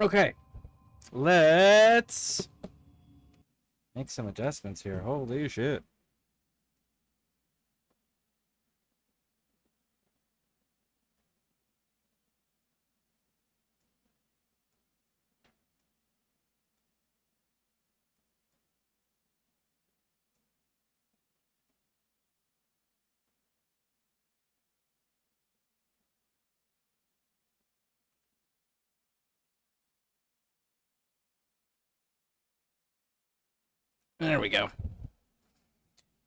Okay, let's make some adjustments here. Holy shit. There we go.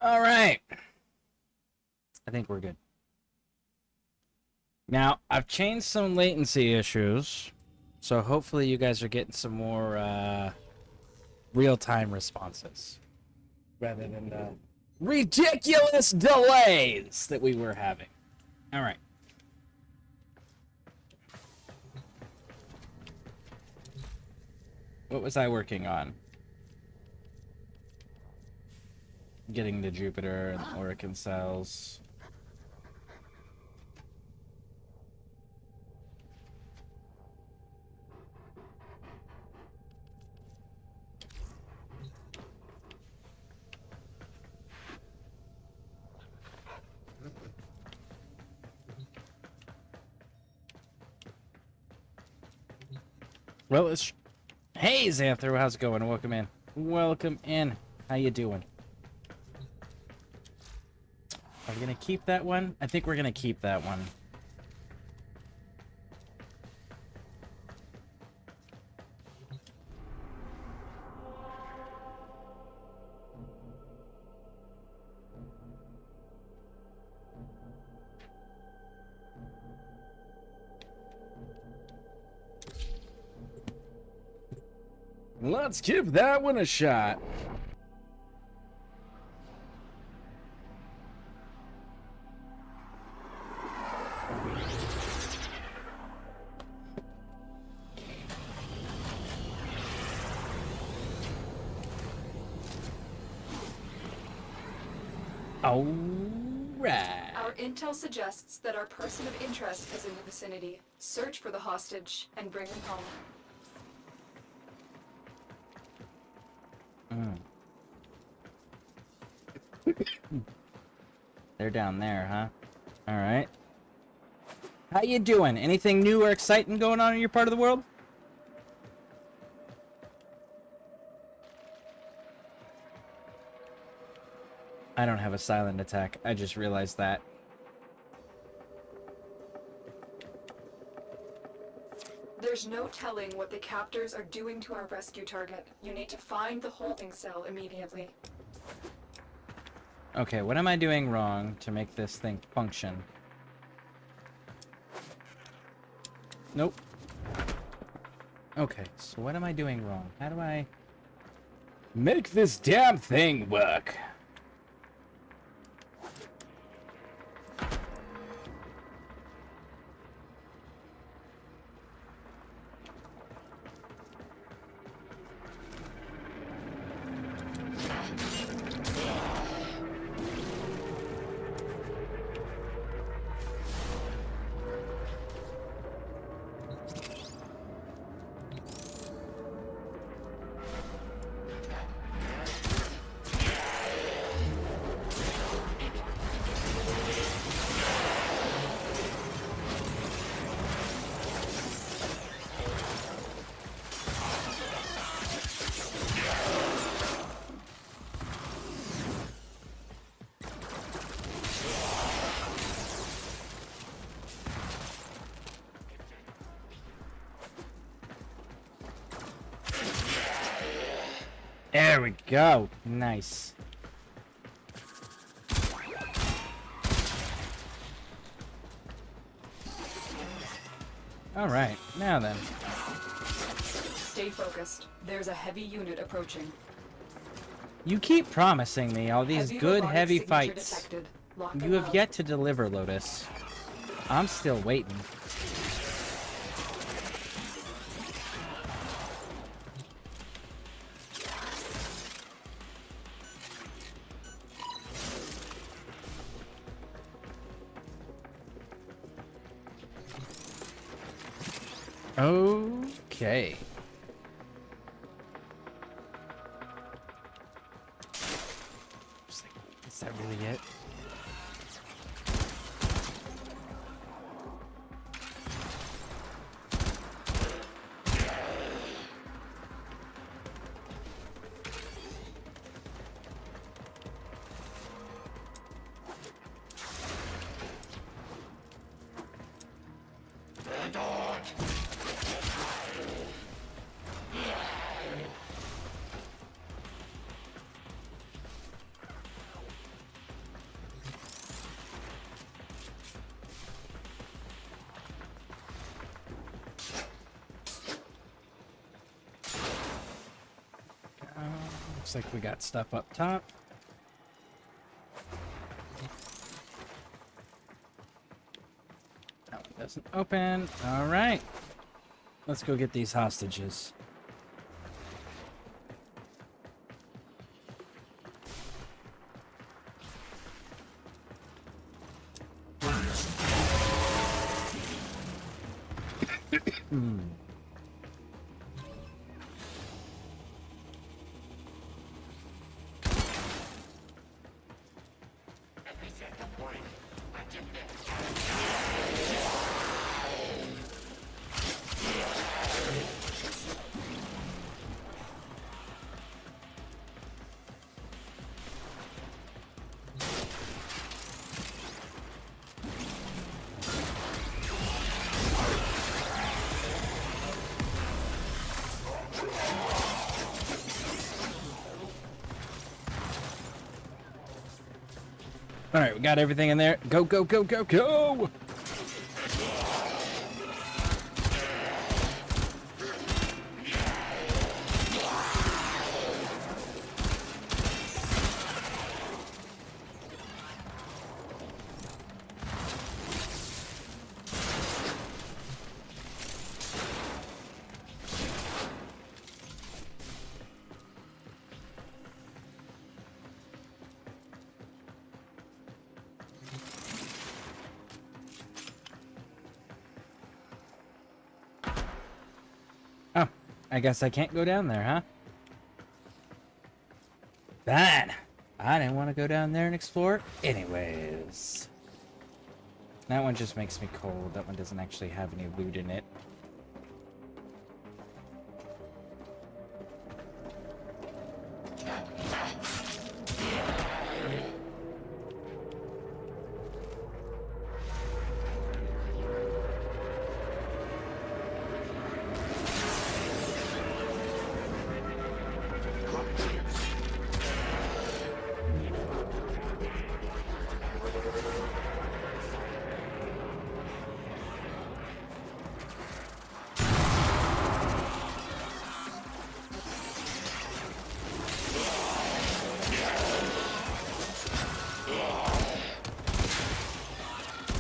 All right. I think we're good. Now, I've changed some latency issues, so hopefully you guys are getting some more real-time responses rather than the ridiculous delays that we were having. All right. What was I working on? Getting to Jupiter and Orican cells. Well, it's... Hey, Xanthro, how's it going? Welcome in. Welcome in. How you doing? Are we gonna keep that one? I think we're gonna keep that one. Let's give that one a shot. All right. Our intel suggests that our person of interest is in the vicinity. Search for the hostage and bring him home. They're down there, huh? All right. How you doing? Anything new or exciting going on in your part of the world? I don't have a silent attack. I just realized that. There's no telling what the captors are doing to our rescue target. You need to find the holding cell immediately. Okay, what am I doing wrong to make this thing function? Nope. Okay, so what am I doing wrong? How do I make this damn thing work? There we go. Nice. All right, now then. Stay focused. There's a heavy unit approaching. You keep promising me all these good heavy fights. Detected. You have yet to deliver, Lotus. I'm still waiting. Okay. Is that really it? Looks like we got stuff up top. That one doesn't open. All right. Let's go get these hostages. All right, we got everything in there. Go, go, go, go, go! Oh, I guess I can't go down there, huh? Bad. I didn't want to go down there and explore anyways. That one just makes me cold. That one doesn't actually have any loot in it.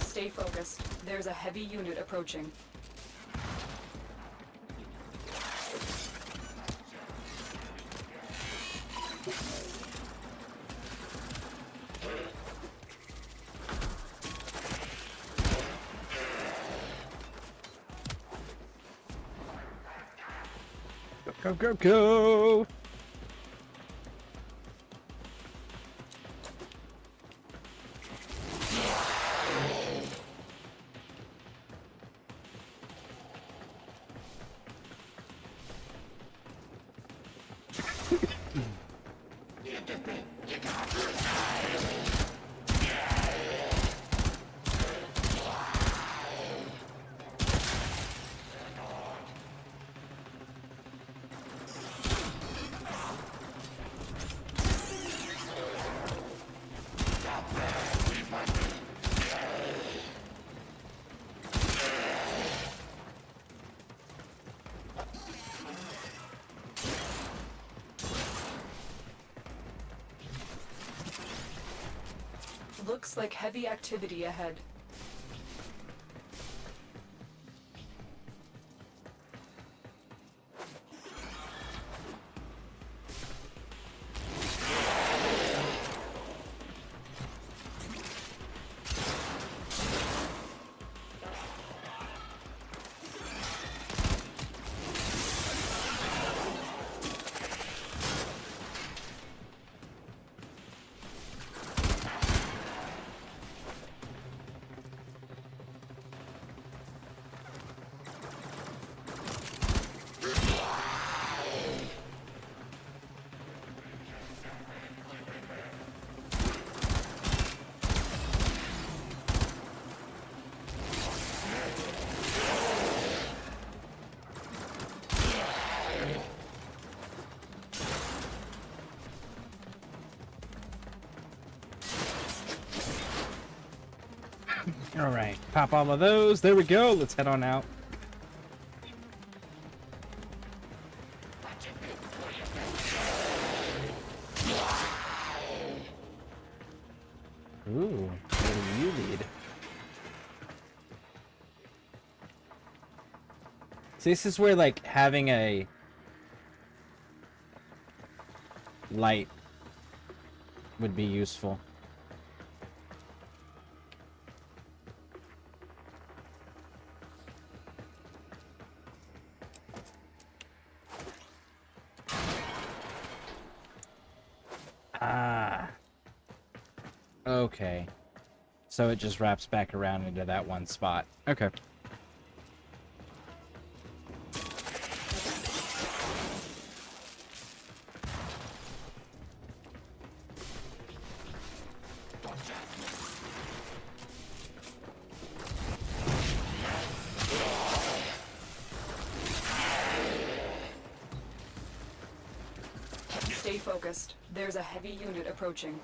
Stay focused. There's a heavy unit approaching. Go, go, go! Looks like heavy activity ahead. All right, pop all of those. There we go. Let's head on out. Ooh, what do you need? See, this is where, like, having a light would be useful. Ah. Okay. So it just wraps back around into that one spot. Okay. Stay focused. There's a heavy unit approaching.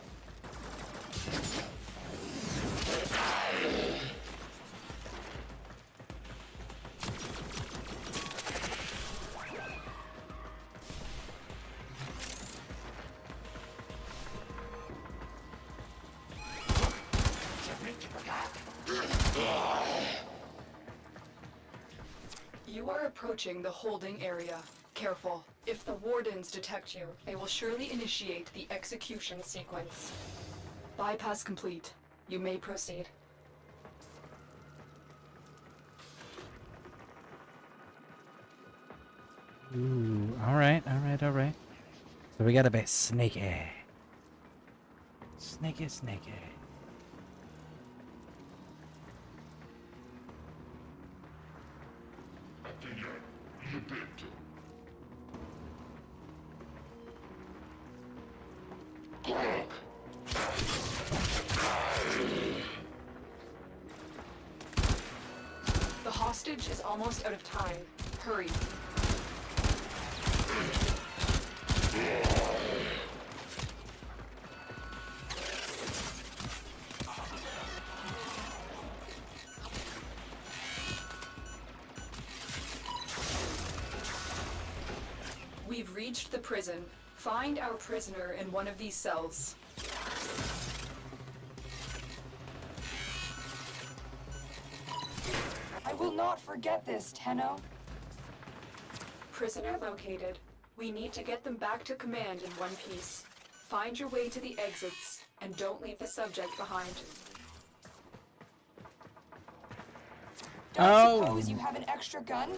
You are approaching the holding area. Careful. If the wardens detect you, they will surely initiate the execution sequence. Bypass complete. You may proceed. Ooh, alright. So we gotta be sneaky. Sneaky. The hostage is almost out of time. Hurry. We've reached the prison. Find our prisoner in one of these cells. I will not forget this, Tenno. Prisoner located. We need to get them back to command in one piece. Find your way to the exits, and don't leave the subject behind. Don't suppose you have an extra gun?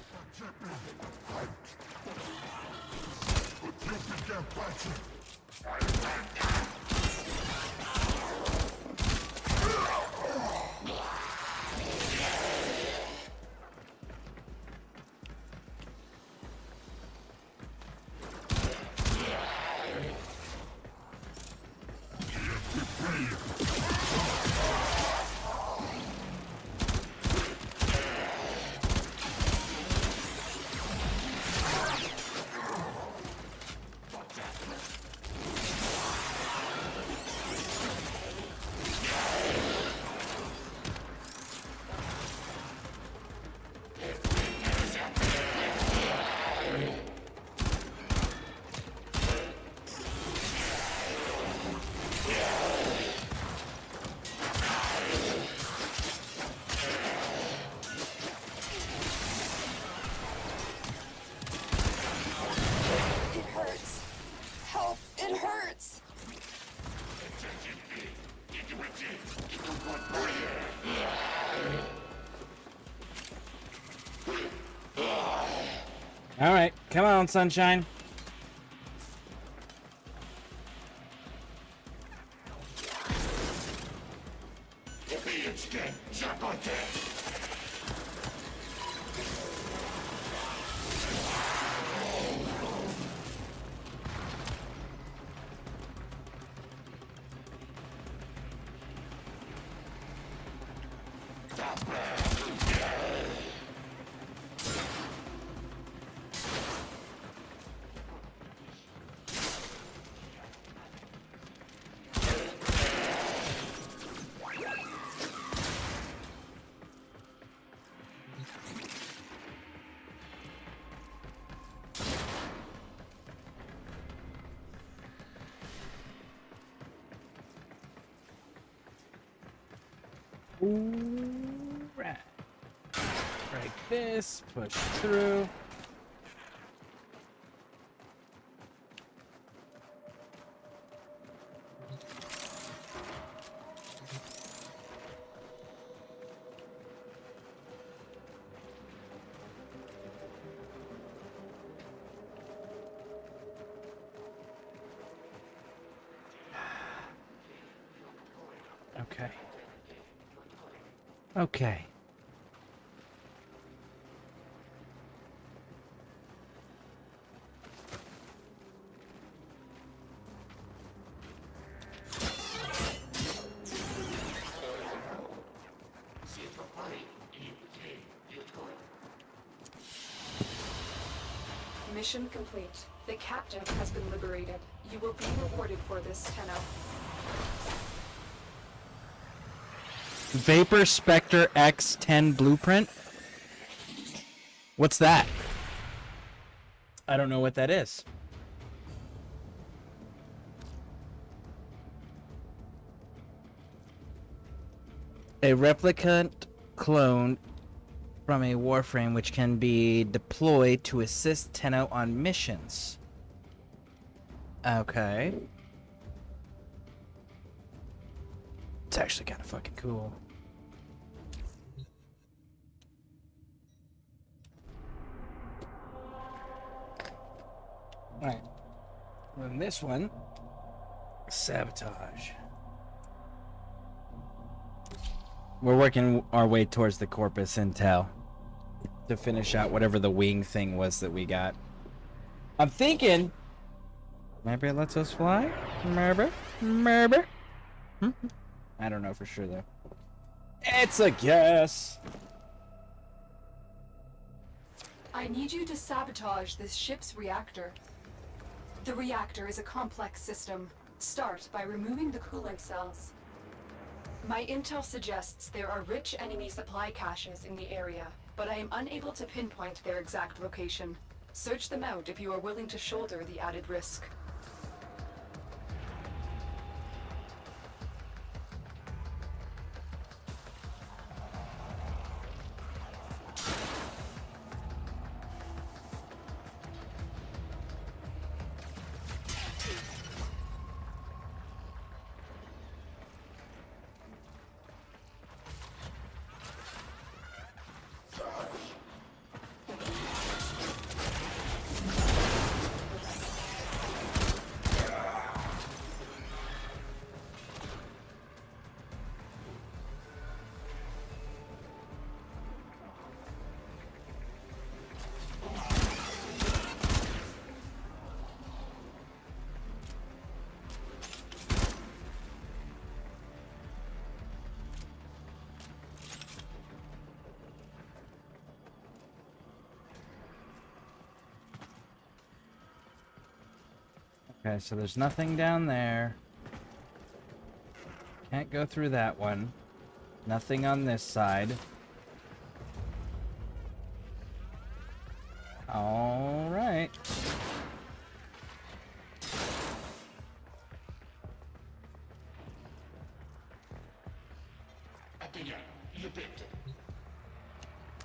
All right, come on, sunshine. Right. Break this, push through. Okay. Okay. Mission complete. The captive has been liberated. You will be rewarded for this, Tenno. Vapor Spectre X10 blueprint? What's that? I don't know what that is. A replicant clone from a Warframe which can be deployed to assist Tenno on missions. Okay. It's actually kind of fucking cool. Alright. Then this one, sabotage. We're working our way towards the Corpus Intel to finish out whatever the wing thing was that we got. I'm thinking maybe it lets us fly? Maybe? Maybe? I don't know for sure though. It's a guess. I need you to sabotage this ship's reactor. The reactor is a complex system. Start by removing the coolant cells. My intel suggests there are rich enemy supply caches in the area, but I am unable to pinpoint their exact location. Search them out if you are willing to shoulder the added risk. Okay, so there's nothing down there. Can't go through that one. Nothing on this side. All right.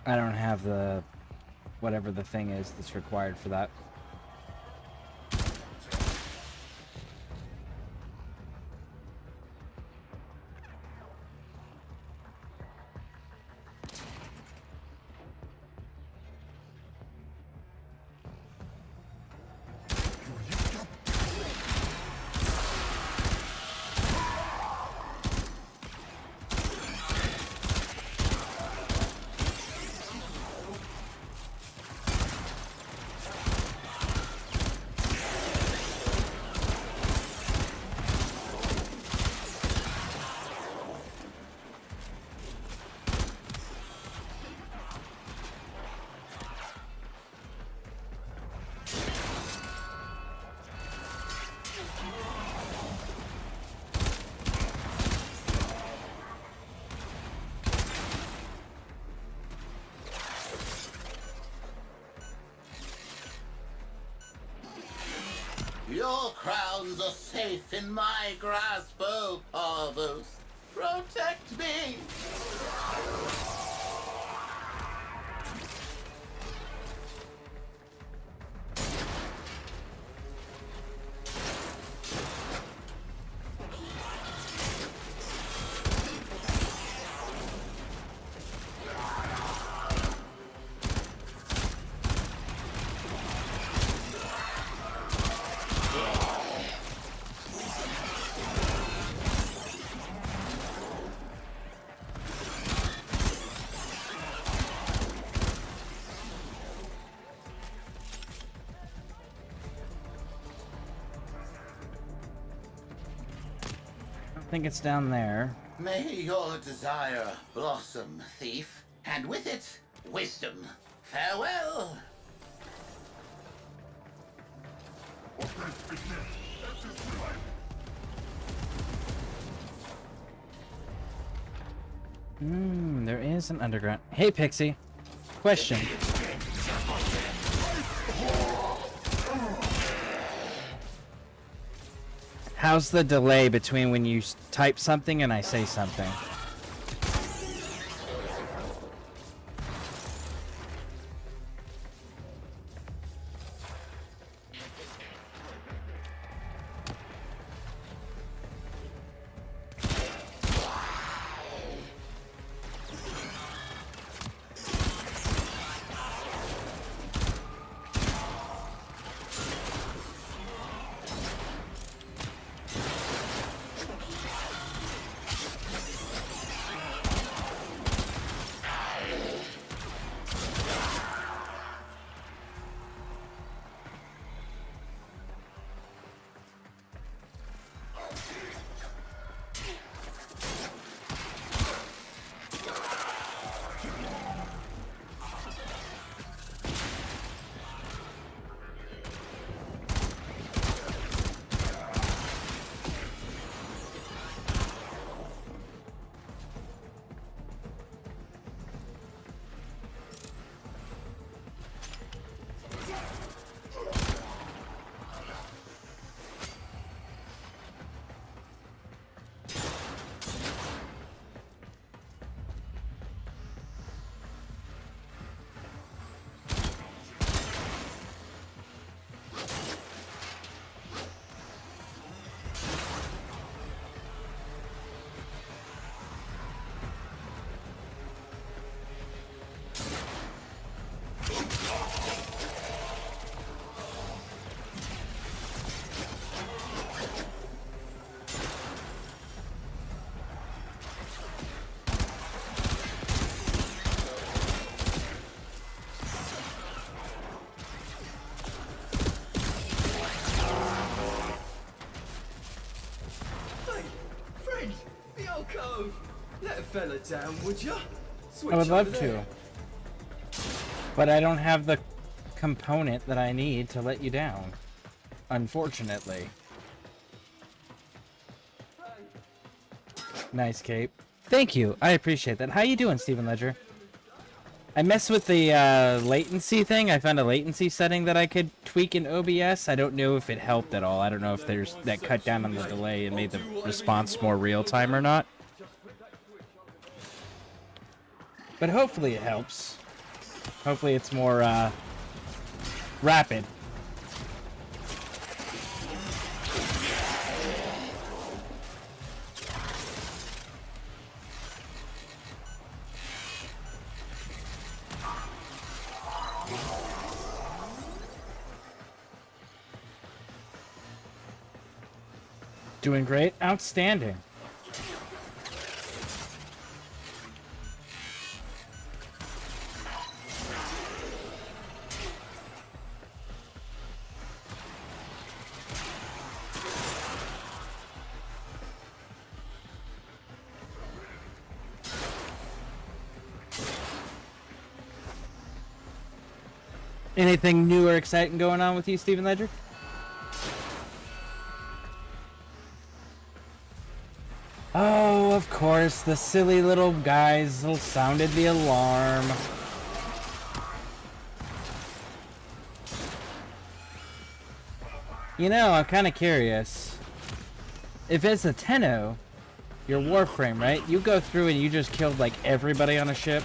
I don't have the whatever the thing is that's required for that. Your crowns are safe in my grasp, O Parvos. Protect me! I think it's down there. May your desire blossom, thief, and with it, wisdom. Farewell! There is an underground. Hey, Pixie. Question. How's the delay between when you type something and I say something? Let a fella down, would ya? Switch I would love over there. to. But I don't have the component that I need to let you down. Unfortunately. Nice cape. Thank you. I appreciate that. How you doing, Stephen Ledger? I messed with the latency thing. I found a latency setting that I could tweak in OBS. I don't know if it helped at all. I don't know if there's that cut down on the delay and made the response more real time or not. But hopefully it helps. Hopefully it's more rapid. Doing great. Outstanding. Anything new or exciting going on with you, Stephen Ledger? Oh, of course, the silly little guys sounded the alarm. You know, I'm kind of curious. If it's a Tenno, your Warframe, right? You go through and you just killed like everybody on a ship.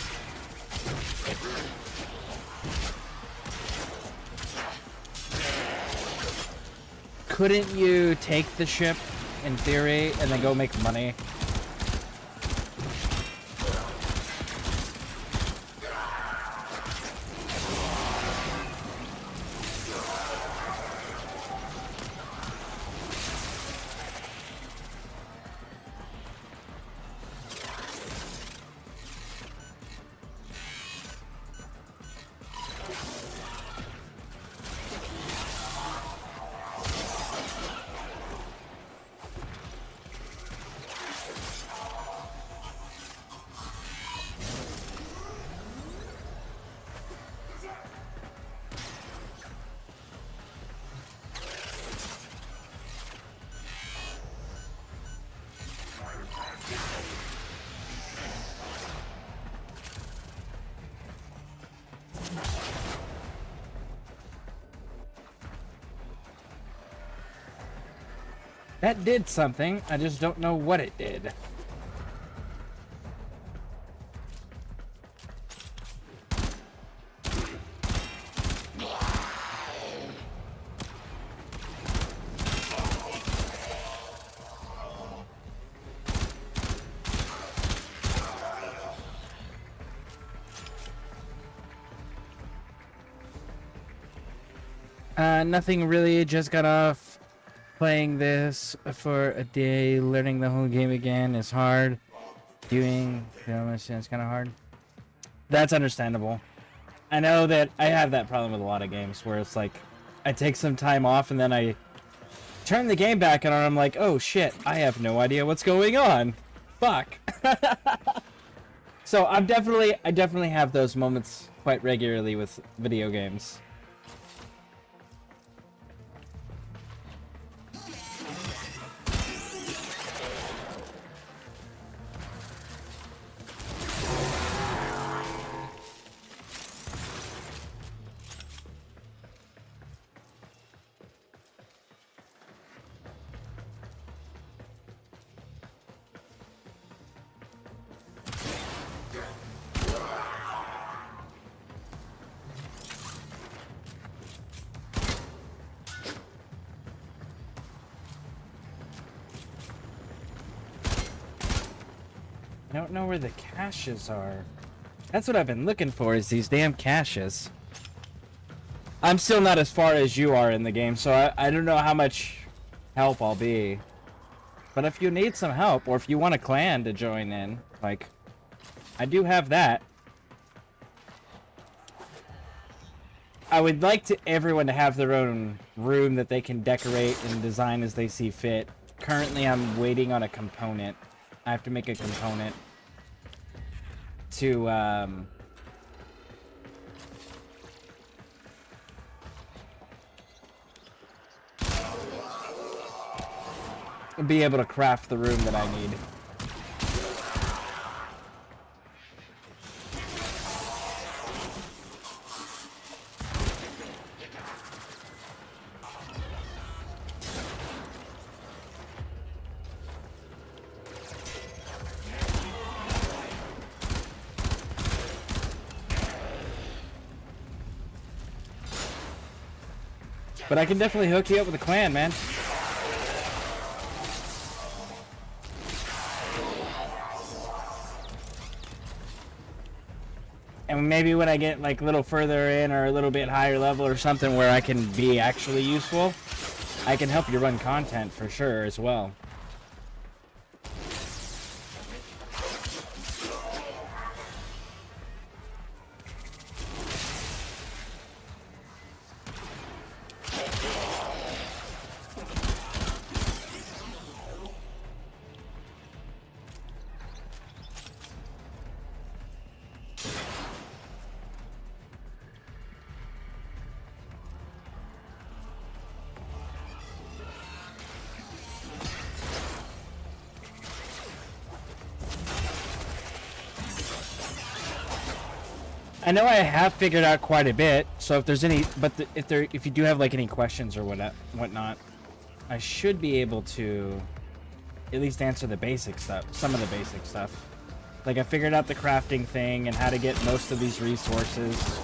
Couldn't you take the ship, in theory, and then go make money? That did something, I just don't know what it did. Nothing really, just got off playing this for a day. Learning the whole game again is hard. Doing, it's kind of hard. That's understandable. I know that I have that problem with a lot of games where it's like, I take some time off and then I turn the game back on and I'm like, oh shit, I have no idea what's going on. Fuck. So I definitely have those moments quite regularly with video games. I don't know where the caches are. That's what I've been looking for, is these damn caches. I'm still not as far as you are in the game, so I don't know how much help I'll be. But if you need some help, or if you want a clan to join in, like, I do have that. I would like everyone to have their own room that they can decorate and design as they see fit. Currently, I'm waiting on a component. I have to make a component to be able to craft the room that I need. But I can definitely hook you up with a clan, man. And maybe when I get like a little further in or a little bit higher level or something where I can be actually useful, I can help you run content for sure as well. I know I have figured out quite a bit, so if there's any, if you do have like any questions or whatnot, I should be able to at least answer the basic stuff, some of the basic stuff. Like I figured out the crafting thing and how to get most of these resources.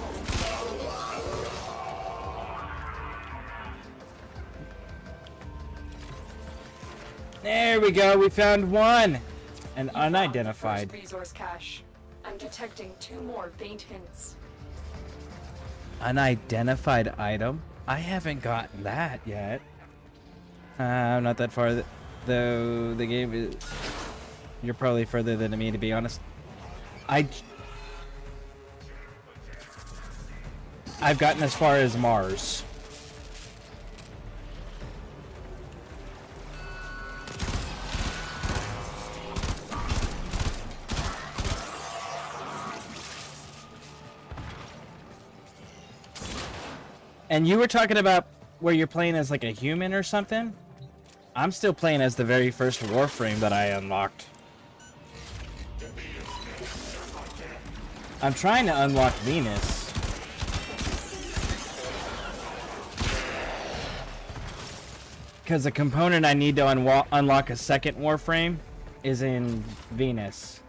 There we go, we found one! An You found the unidentified. first resource cache. I'm detecting 2 more faint hints. Unidentified item? I haven't gotten that yet. I'm not that far, though the game is... You're probably further than me, to be honest. I've gotten as far as Mars. And you were talking about where you're playing as like a human or something? I'm still playing as the very first Warframe that I unlocked. I'm trying to unlock Venus. Because the component I need to unlock a second Warframe is in Venus.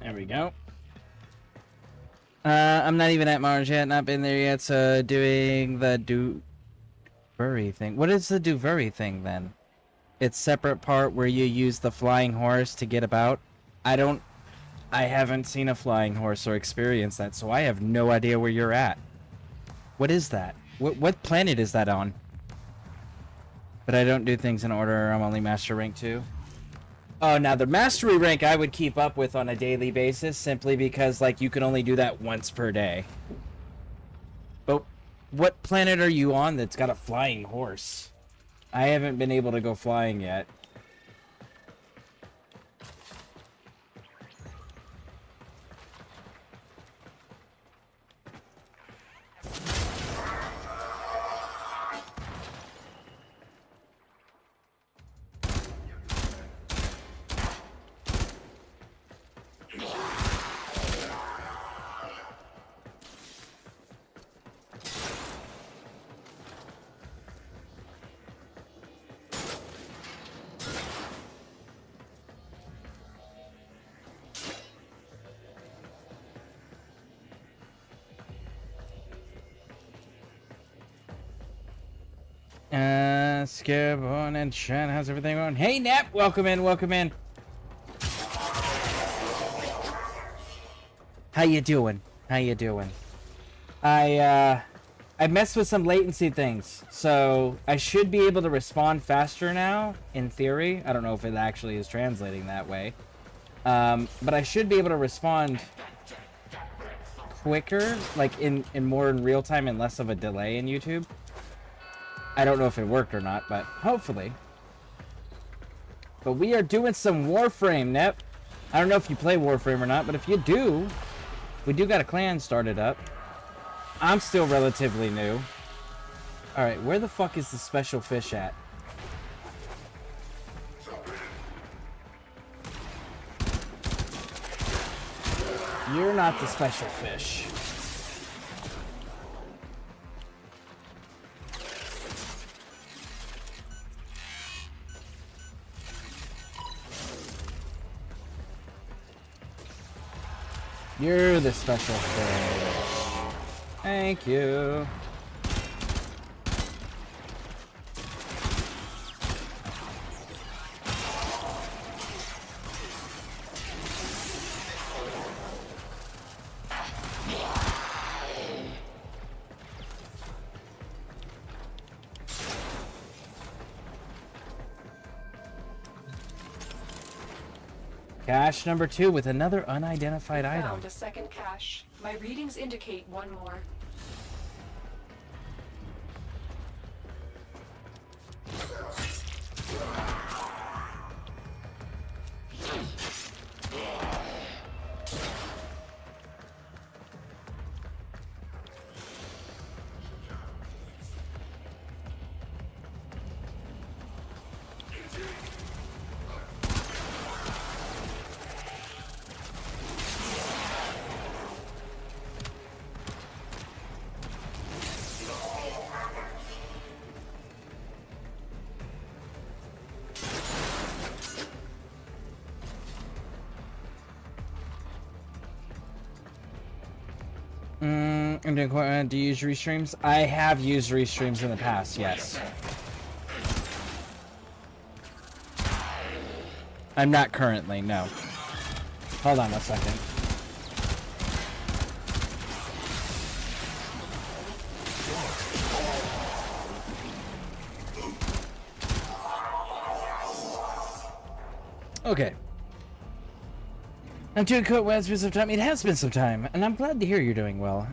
There we go. I'm not even at Mars yet, not been there yet, so doing the Duvuri thing. What is the Duvuri thing then? It's separate part where you use the flying horse to get about. I haven't seen a flying horse or experienced that, so I have no idea where you're at. What is that? What planet is that on? But I don't do things in order, I'm only Master Rank 2. Oh, now the Mastery rank I would keep up with on a daily basis, simply because, like, you can only do that once per day. But what planet are you on that's got a flying horse? I haven't been able to go flying yet. Scareborne and chat. How's everything going? Hey, Nap! Welcome in, welcome in. How you doing? How you doing? I messed with some latency things, so I should be able to respond faster now, in theory. I don't know if it actually is translating that way. But I should be able to respond quicker, like in more in real time and less of a delay in YouTube. I don't know if it worked or not, but hopefully. But we are doing some Warframe, Nep. I don't know if you play Warframe or not, but if you do, we do got a clan started up. I'm still relatively new. Alright, where the fuck is the special fish at? You're not the special fish. You're the special fish. Thank you. Cache number 2 with another unidentified item. Found a second cache. My readings indicate one more. I'm doing quite. Do you use restreams? I have used restreams in the past, yes. I'm not currently, no. Hold on a second. Okay. I'm doing quite well. It's been some time. It has been some time, and I'm glad to hear you're doing well.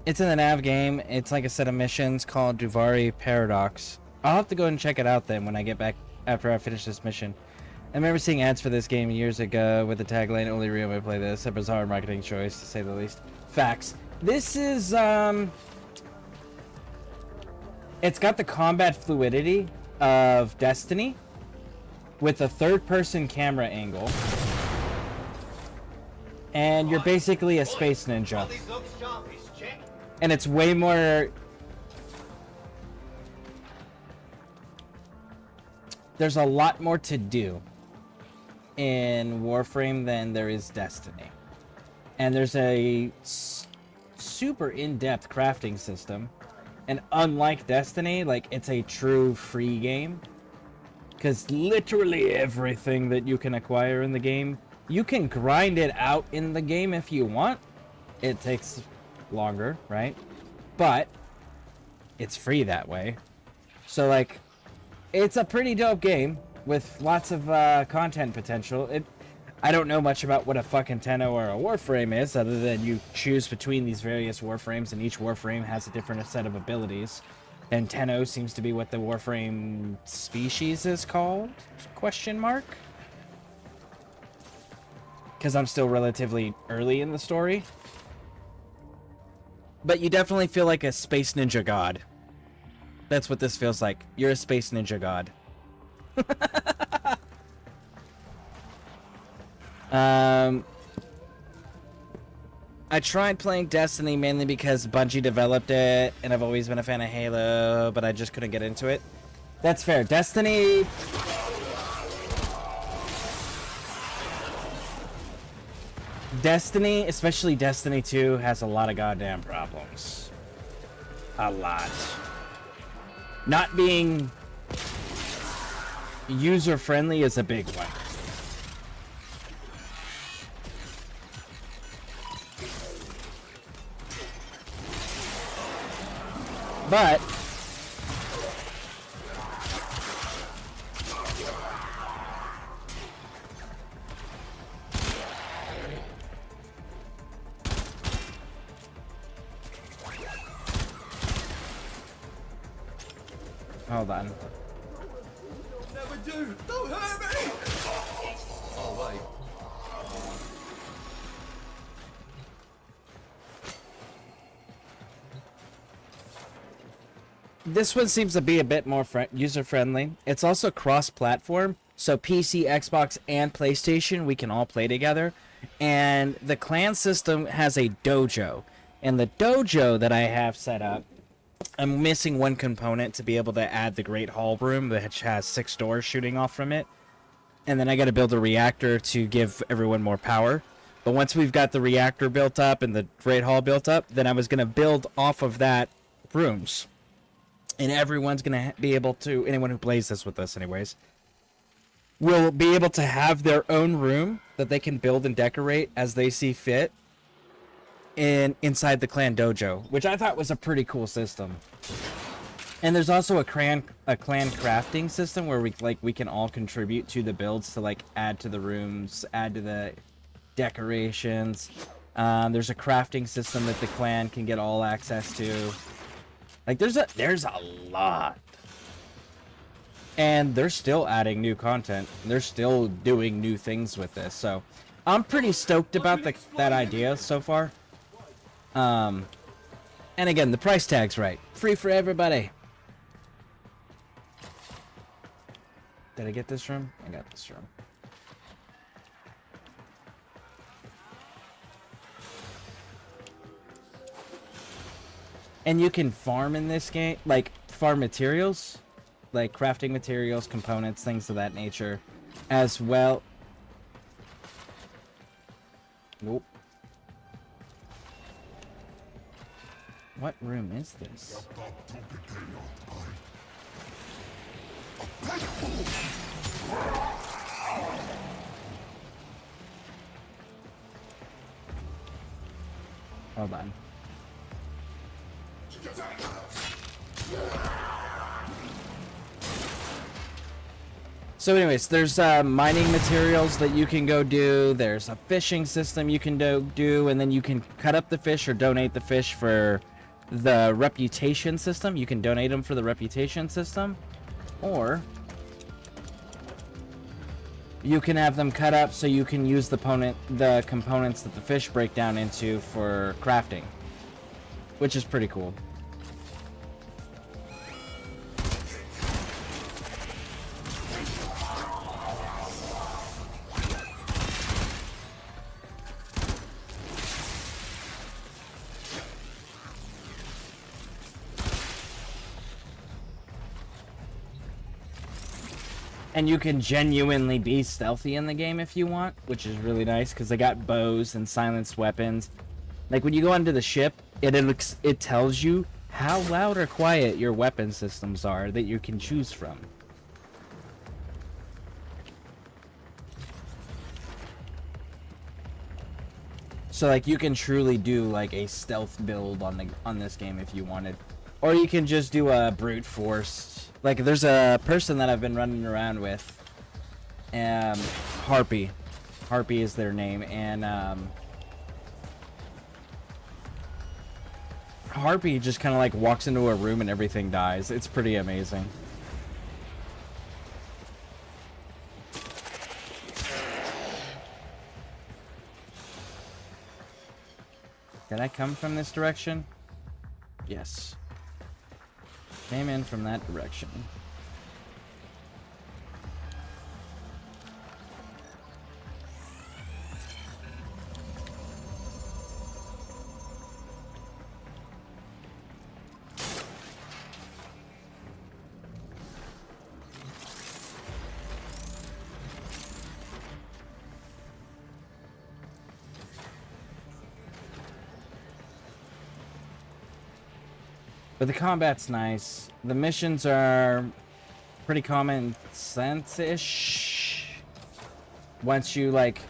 It's in the nav game. It's like a set of missions called Duvari Paradox. I'll have to go and check it out then when I get back after I finish this mission. I remember seeing ads for this game years ago with the tagline, "Only real may play this." A bizarre marketing choice, to say the least. Facts. This is, it's got the combat fluidity of Destiny with a third-person camera angle, and you're basically a space ninja, and it's way more. There's a lot more to do in Warframe than there is Destiny, and there's a super in-depth crafting system. And unlike Destiny, like, it's a true free game. Because literally everything that you can acquire in the game, you can grind it out in the game if you want. It takes longer, right? But it's free that way. So, like, it's a pretty dope game with lots of content potential. I don't know much about what a fucking Tenno or a Warframe is, other than you choose between these various Warframes, and each Warframe has a different set of abilities. And Tenno seems to be what the Warframe species is called? Question mark? Because I'm still relatively early in the story. But you definitely feel like a space ninja god. That's what this feels like. You're a space ninja god. I tried playing Destiny mainly because Bungie developed it, and I've always been a fan of Halo, but I just couldn't get into it. That's fair. Destiny... Destiny, especially Destiny 2, has a lot of goddamn problems. a lot. Not being user-friendly is a big one. But hold on. Never do! Don't hurt me! Oh, wait. This one seems to be a bit more user-friendly. It's also cross-platform, so PC, Xbox, and PlayStation, we can all play together. And the clan system has a dojo. And the dojo that I have set up, I'm missing one component to be able to add the Great Hall Room, which has 6 doors shooting off from it. And then I got to build a reactor to give everyone more power. But once we've got the reactor built up and the Great Hall built up, then I was going to build off of that rooms. And everyone's going to be able to, anyone who plays this with us anyways, will be able to have their own room that they can build and decorate as they see fit inside the clan dojo, which I thought was a pretty cool system. And there's also a clan crafting system where we can all contribute to the builds to like add to the rooms, add to the decorations. There's a crafting system that the clan can get all access to. Like there's a lot. And they're still adding new content. They're still doing new things with this. So I'm pretty stoked about that idea so far. And again, the price tag's right. Free for everybody. Did I get this room? I got this room. And you can farm in this game, like farm materials, like crafting materials, components, things of that nature, as well. Nope. What room is this? Hold on. So anyways, there's mining materials that you can go do. There's a fishing system you can do, and then you can cut up the fish or donate the fish for the reputation system. You can donate them for the reputation system, or you can have them cut up so you can use the components that the fish break down into for crafting, which is pretty cool. And you can genuinely be stealthy in the game if you want, which is really nice because they got bows and silenced weapons. Like when you go onto the ship, it tells you how loud or quiet your weapon systems are that you can choose from. So like you can truly do like a stealth build on this game if you wanted, or you can just do a brute force. Like there's a person that I've been running around with, Harpy is their name, and Harpy just kind of like walks into a room and everything dies. It's pretty amazing. Did I come from this direction? Yes. Came in from that direction. But the combat's nice. The missions are pretty common sense-ish. Once you, like,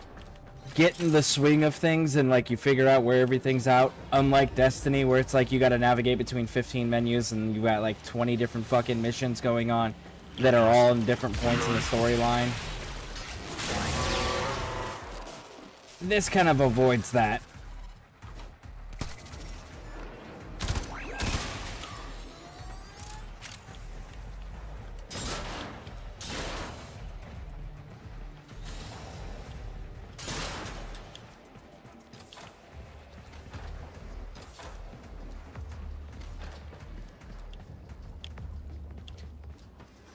get in the swing of things and, like, you figure out where everything's out. Unlike Destiny, where it's like you gotta navigate between 15 menus and you got, like, 20 different fucking missions going on that are all in different points in the storyline. This kind of avoids that.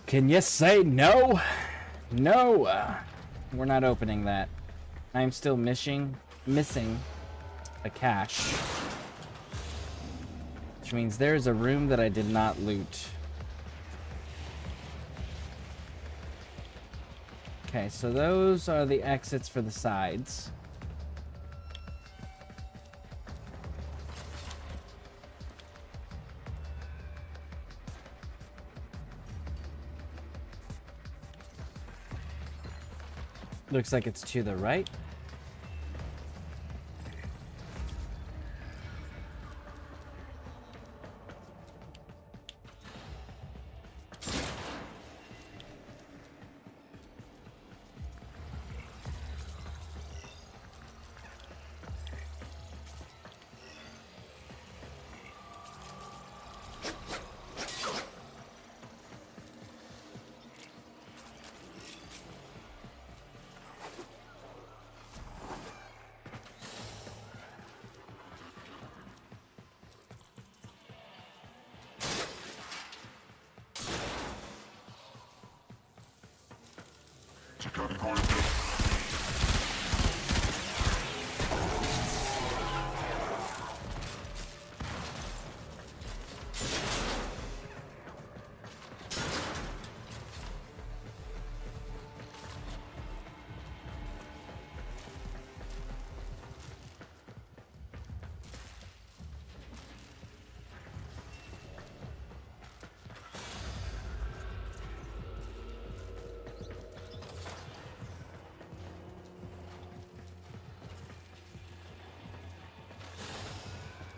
Can you say no? No, we're not opening that. I'm still missing a cache. Which means there's a room that I did not loot. Okay, so those are the exits for the sides. Looks like it's to the right.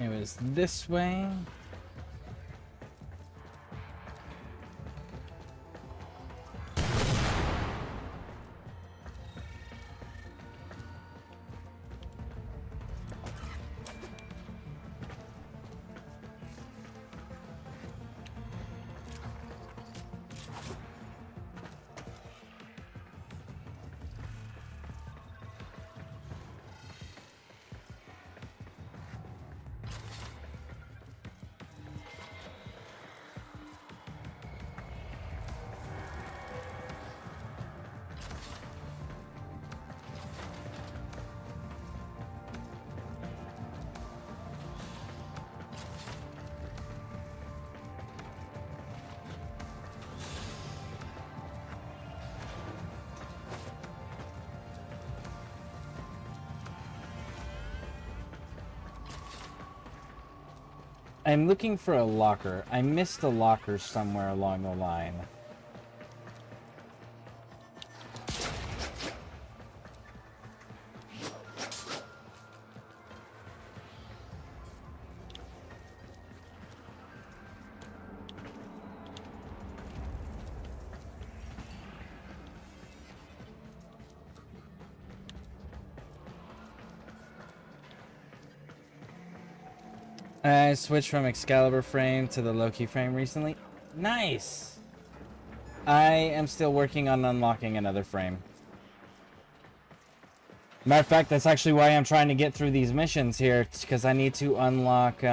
It was this way. I'm looking for a locker. I missed a locker somewhere along the line. I switched from Excalibur frame to the Loki frame recently. Nice! I am still working on unlocking another frame. Matter of fact, that's actually why I'm trying to get through these missions here, because I need to unlock,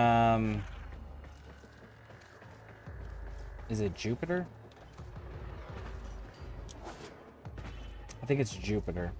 is it Jupiter? I think it's Jupiter.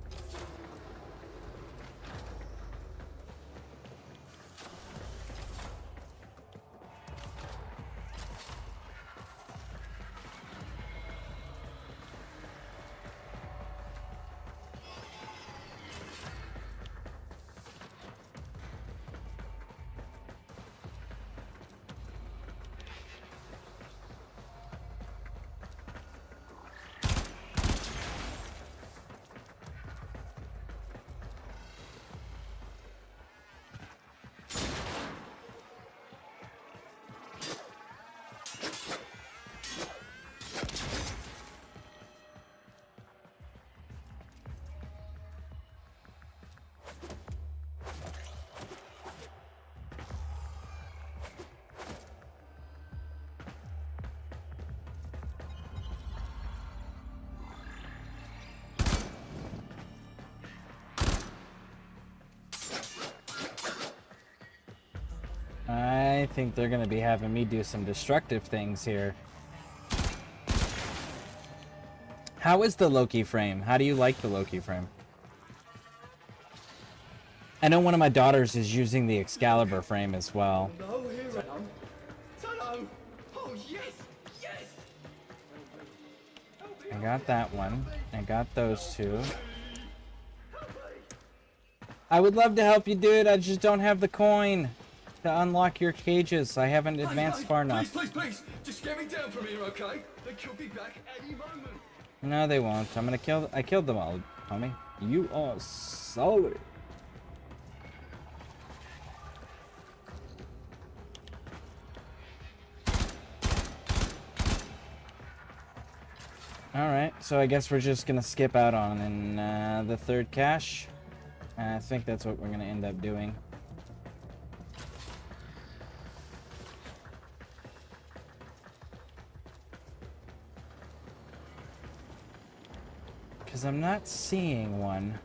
think they're gonna be having me do some destructive things here. How is the Loki frame? How do you like the Loki frame? I know one of my daughters is using the Excalibur frame as well. No hero. Tenno! Oh, yes! Yes! I got that one. I got those two. I would love to help you, dude. I just don't have the coin to unlock your cages. I haven't advanced far enough. Please! Just get me down from here, okay? They could be back any moment. No, they won't. I'm gonna kill. I killed them all, homie. You are solid. Alright, so I guess we're just gonna skip out on the third cache. I think that's what we're gonna end up doing. Because I'm not seeing one.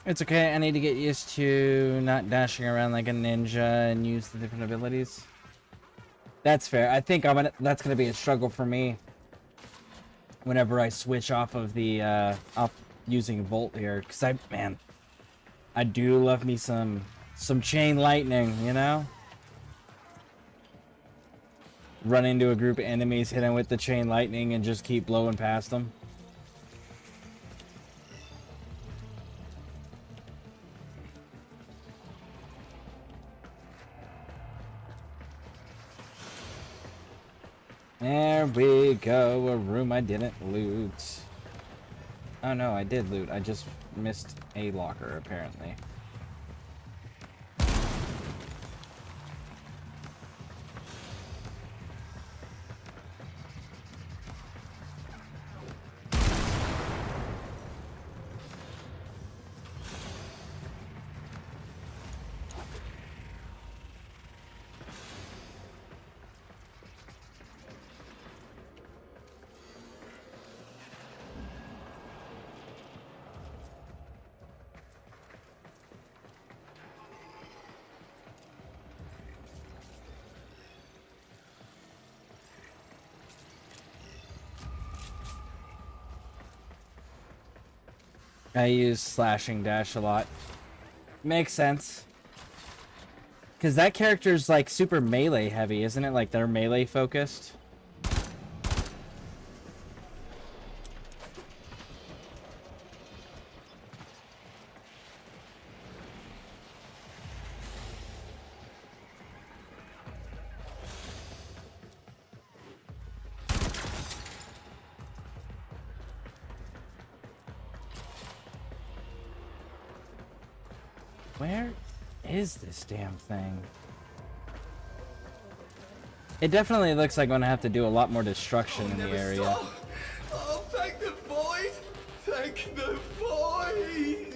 It's okay, I need to get used to not dashing around like a ninja and use the different abilities. That's fair. I think that's gonna be a struggle for me whenever I switch off of the off using Volt here, because I do love me some chain lightning, you know? Run into a group of enemies, hit them with the chain lightning, and just keep blowing past them. There we go, a room I didn't loot. Oh no, I did loot. I just missed a locker, apparently. I use slashing dash a lot. Makes sense. Because that character's like super melee heavy, isn't it? Like they're melee focused. Where is this damn thing? It definitely looks like I'm gonna have to do a lot more destruction in the area. Stop. Oh, thank the void! Thank the void!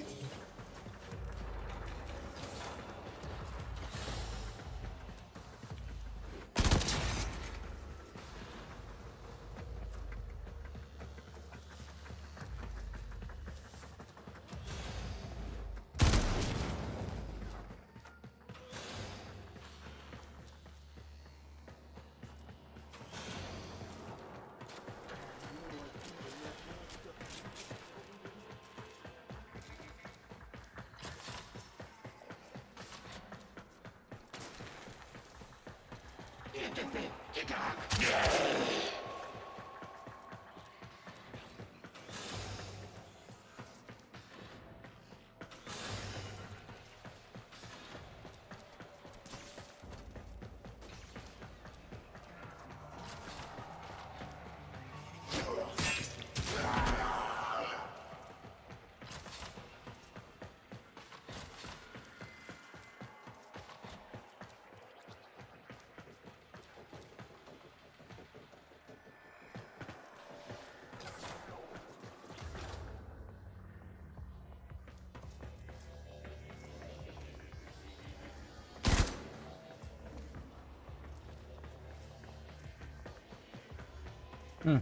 Hmm.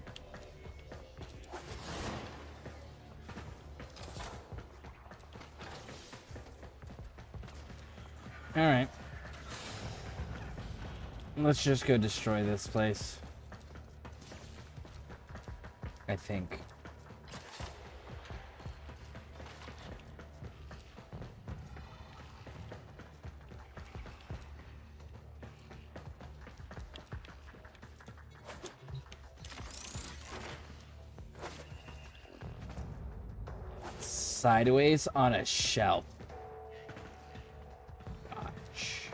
Alright. Let's just go destroy this place. I think. Sideways on a shelf. Gosh.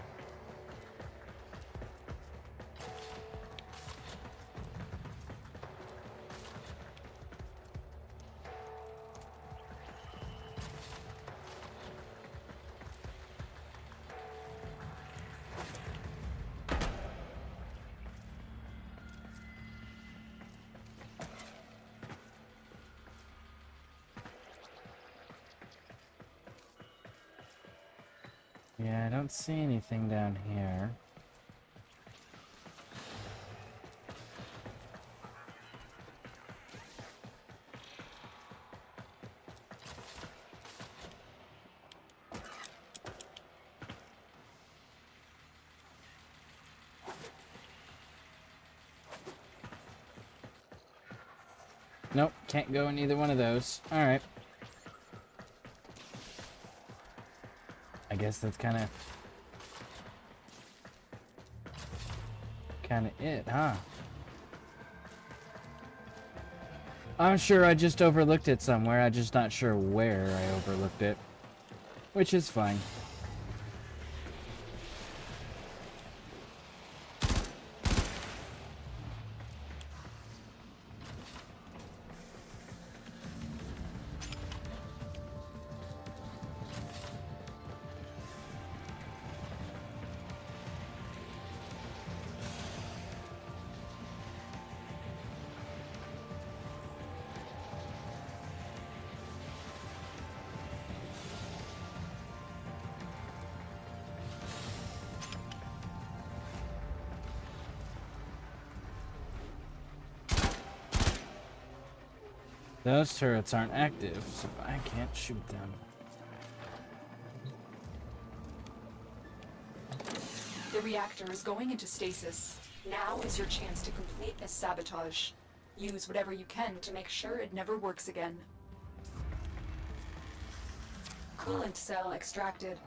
Yeah, I don't see anything down here. Nope, can't go in either one of those. Alright. I guess that's kind of it, huh? I'm sure I just overlooked it somewhere. I'm just not sure where I overlooked it, which is fine. Those turrets aren't active, so I can't shoot them. The reactor is going into stasis. Now is your chance to complete this sabotage. Use whatever you can to make sure it never works again. Coolant cell extracted.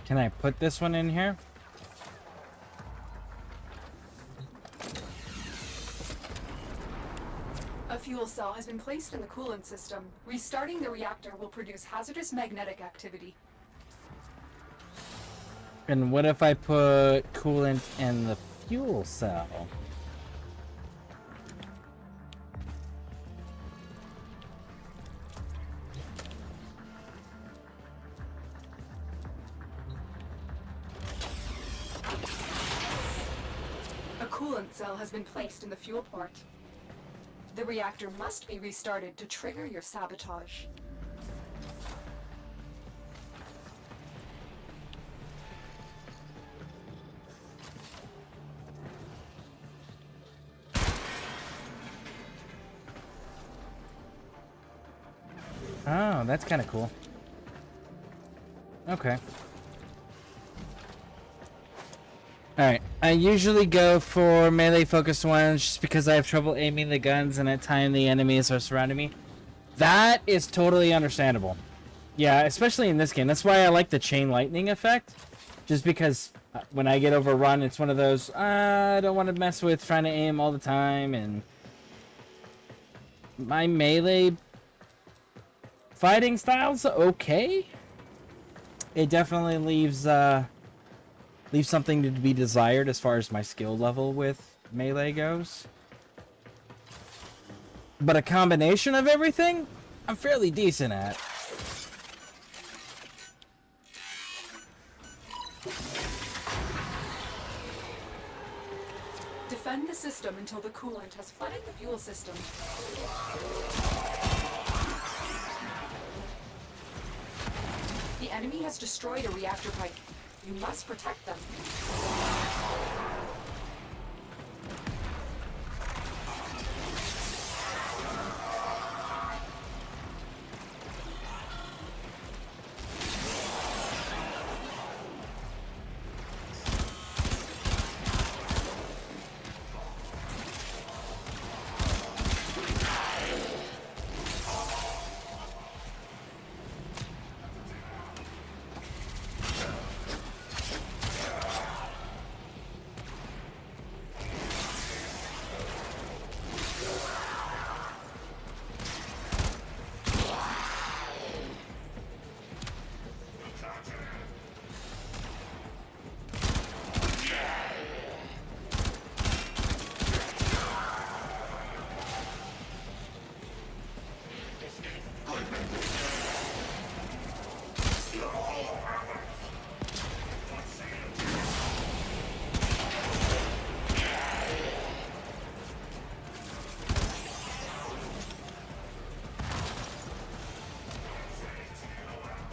Can I put this one in here? A fuel cell has been placed in the coolant system. Restarting the reactor will produce hazardous magnetic activity. And what if I put coolant in the fuel cell? A coolant cell has been placed in the fuel port. The reactor must be restarted to trigger your sabotage. Oh, that's kind of cool. Okay. Alright, I usually go for melee focused ones just because I have trouble aiming the guns and at times the enemies are surrounding me. That is totally understandable. Yeah, especially in this game. That's why I like the chain lightning effect. Just because when I get overrun, it's one of those, I don't want to mess with trying to aim all the time, and my melee fighting style's okay. It definitely leaves something to be desired as far as my skill level with melee goes. But a combination of everything, I'm fairly decent at. Defend the system until the coolant has flooded the fuel system. The enemy has destroyed a reactor pipe. You must protect them.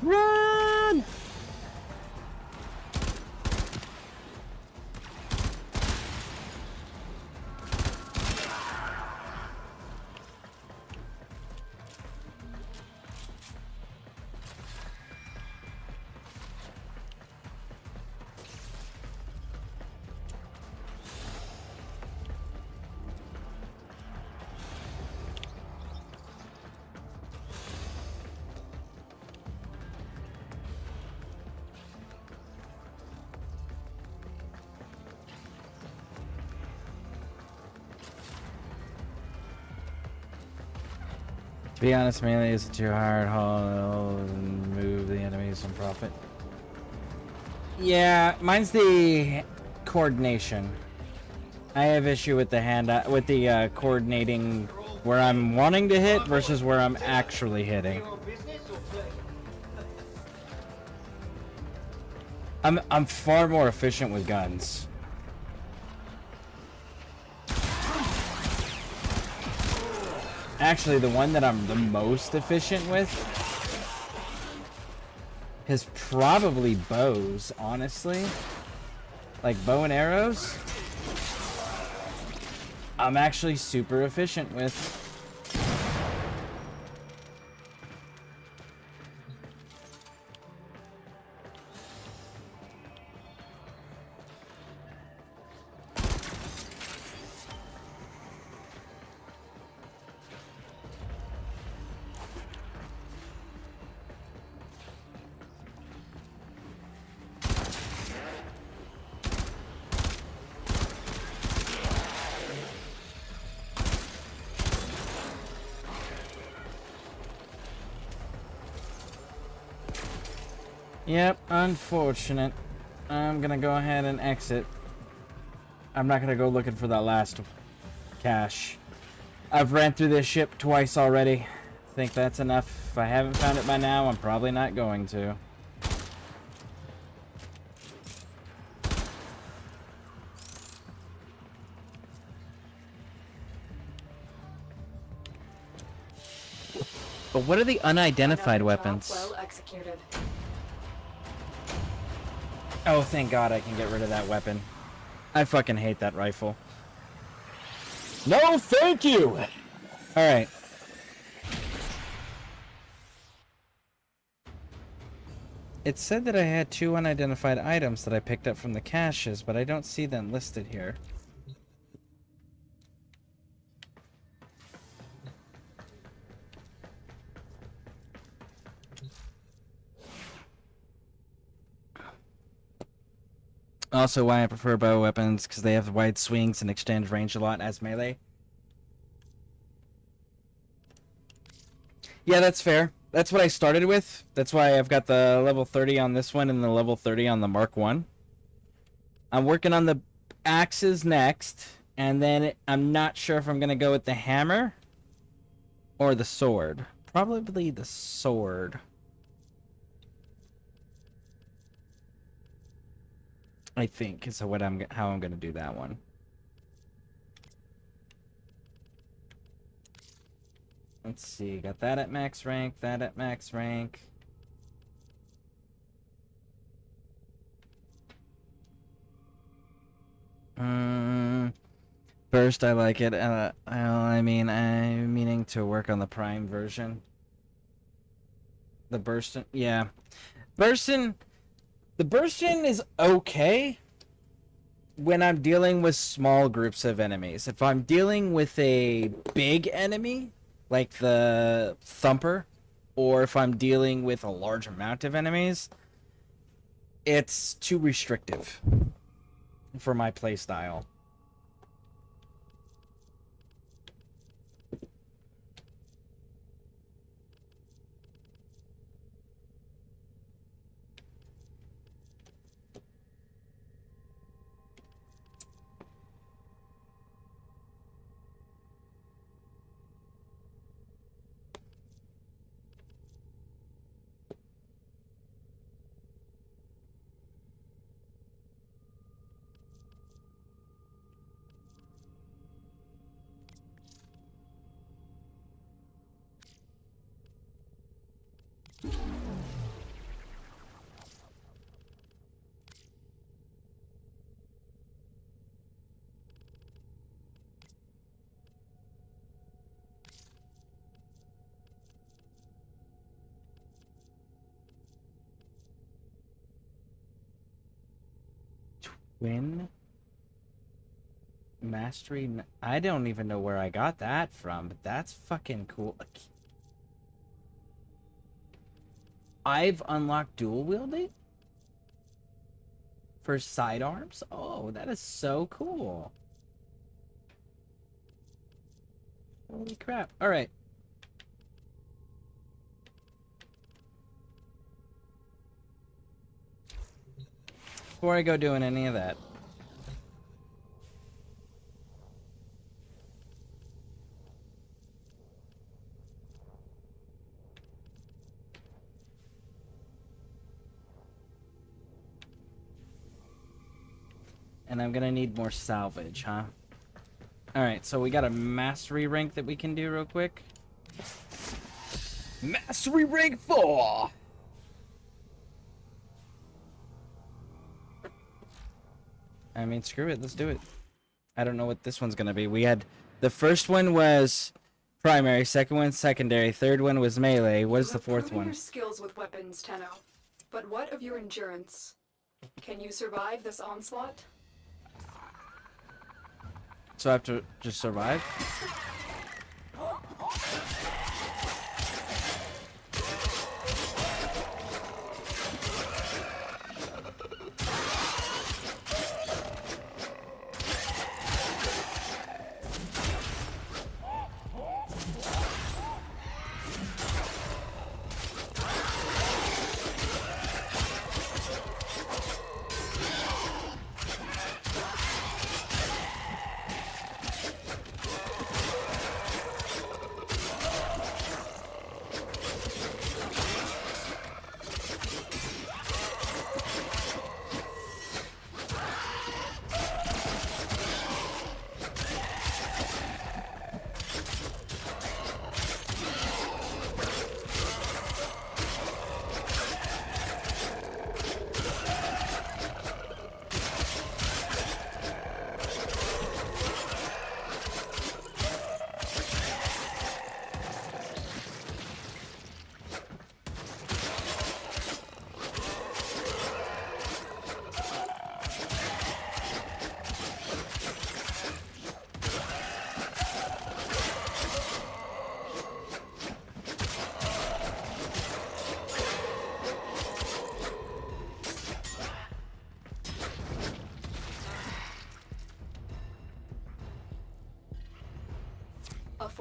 Run! To be honest, melee isn't too hard. Hold and move the enemies some profit. Yeah, mine's the coordination. I have issue with the coordinating where I'm wanting to hit versus where I'm actually hitting. I'm far more efficient with guns. Actually, the one that I'm the most efficient with is probably bows, honestly. Like bow and arrows. I'm actually super efficient with. Yep, unfortunate. I'm gonna go ahead and exit. I'm not gonna go looking for that last cache. I've ran through this ship twice already. I think that's enough. If I haven't found it by now, I'm probably not going to. But what are the unidentified weapons? Well executed. Oh, thank God I can get rid of that weapon. I fucking hate that rifle. No, thank you! Alright. It said that I had 2 unidentified items that I picked up from the caches, but I don't see them listed here. Also, why I prefer bow weapons, because they have wide swings and extend range a lot as melee. Yeah, that's fair. That's what I started with. That's why I've got the level 30 on this one and the level 30 on the Mark 1. I'm working on the axes next, and then I'm not sure if I'm going to go with the hammer or the sword. Probably the sword. I think is how I'm going to do that one. Let's see, got that at max rank, that at max rank. Burst, I like it. I'm meaning to work on the Prime version. The Burstin, yeah. The Burstin is okay when I'm dealing with small groups of enemies. If I'm dealing with a big enemy, like the Thumper, or if I'm dealing with a large amount of enemies, it's too restrictive for my playstyle. Twin Mastery. I don't even know where I got that from, but that's fucking cool. I've unlocked dual wielding for sidearms. Oh, that is so cool. Holy crap. All right. Before I go doing any of that, and I'm gonna need more salvage, huh? Alright, so we got a mastery rank that we can do real quick. Mastery rank 4! I mean, screw it, let's do it. I don't know what this one's gonna be. We had... The first one was primary, second one secondary, third one was melee. What is the fourth one? Your skills with weapons, Tenno. But what of your endurance? Can you survive this onslaught? So I have to just survive?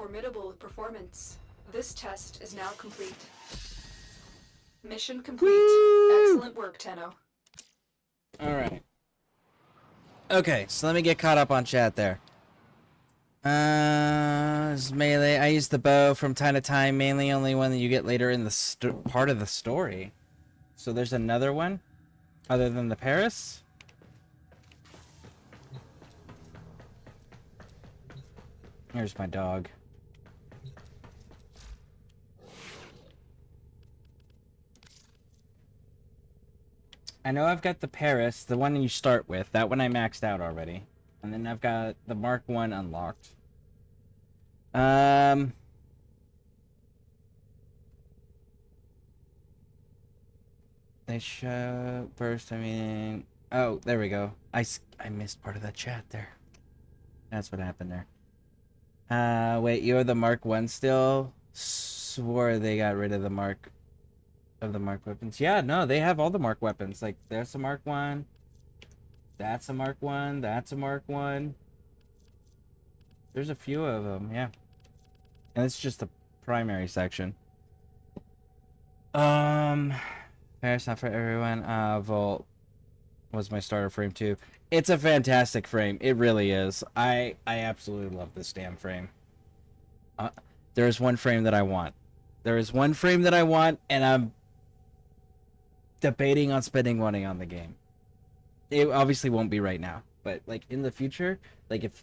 formidable performance. This test is now complete. Mission complete. Excellent work, Tenno. Alright. Okay, so let me get caught up on chat there. This is melee. I use the bow from time to time, mainly only one that you get later in the part of the story. So there's another one? Other than the Paris? Here's my dog. I know I've got the Paris, the one you start with. That one I maxed out already. And then I've got the Mark 1 unlocked. They show first, I mean... Oh, there we go. I missed part of that chat there. That's what happened there. Wait, you're the Mark 1 still? Swore they got rid of the Mark... Of the Mark weapons. Yeah, no, they have all the Mark weapons. Like, there's a Mark 1. That's a Mark 1. That's a Mark 1. There's a few of them, yeah. And it's just the primary section. Paris not for everyone. Volt was my starter frame too. It's a fantastic frame. It really is. I absolutely love this damn frame. There's one frame that I want. There is one frame that I want, and I'm debating on spending money on the game. It obviously won't be right now, but like in the future, like if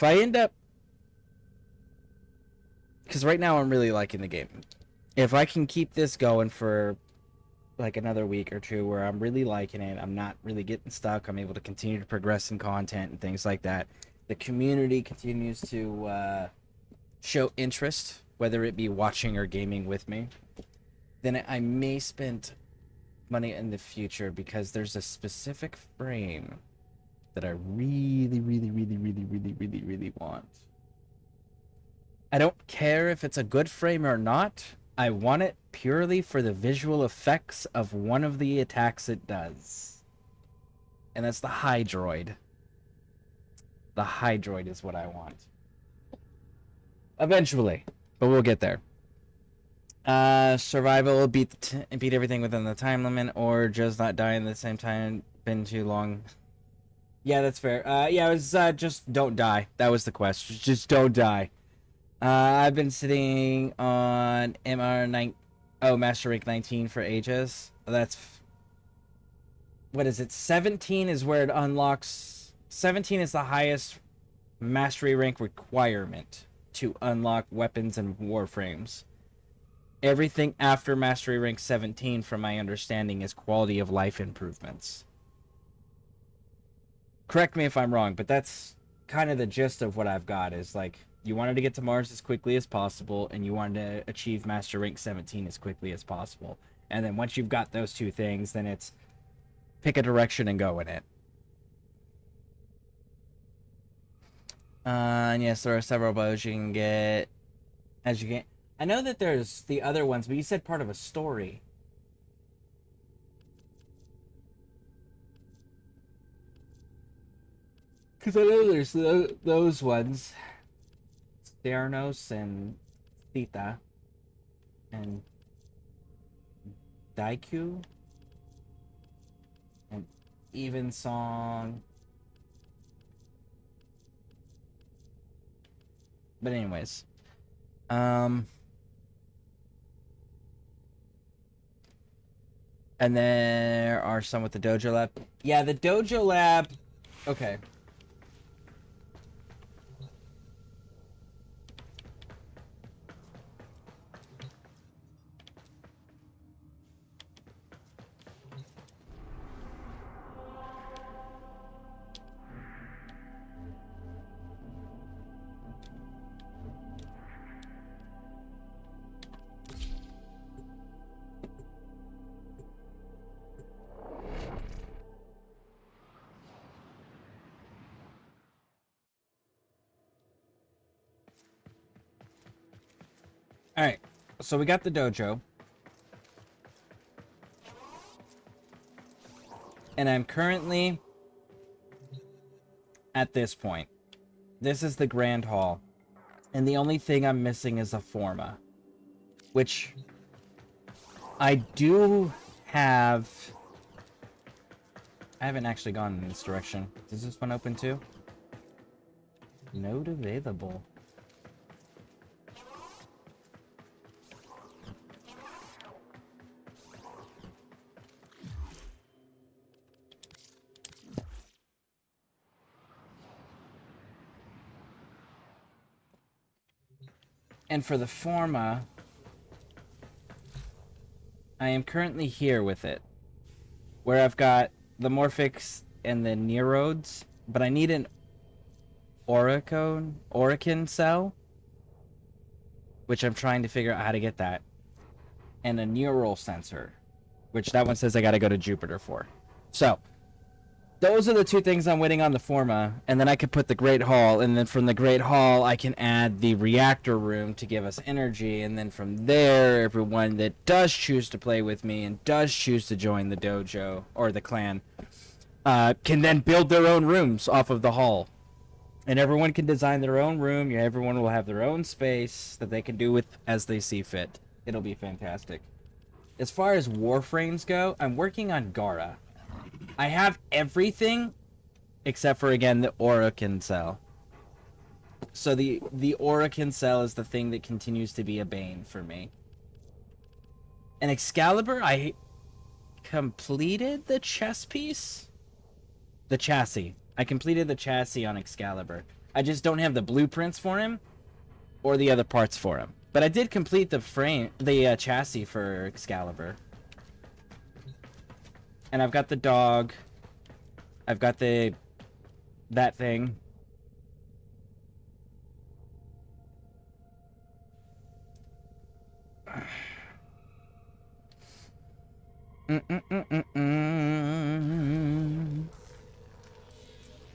I end up, because right now I'm really liking the game. If I can keep this going for like another week or two where I'm really liking it, I'm not really getting stuck, I'm able to continue to progress in content and things like that, the community continues to show interest, whether it be watching or gaming with me, then I may spend money in the future, because there's a specific frame that I really want. I don't care if it's a good frame or not. I want it purely for the visual effects of one of the attacks it does. And that's the Hydroid. The Hydroid is what I want. Eventually, but we'll get there. Survival, beat everything within the time limit, or just not die at the same time. Been too long. Yeah, that's fair. Yeah, it was just don't die. That was the question. Just don't die. I've been sitting on Master Rank 19 for ages. That's... What is it? 17 is where it unlocks... 17 is the highest Mastery Rank requirement to unlock weapons and Warframes. Everything after Mastery Rank 17, from my understanding, is quality of life improvements. Correct me if I'm wrong, but that's kind of the gist of what I've got, is like, you wanted to get to Mars as quickly as possible, and you wanted to achieve Master Rank 17 as quickly as possible. And then once you've got those two things, then it's pick a direction and go in it. And yes, there are several bows you can get as you get. I know that there's the other ones, but you said part of a story. Because I know there's those ones. Theranos and Theta. And Daiku. And Evensong. But anyways. And there are some with the Dojo Lab. Yeah, the Dojo Lab... Okay. Alright, so we got the dojo. And I'm currently at this point. This is the Grand Hall. And the only thing I'm missing is a Forma. Which I do have... I haven't actually gone in this direction. Does this one open too? Node available. And for the Forma, I am currently here with it, where I've got the Morphix and the Neurodes, but I need an Oricon cell, which I'm trying to figure out how to get that, and a neural sensor, which that one says I gotta go to Jupiter for. So, those are the two things I'm waiting on the Forma, and then I could put the Great Hall, and then from the Great Hall I can add the reactor room to give us energy, and then from there, everyone that does choose to play with me and does choose to join the dojo, or the clan, can then build their own rooms off of the hall. And everyone can design their own room, everyone will have their own space that they can do with as they see fit. It'll be fantastic. As far as Warframes go, I'm working on Gara. I have everything except for, again, the Oricon cell. So the Oricon cell is the thing that continues to be a bane for me. And Excalibur, I completed the chess piece? The chassis. I completed the chassis on Excalibur. I just don't have the blueprints for him or the other parts for him. But I did complete the chassis for Excalibur. And I've got the dog. I've got that thing.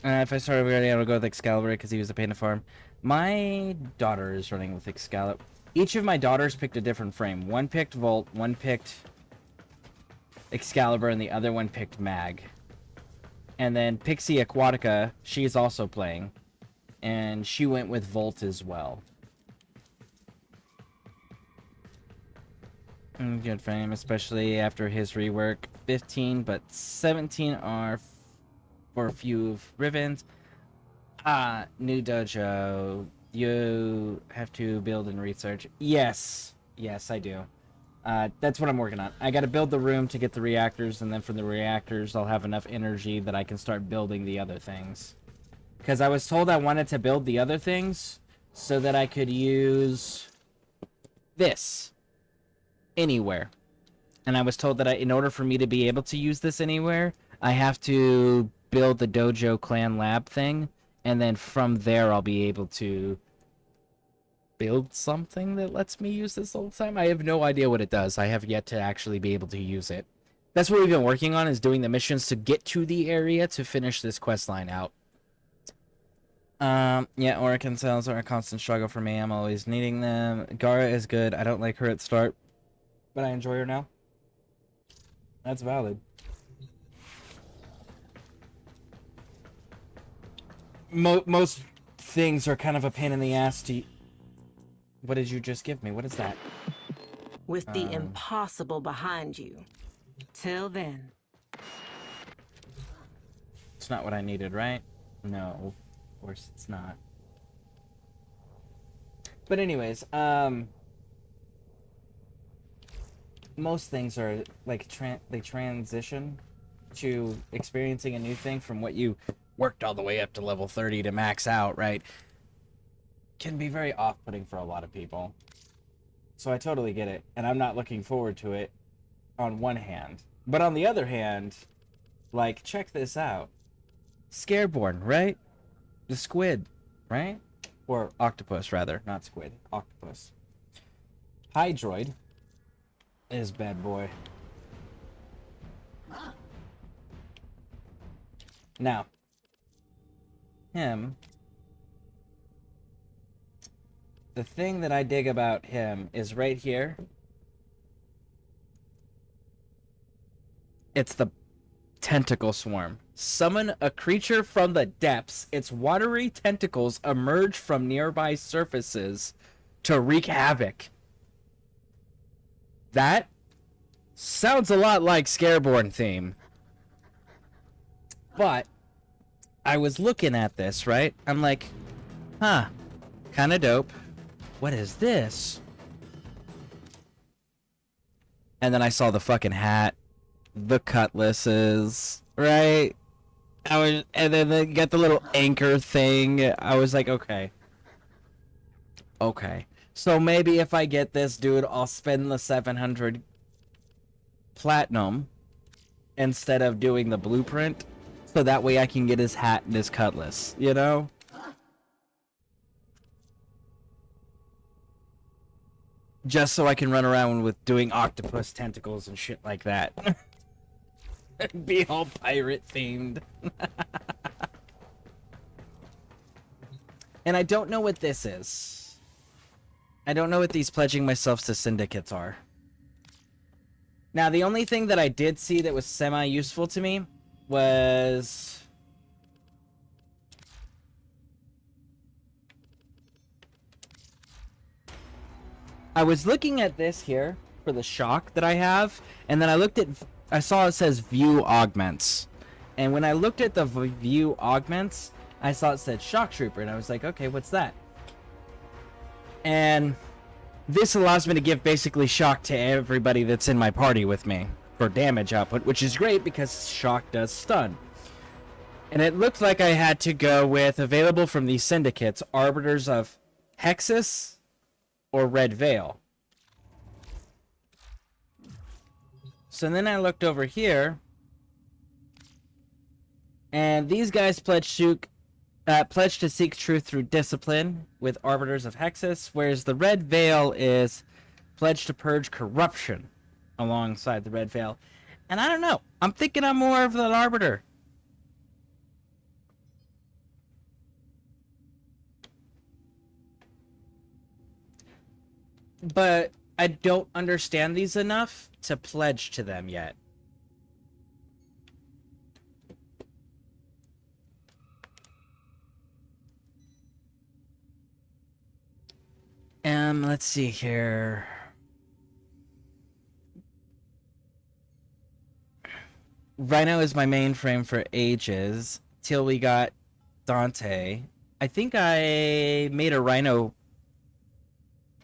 If I started already, I would go with Excalibur because he was a pain to farm. My daughter is running with Excalibur. Each of my daughters picked a different frame. One picked Volt, one picked Excalibur, and the other one picked Mag. And then Pixie Aquatica, she's also playing. And she went with Volt as well. Good for him, especially after his rework. 15, but 17 are for a few of Ribbons. New dojo. You have to build and research. Yes, I do. That's what I'm working on. I gotta build the room to get the reactors, and then from the reactors, I'll have enough energy that I can start building the other things. Because I was told I wanted to build the other things so that I could use this anywhere. And I was told that in order for me to be able to use this anywhere, I have to build the dojo clan lab thing, and then from there I'll be able to build something that lets me use this all the time. I have no idea what it does. I have yet to actually be able to use it. That's what we've been working on, is doing the missions to get to the area to finish this quest line out. Yeah, Oricon cells are a constant struggle for me. I'm always needing them. Gara is good. I don't like her at start, but I enjoy her now. That's valid. Most things are kind of a pain in the ass to... What did you just give me? What is that? With the impossible behind you. Till then. It's not what I needed, right? No, of course it's not. But anyways, most things are like they transition to experiencing a new thing from what you worked all the way up to level 30 to max out, right? Can be very off-putting for a lot of people. So I totally get it, and I'm not looking forward to it on one hand. But on the other hand, like, check this out. Scareborne, right? The squid, right? Or octopus, rather. Not squid. Octopus. Hydroid is bad boy. Now, him... The thing that I dig about him is right here. It's the tentacle swarm. Summon a creature from the depths. Its watery tentacles emerge from nearby surfaces to wreak havoc. That sounds a lot like Scareborne theme. But I was looking at this, right? I'm like, huh, kind of dope. What is this? And then I saw the fucking hat, the cutlasses, right? And then they got the little anchor thing. I was like, okay. Okay. So maybe if I get this, dude, I'll spend the 700 platinum instead of doing the blueprint. So that way I can get his hat and his cutlass, you know? Just so I can run around with doing octopus tentacles and shit like that. Be all pirate themed. And I don't know what this is. I don't know what these pledging myself to syndicates are. Now, the only thing that I did see that was semi-useful to me was... I was looking at this here for the shock that I have, and then I saw it says view augments. And when I looked at the view augments, I saw it said shock trooper, and I was like, okay, what's that? And this allows me to give basically shock to everybody that's in my party with me for damage output, which is great because shock does stun. And it looked like I had to go with available from these syndicates, Arbiters of Hexus or Red Veil. So then I looked over here, and these guys pledge to seek truth through discipline with Arbiters of Hexus, whereas the Red Veil is pledged to purge corruption alongside the Red Veil. And I don't know. I'm thinking I'm more of an Arbiter. But I don't understand these enough to pledge to them yet. Let's see here. Rhino is my mainframe for ages till we got Dante. I think I made a Rhino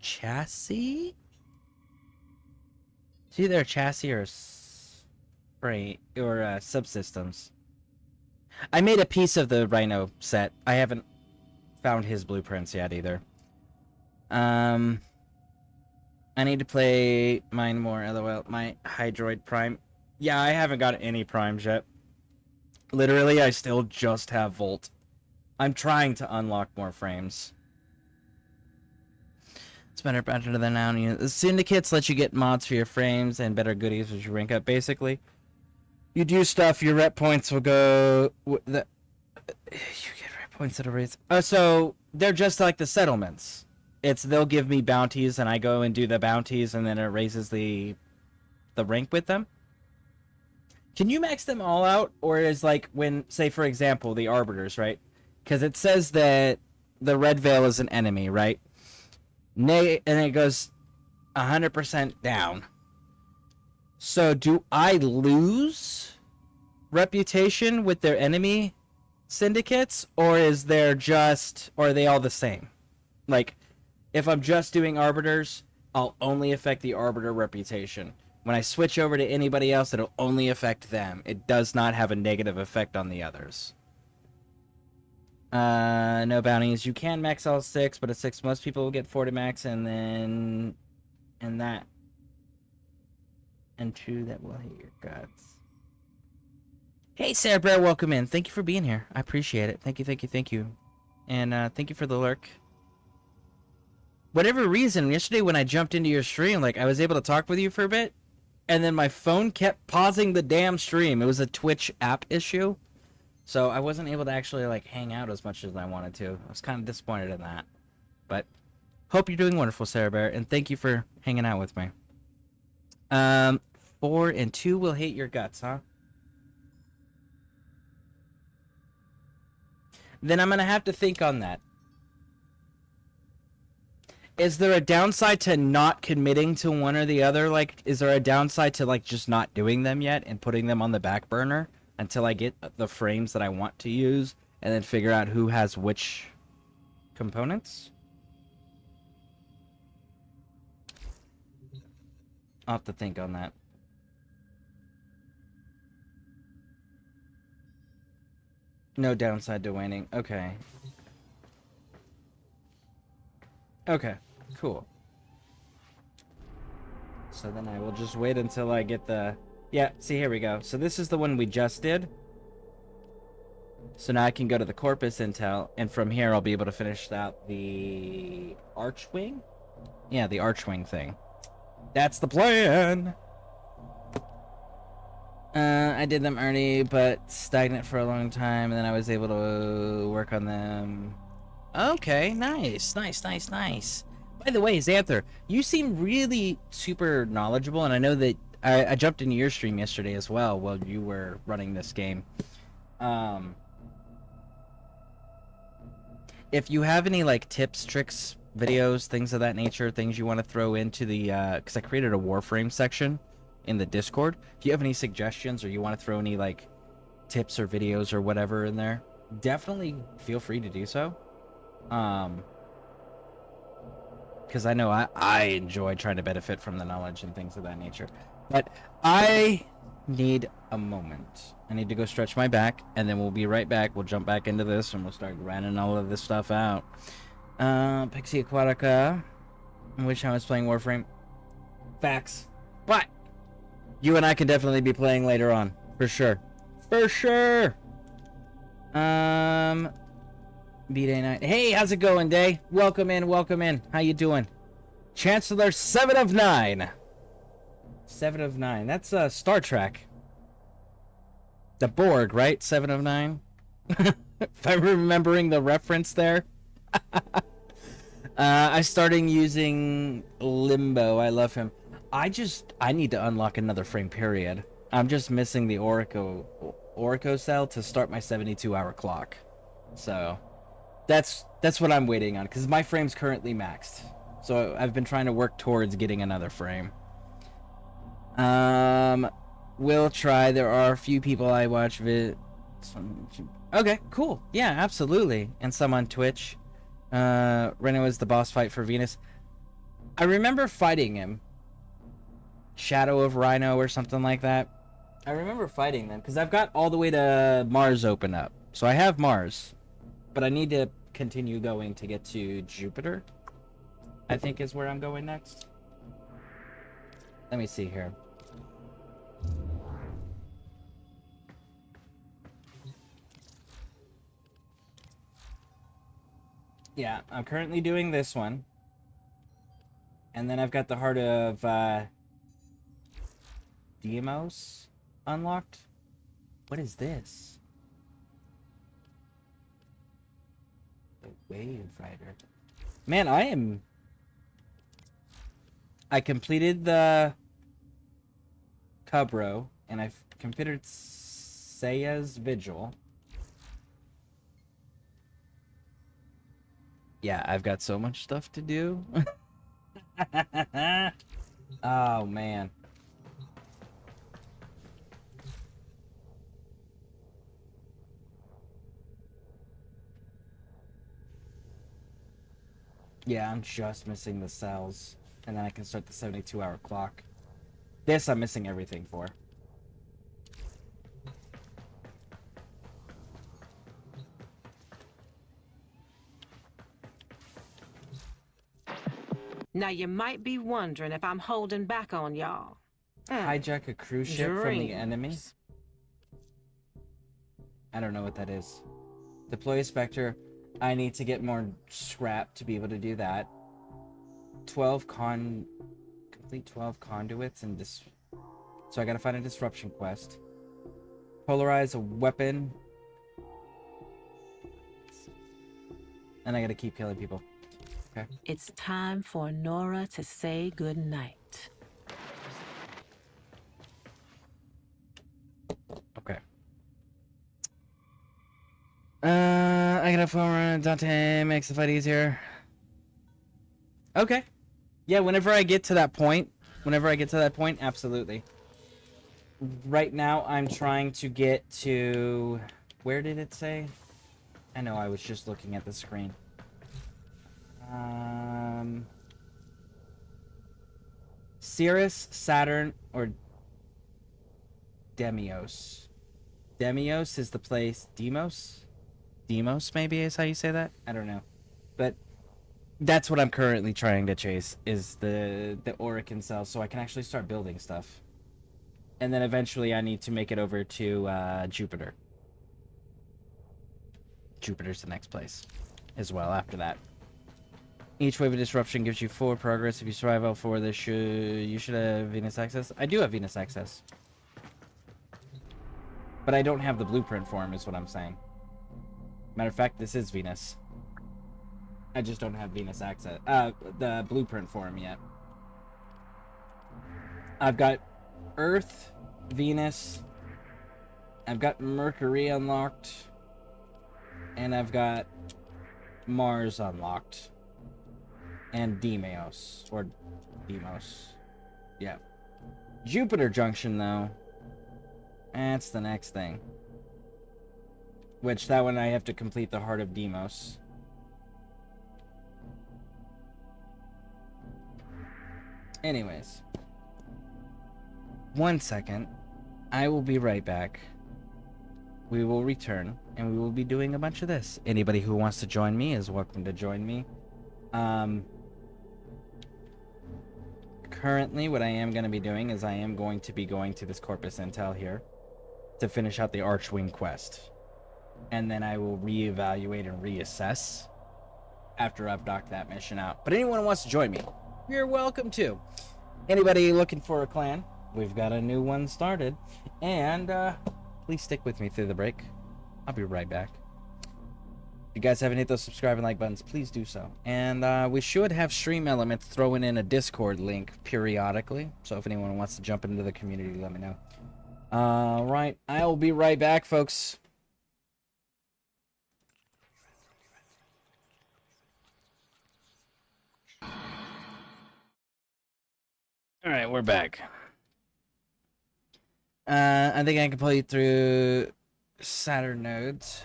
chassis? It's either a chassis or frame or subsystems. I made a piece of the Rhino set. I haven't found his blueprints yet either. I need to play mine more. LOL. My Hydroid Prime. Yeah, I haven't got any primes yet. Literally, I still just have Volt. I'm trying to unlock more frames. It's better than now. The syndicates let you get mods for your frames and better goodies as you rank up. Basically, you do stuff, your rep points will go. You get rep points that are raised. So they're just like the settlements. They'll give me bounties and I go and do the bounties and then it raises the rank with them. Can you max them all out, or is like when, say for example, the Arbiters, right? Because it says that the Red Veil is an enemy, right? And it goes 100% down. So do I lose reputation with their enemy syndicates, or are they all the same? Like, if I'm just doing Arbiters, I'll only affect the Arbiter reputation. When I switch over to anybody else, it'll only affect them. It does not have a negative effect on the others. No bounties. You can max all 6, but at 6, most people will get 40 max, and then... And that. And 2 that will hit your guts. Hey, Sarah Bear, welcome in. Thank you for being here. I appreciate it. Thank you. And, thank you for the lurk. Whatever reason, yesterday when I jumped into your stream, like, I was able to talk with you for a bit, and then my phone kept pausing the damn stream. It was a Twitch app issue, so I wasn't able to actually, like, hang out as much as I wanted to. I was kind of disappointed in that. But, hope you're doing wonderful, Sarah Bear, and thank you for hanging out with me. 4 and 2 will hate your guts, huh? then I'm gonna have to think on that. Is there a downside to not committing to one or the other? Like, is there a downside to, like, just not doing them yet and putting them on the back burner until I get the frames that I want to use and then figure out who has which components? I'll have to think on that. No downside to waiting. Okay. Okay, cool. So then I will just wait until I get the... Yeah, see, here we go. So this is the one we just did. So now I can go to the Corpus Intel, and from here I'll be able to finish out the Archwing? Yeah, the Archwing thing. That's the plan! I did them early, but stagnant for a long time, and then I was able to work on them. Okay, nice. By the way, Xanther, you seem really super knowledgeable, and I know that I jumped into your stream yesterday as well while you were running this game. If you have any, like, tips, tricks, videos, things of that nature, things you want to throw into the, because I created a Warframe section in the Discord. If you have any suggestions or you want to throw any, like, tips or videos or whatever in there, definitely feel free to do so. Because I know I enjoy trying to benefit from the knowledge and things of that nature. But I need a moment. I need to go stretch my back, and then we'll be right back. We'll jump back into this, and we'll start grinding all of this stuff out. Pixie Aquatica. I wish I was playing Warframe. Facts. But you and I can definitely be playing later on. For sure. For sure! B-Day Night. Hey, how's it going, Day? Welcome in. How you doing? Chancellor 7 of 9. 7 of 9. That's Star Trek. The Borg, right? 7 of 9. If I'm remembering the reference there. I started using Limbo. I love him. I need to unlock another frame period. I'm just missing the Orico cell to start my 72-hour clock. So that's what I'm waiting on, because my frame's currently maxed. So I've been trying to work towards getting another frame. We'll try. There are a few people I watch Okay, cool. Yeah, absolutely. And some on Twitch. Reno is the boss fight for Venus. I remember fighting him. Shadow of Rhino or something like that. I remember fighting them, because I've got all the way to Mars open up. So I have Mars. But I need to continue going to get to Jupiter, I think is where I'm going next. Let me see here. Yeah, I'm currently doing this one. And then I've got the Heart of Deimos unlocked. What is this? The Wave Rider. Man, I completed the Cubro, and I've completed Saya's Vigil. Yeah, I've got so much stuff to do. Oh, man. Yeah, I'm just missing the cells, and then I can start the 72-hour clock. This I'm missing everything for. Now you might be wondering if I'm holding back on y'all. Hijack a cruise ship from the enemy? Dreams. I don't know what that is. Deploy a Spectre. I need to get more scrap to be able to do that. Complete 12 conduits and so I gotta find a disruption quest. Polarize a weapon. And I gotta keep killing people. Okay. It's time for Nora to say goodnight. Okay. I Uniform Dante makes the fight easier. Okay. Yeah, whenever I get to that point, absolutely. Right now, I'm trying to get to... Where did it say? I know, I was just looking at the screen. Cirrus, Saturn, or Demios. Demios is the place... Demos? Demos, maybe, is how you say that? I don't know. But that's what I'm currently trying to chase, is the Orican cell, so I can actually start building stuff. And then eventually I need to make it over to Jupiter. Jupiter's the next place as well after that. Each wave of disruption gives you 4 progress. If you survive all 4, you should have Venus access. I do have Venus access. But I don't have the blueprint for him, is what I'm saying. Matter of fact, this is Venus. I just don't have Venus access. The blueprint for him yet. I've got Earth, Venus. I've got Mercury unlocked. And I've got Mars unlocked. And Deimos. Or Demos. Yeah. Jupiter Junction, though. That's the next thing. Which, that one I have to complete the Heart of Demos. Anyways. 1 second. I will be right back. We will return, and we will be doing a bunch of this. Anybody who wants to join me is welcome to join me. Currently, what I am going to be doing is I am going to be going to this Corpus Intel here to finish out the Archwing quest. And then I will reevaluate and reassess after I've knocked that mission out. But anyone who wants to join me, you're welcome to. Anybody looking for a clan? We've got a new one started. And please stick with me through the break. I'll be right back. If you guys haven't hit those subscribe and like buttons, please do so. And we should have Stream Elements throwing in a Discord link periodically. So if anyone wants to jump into the community, let me know. Right, I'll be right back, folks. All right, we're back. I think I can play through Saturn nodes.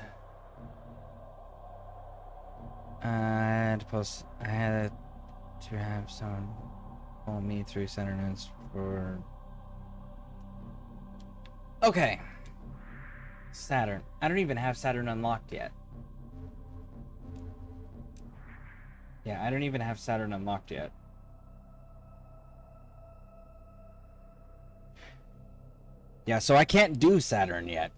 I had to have someone pull me through Saturn nodes for... Okay. Saturn. I don't even have Saturn unlocked yet. Yeah, I don't even have Saturn unlocked yet. Yeah, so I can't do Saturn yet.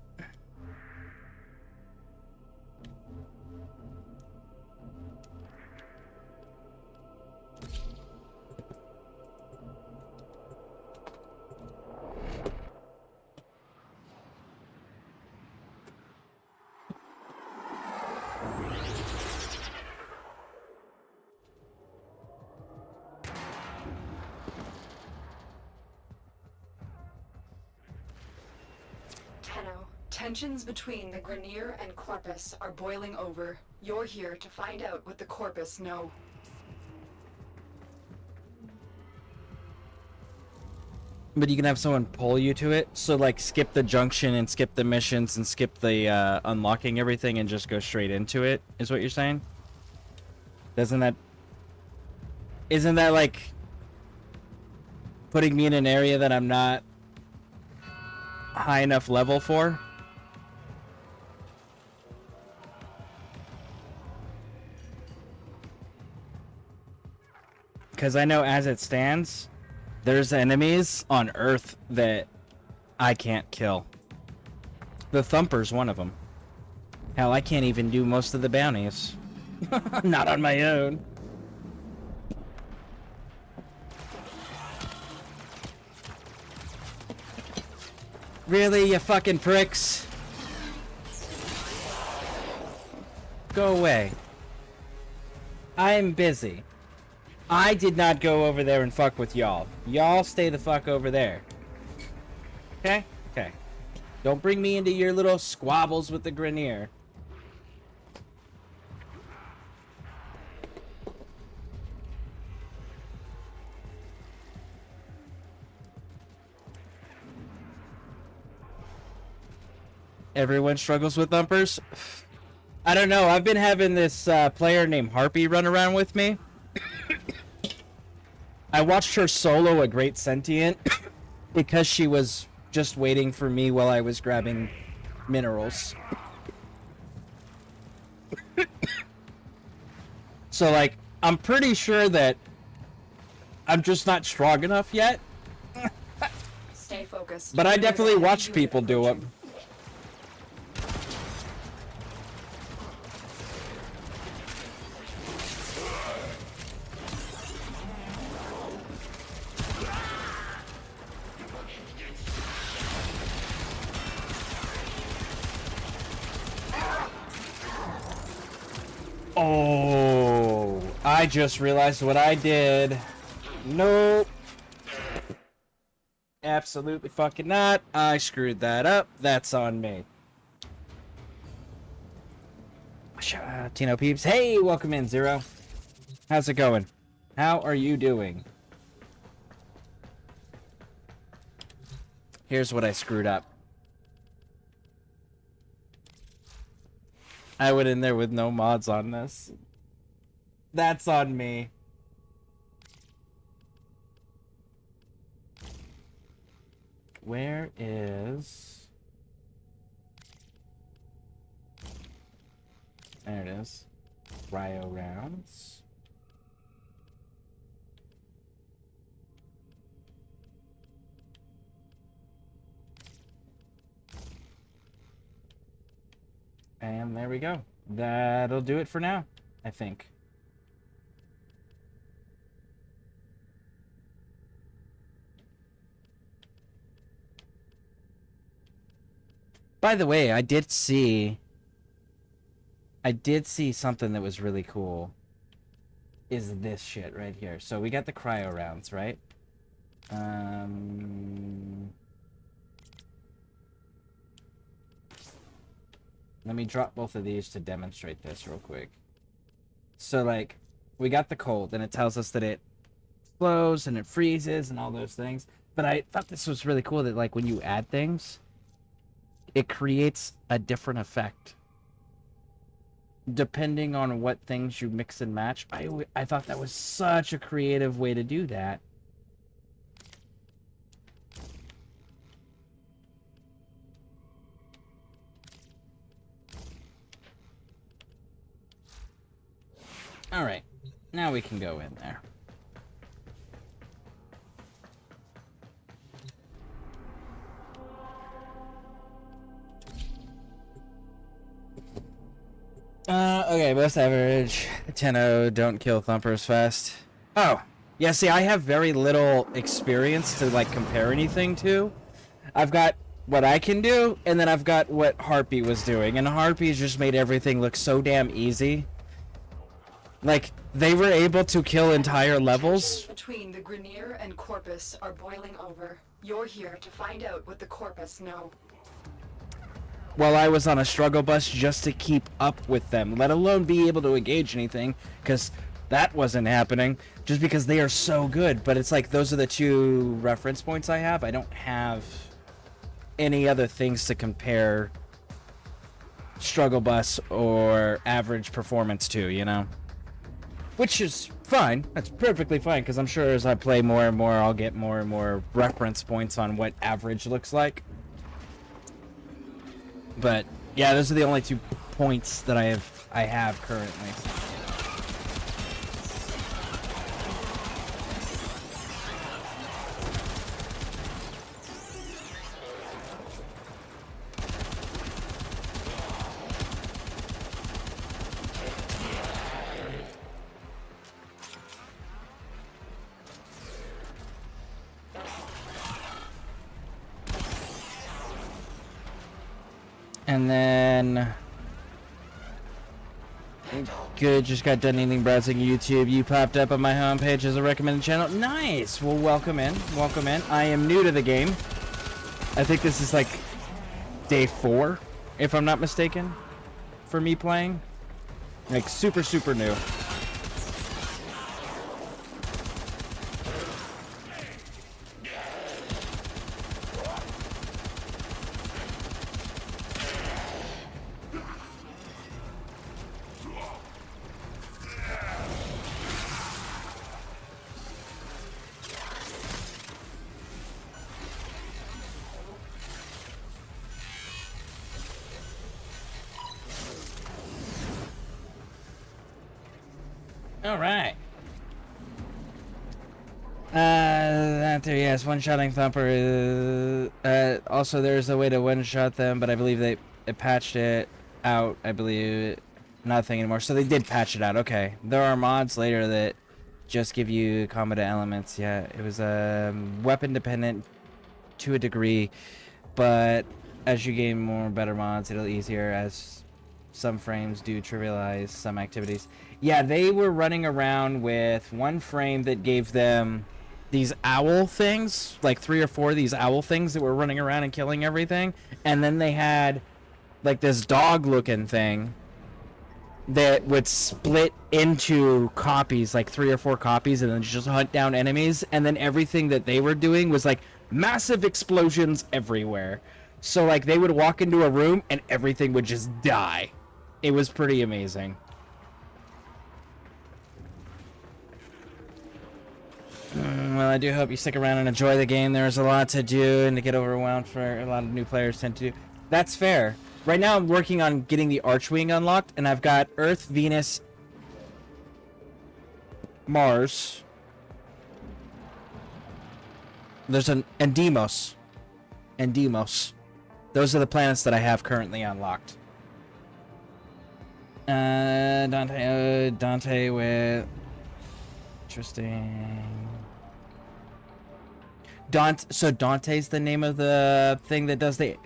Tensions between the Grenier and Corpus are boiling over. You're here to find out what the Corpus know. But you can have someone pull you to it, so like skip the junction and skip the missions and skip the unlocking everything and just go straight into it, is what you're saying? Isn't that like putting me in an area that I'm not high enough level for? Because I know as it stands, there's enemies on Earth that I can't kill. The Thumper's one of them. Hell, I can't even do most of the bounties. Not on my own. Really, you fucking pricks? Go away. I'm busy. I did not go over there and fuck with y'all. Y'all stay the fuck over there. Okay? Okay. Don't bring me into your little squabbles with the Grenier. Everyone struggles with thumpers. I don't know. I've been having this player named Harpy run around with me. I watched her solo a Great Sentient because she was just waiting for me while I was grabbing minerals. So, like, I'm pretty sure that I'm just not strong enough yet. Stay focused. But I definitely There's a watch heavy people unit do it. approaching. Oh, I just realized what I did. Nope. Absolutely fucking not. I screwed that up. That's on me. Tino Peeps. Hey, welcome in, Zero. How's it going? How are you doing? Here's what I screwed up. I went in there with no mods on this. That's on me. Where is... There it is. Cryo rounds. And there we go. That'll do it for now, I think. By the way, I did see something that was really cool. Is this shit right here. So we got the cryo rounds, right? Let me drop both of these to demonstrate this real quick. So, like, we got the cold, and it tells us that it flows and it freezes and all those things. But I thought this was really cool that, like, when you add things, it creates a different effect. Depending on what things you mix and match. I thought that was such a creative way to do that. Alright, now we can go in there. Okay, most average. 10-0, don't kill thumpers fast. Oh, yeah, see, I have very little experience to, like, compare anything to. I've got what I can do, and then I've got what Harpy was doing, and Harpy's just made everything look so damn easy. Like, they were able to kill entire levels. Between the Grenier and Corpus are boiling over. You're here to find out what the Corpus know. While I was on a struggle bus just to keep up with them, let alone be able to engage anything, because that wasn't happening, just because they are so good. But it's like, those are the two reference points I have. I don't have any other things to compare struggle bus or average performance to, you know? Which is fine. That's perfectly fine, because I'm sure as I play more and more, I'll get more and more reference points on what average looks like. But yeah, those are the only 2 points that I have currently. And then... Good, just got done eating, browsing YouTube. You popped up on my homepage as a recommended channel. Nice! Well, welcome in. Welcome in. I am new to the game. I think this is like day 4, if I'm not mistaken, for me playing. Like, super, super new. All right. That there, yes, one-shotting Thumper is... also, there's a way to one-shot them, but I believe they patched it out, I believe. Nothing anymore. So they did patch it out. Okay. There are mods later that just give you combat elements. Yeah, it was weapon-dependent to a degree, but as you gain more better mods, it'll easier as some frames do trivialize some activities. Yeah, they were running around with one frame that gave them these owl things, like 3 or 4 of these owl things that were running around and killing everything, and then they had like this dog-looking thing that would split into copies, like 3 or 4 copies, and then just hunt down enemies, and then everything that they were doing was like massive explosions everywhere. So like they would walk into a room and everything would just die. It was pretty amazing. Well, I do hope you stick around and enjoy the game. There's a lot to do and to get overwhelmed for a lot of new players tend to do. That's fair. Right now I'm working on getting the Archwing unlocked, and I've got Earth, Venus, Mars. There's and Deimos. And Deimos. Those are the planets that I have currently unlocked. Dante with... Interesting. So Dante's the name of the thing that does the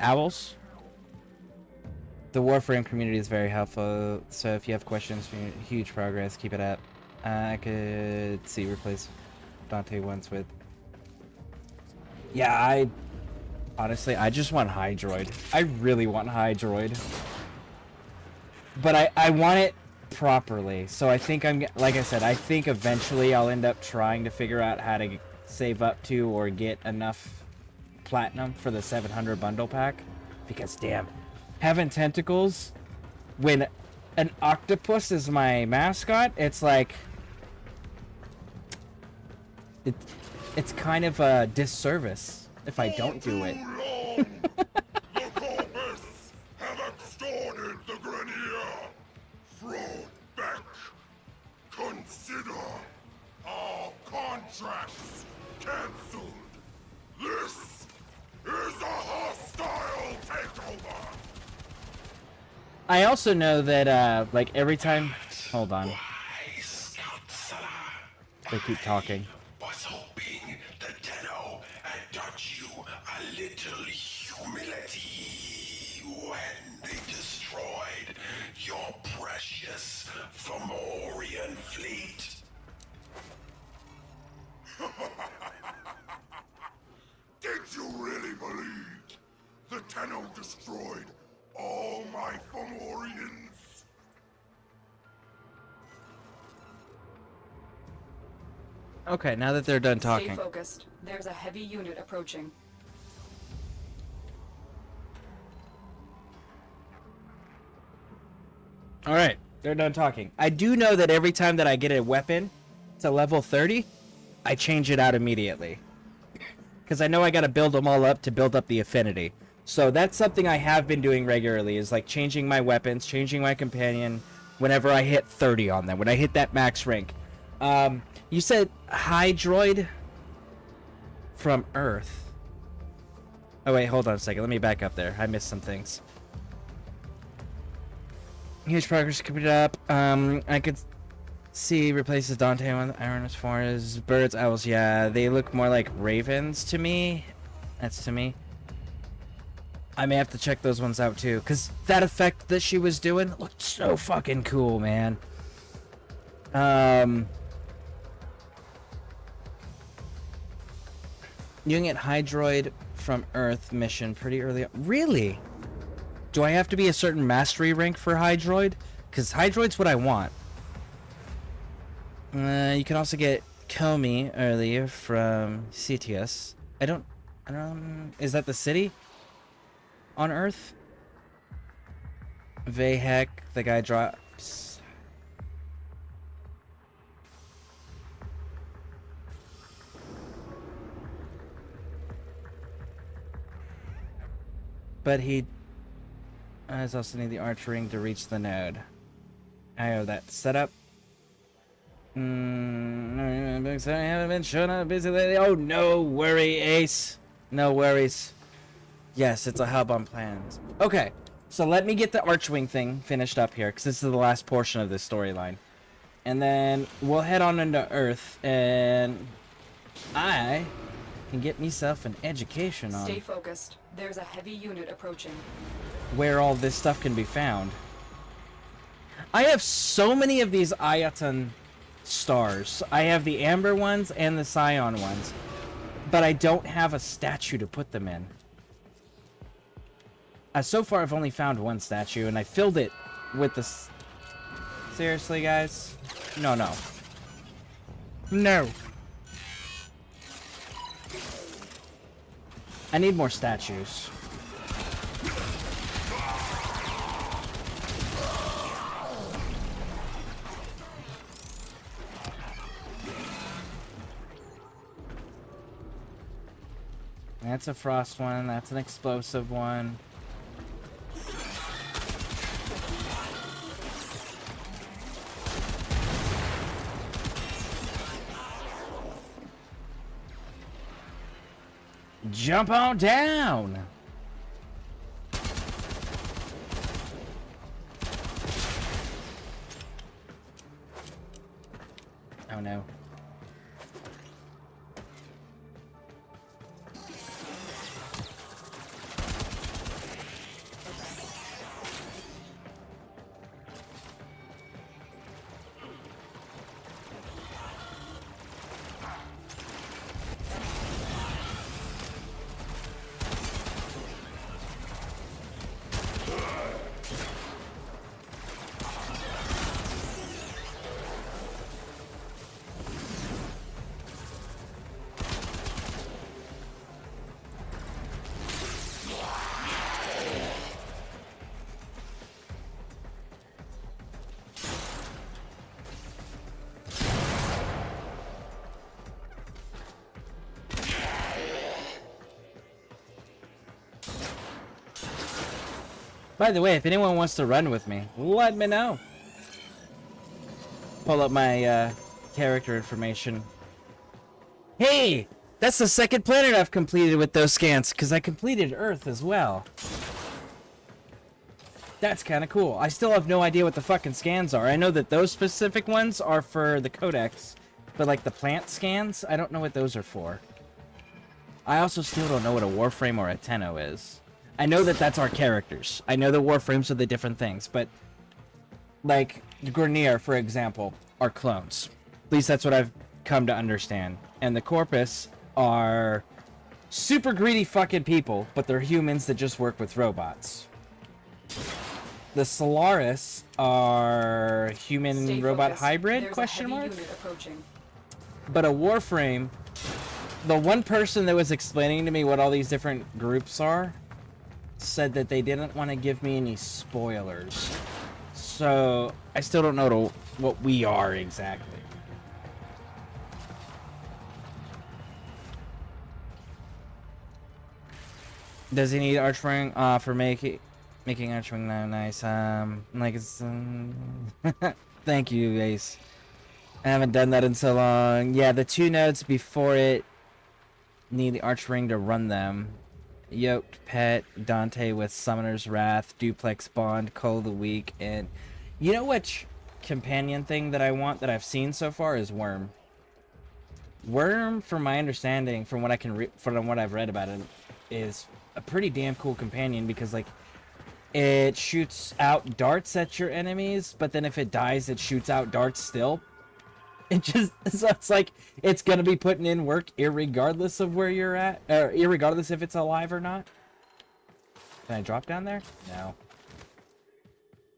owls? The Warframe community is very helpful, so if you have questions, huge progress, keep it up. I could see replace Dante once with... Yeah, honestly, I just want Hydroid. I really want Hydroid. But I want it properly, so I think like I said, I think eventually I'll end up trying to figure out how to save up to or get enough platinum for the 700 bundle pack, because damn, having tentacles when an octopus is my mascot, it's like it's kind of a disservice if I don't do it. The corpus have extorted the Grenier. Back. Consider our contracts cancelled. This is a hostile takeover. I also know that like every time, hold on, they keep talking. Was hoping the Tenno had taught you a little humility when they destroyed your precious Fomorian fleet. Did you really believe the Tenno destroyed all my Fomorians? Okay, now that they're done talking. Stay focused. There's a heavy unit approaching. Alright, they're done talking. I do know that every time that I get a weapon to level 30, I change it out immediately. Because I know I gotta build them all up to build up the affinity. So that's something I have been doing regularly, is like changing my weapons, changing my companion whenever I hit 30 on them, when I hit that max rank. You said Hydroid from Earth. Oh wait, hold on a second. Let me back up there. I missed some things. Huge progress, keep it up. I could see replaces Dante with Iron as far as birds, owls. Yeah, they look more like ravens to me. That's to me. I may have to check those ones out too, because that effect that she was doing looked so fucking cool, man. You can get Hydroid from Earth mission pretty early on. Really? Do I have to be a certain mastery rank for Hydroid? Because Hydroid's what I want. You can also get Comey earlier from Cetius. I don't... Is that the city? On Earth? Vahek, the guy drops... But he... I also need the arch ring to reach the node. I have that set up. I haven't been shown up busy lately. Oh, no worry, Ace. No worries. Yes, it's a hub on plans. Okay, so let me get the Archwing thing finished up here, because this is the last portion of this storyline. And then we'll head on into Earth, and I can get myself an education on Stay focused. There's a heavy unit approaching. where all this stuff can be found. I have so many of these Ayatan stars. I have the Amber ones and the Scion ones, but I don't have a statue to put them in. So far, I've only found one statue, and I filled it with the... Seriously, guys? No, no. No. I need more statues. That's a frost one. That's an explosive one. Jump on down! Oh no. By the way, if anyone wants to run with me, let me know. Pull up my character information. Hey! That's the second planet I've completed with those scans, because I completed Earth as well. That's kind of cool. I still have no idea what the fucking scans are. I know that those specific ones are for the codex, but like the plant scans, I don't know what those are for. I also still don't know what a Warframe or a Tenno is. I know that that's our characters. I know the Warframes are the different things, but like Grenier, for example, are clones. At least that's what I've come to understand. And the Corpus are super greedy fucking people, but they're humans that just work with robots. The Solaris are human-robot hybrid, question mark? But a Warframe, the one person that was explaining to me what all these different groups are, said that they didn't want to give me any spoilers. So, I still don't know what we are exactly. Does he need Archwing? For making Archwing now nice. Like it's... Thank you, Ace. I haven't done that in so long. Yeah, the 2 nodes before it need the Archwing to run them. Yoked Pet, Dante with Summoner's Wrath, Duplex Bond, Cole the Weak, and you know which companion thing that I want that I've seen so far is Worm. Worm, from my understanding, from what I can from what I've read about it, is a pretty damn cool companion because like it shoots out darts at your enemies, but then if it dies, it shoots out darts still. It just, so it's like, it's gonna be putting in work irregardless of where you're at, or irregardless if it's alive or not. Can I drop down there? No.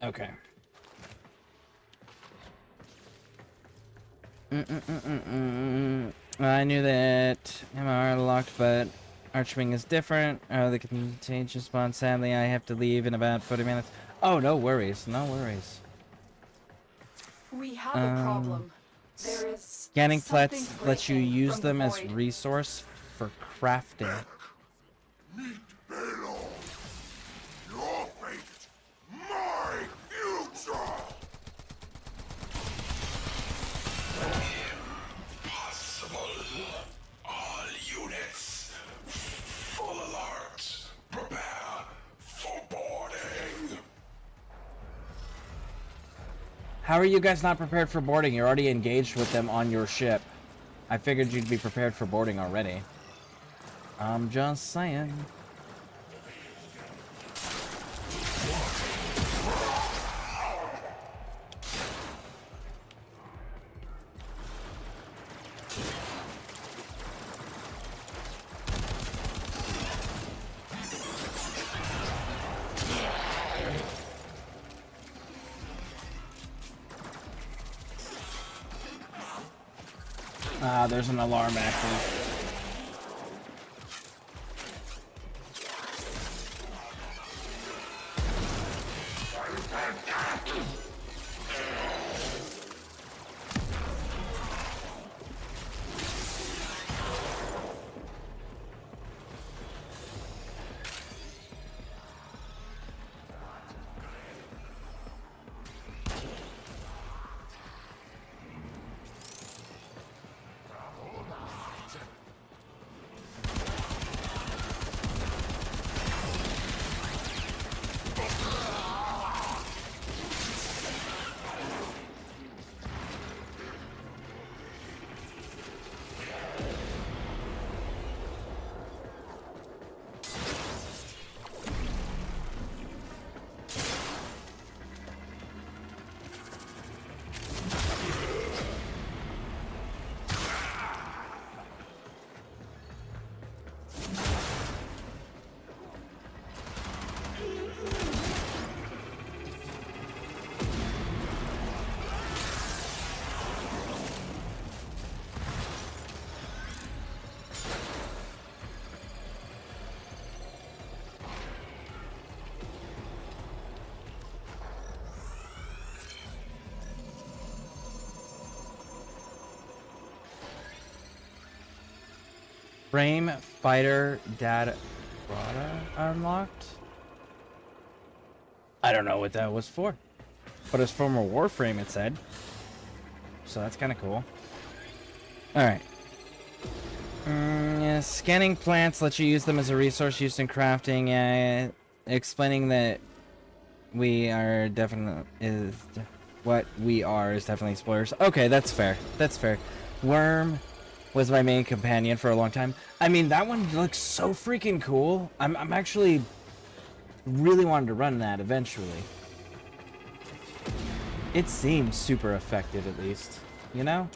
Okay. I knew that MR locked, but Archwing is different. Oh, the contagion spawn. Sadly, I have to leave in about 40 minutes. Oh, no worries. No worries. We have a problem. There is scanning plats lets you breaking use from the them as void. resource for crafting. Meet Belo. Your fate, my future. How are you guys not prepared for boarding? You're already engaged with them on your ship. I figured you'd be prepared for boarding already. I'm just saying. Ah, there's an alarm active. Frame fighter data unlocked. I don't know what that was for, but it's from a Warframe, it said. So that's kind of cool. All right. Yeah, scanning plants lets you use them as a resource used in crafting. Explaining that we are definitely is definitely explorers. Okay, that's fair. That's fair. Worm was my main companion for a long time. I mean, that one looks so freaking cool. I'm actually really wanted to run that eventually. It seems super effective, at least, you know?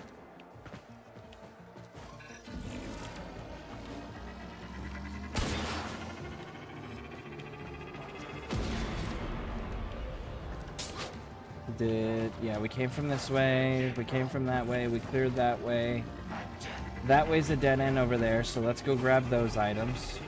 Yeah, we came from this way, we came from that way, we cleared that way. That way's a dead end over there, so let's go grab those items.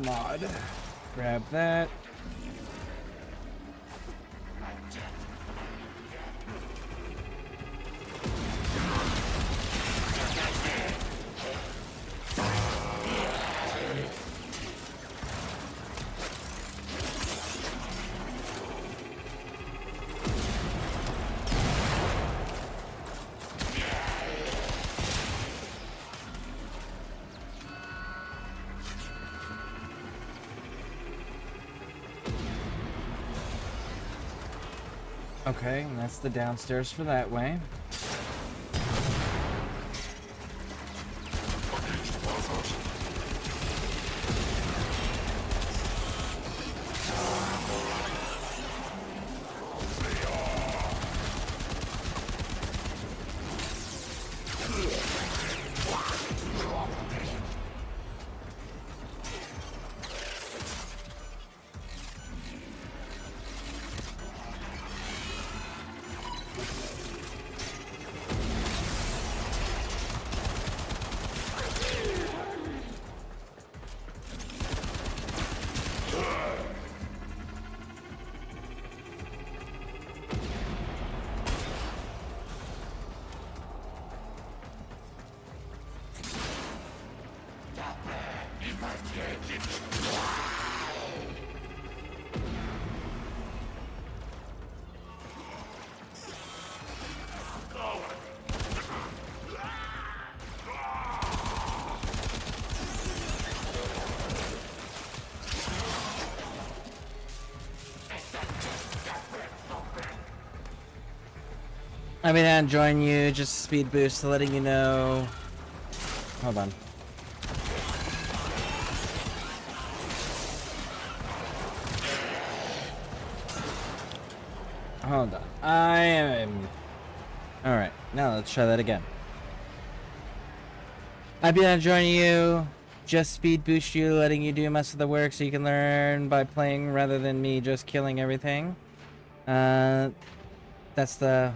Mod. Grab that. Okay, and that's the downstairs for that way. I mean, I'm joining you, just a speed boost, letting you know. Hold on. Hold on. I am... Alright, now let's try that again. I've been enjoying you, just speed boost you, letting you do most of the work so you can learn by playing rather than me just killing everything. That's the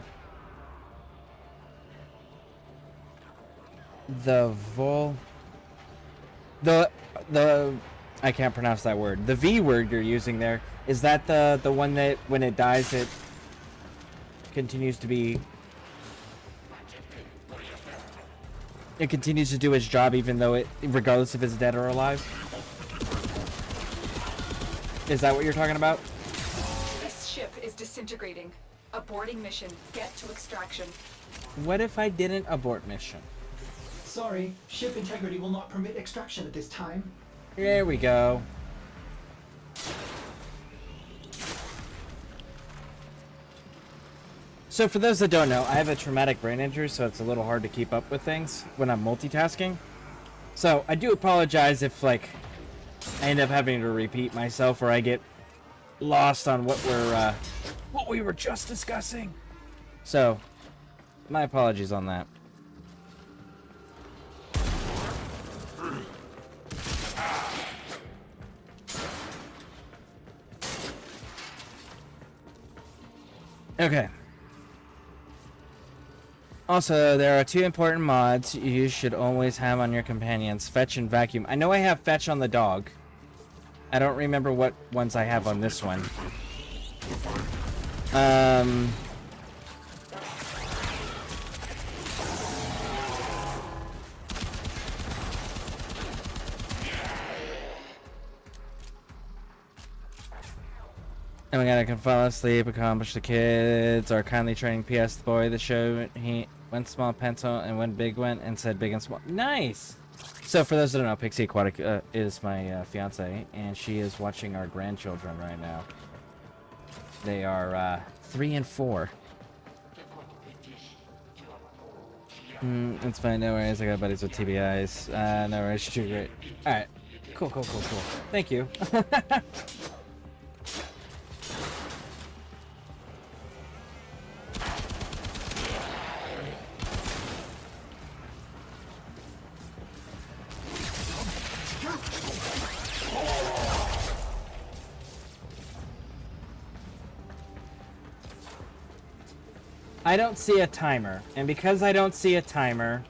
I can't pronounce that word. The V word you're using there, is that the one that when it dies it continues to be... It continues to do its job even though it, regardless if it's dead or alive? Is that what you're talking about? This ship is disintegrating. Aborting mission. Get to extraction. What if I didn't abort mission? Sorry, ship integrity will not permit extraction at this time. There we go. So for those that don't know, I have a traumatic brain injury, so it's a little hard to keep up with things when I'm multitasking. So I do apologize if, like, I end up having to repeat myself or I get lost on what we were just discussing. So, my apologies on that. Okay. Also, there are 2 important mods you should always have on your companions. Fetch and vacuum. I know I have fetch on the dog. I don't remember what ones I have on this one. And we gotta fall asleep, accomplish the kids, are kindly training PS the boy. The show, he went small pencil and when big went and said big and small. Nice! So for those that don't know, Pixie Aquatic is my fiance, and she is watching our grandchildren right now. They are 3 and 4. It's fine, no worries. I got buddies with TBIs. No worries, too great. Alright. Cool. Thank you. I don't see a timer, and because I don't see a timer,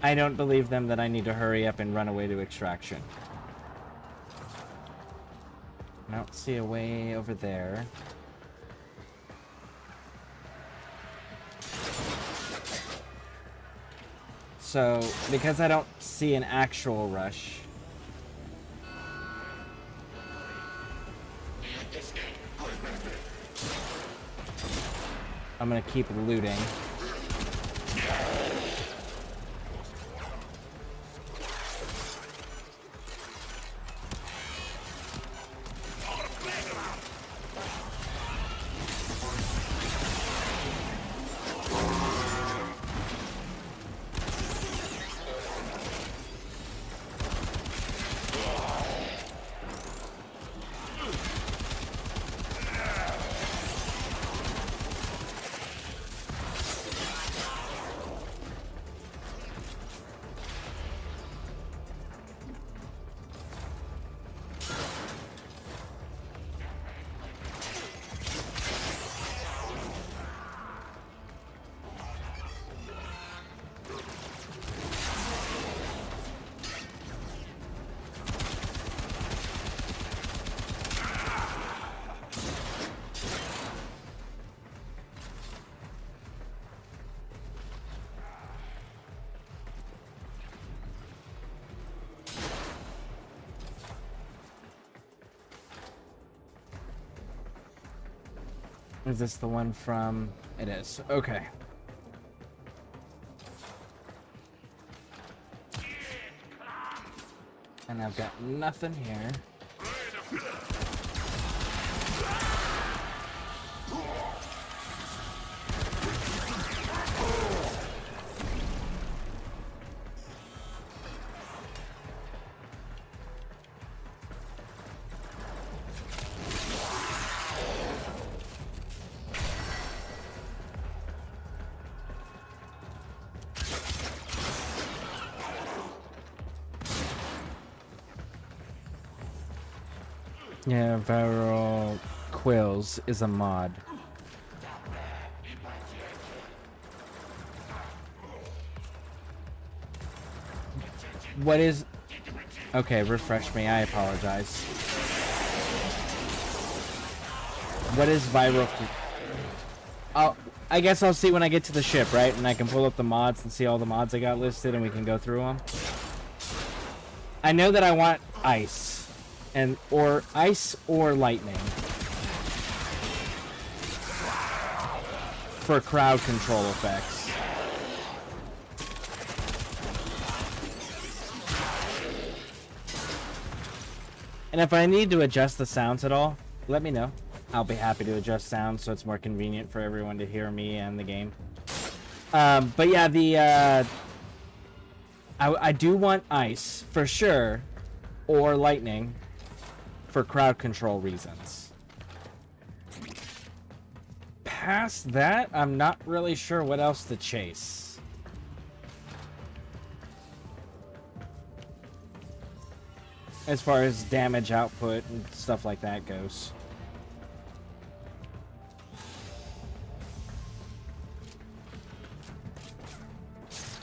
I don't believe them that I need to hurry up and run away to extraction. I don't see a way over there. So, because I don't see an actual rush, I'm gonna keep looting. Is this the one from... It is. Okay. And I've got nothing here. Yeah, viral quills is a mod. What is... Okay, refresh me. I apologize. What is viral... I guess I'll see when I get to the ship, right? And I can pull up the mods and see all the mods I got listed and we can go through them. I know that I want ice. Or ice or lightning. For crowd control effects. And if I need to adjust the sounds at all, let me know. I'll be happy to adjust sounds so it's more convenient for everyone to hear me and the game. But yeah, I do want ice, for sure, or lightning, for crowd control reasons. Past that, I'm not really sure what else to chase. As far as damage output and stuff like that goes.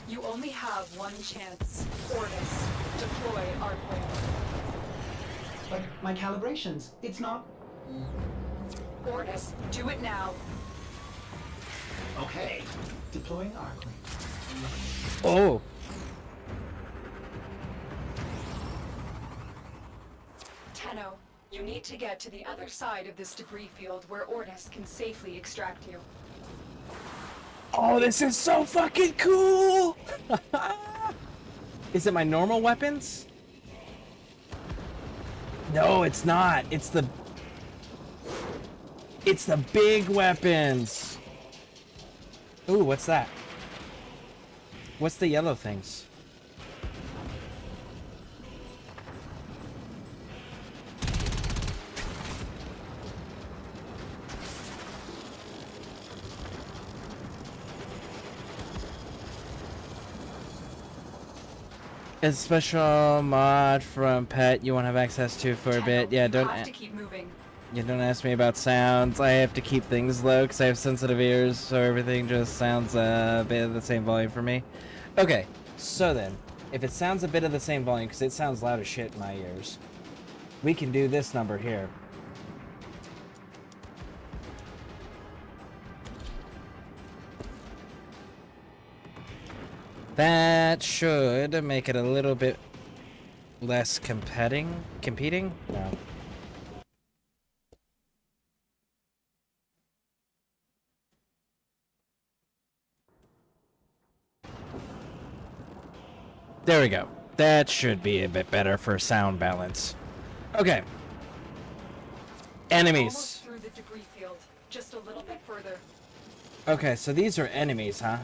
You only have one chance. Ordis, deploy Arcwing. But my calibrations, it's not... Ordis, do it now. Okay. Deploying Arcwing. Oh! Tenno, you need to get to the other side of this debris field where Ordis can safely extract you. Oh, this is so fucking cool! Is it my normal weapons? No, it's not. It's the big weapons. Ooh, what's that? What's the yellow things? A special mod from Pet you won't have access to for a bit. Yeah, don't keep moving. You don't ask me about sounds. I have to keep things low because I have sensitive ears, so everything just sounds a bit of the same volume for me. Okay, so then, if it sounds a bit of the same volume, because it sounds loud as shit in my ears, we can do this number here. That should make it a little bit less competing? No. There we go. That should be a bit better for sound balance. Okay. Enemies. Almost through the debris field. Just a little bit further. Okay, so these are enemies, huh?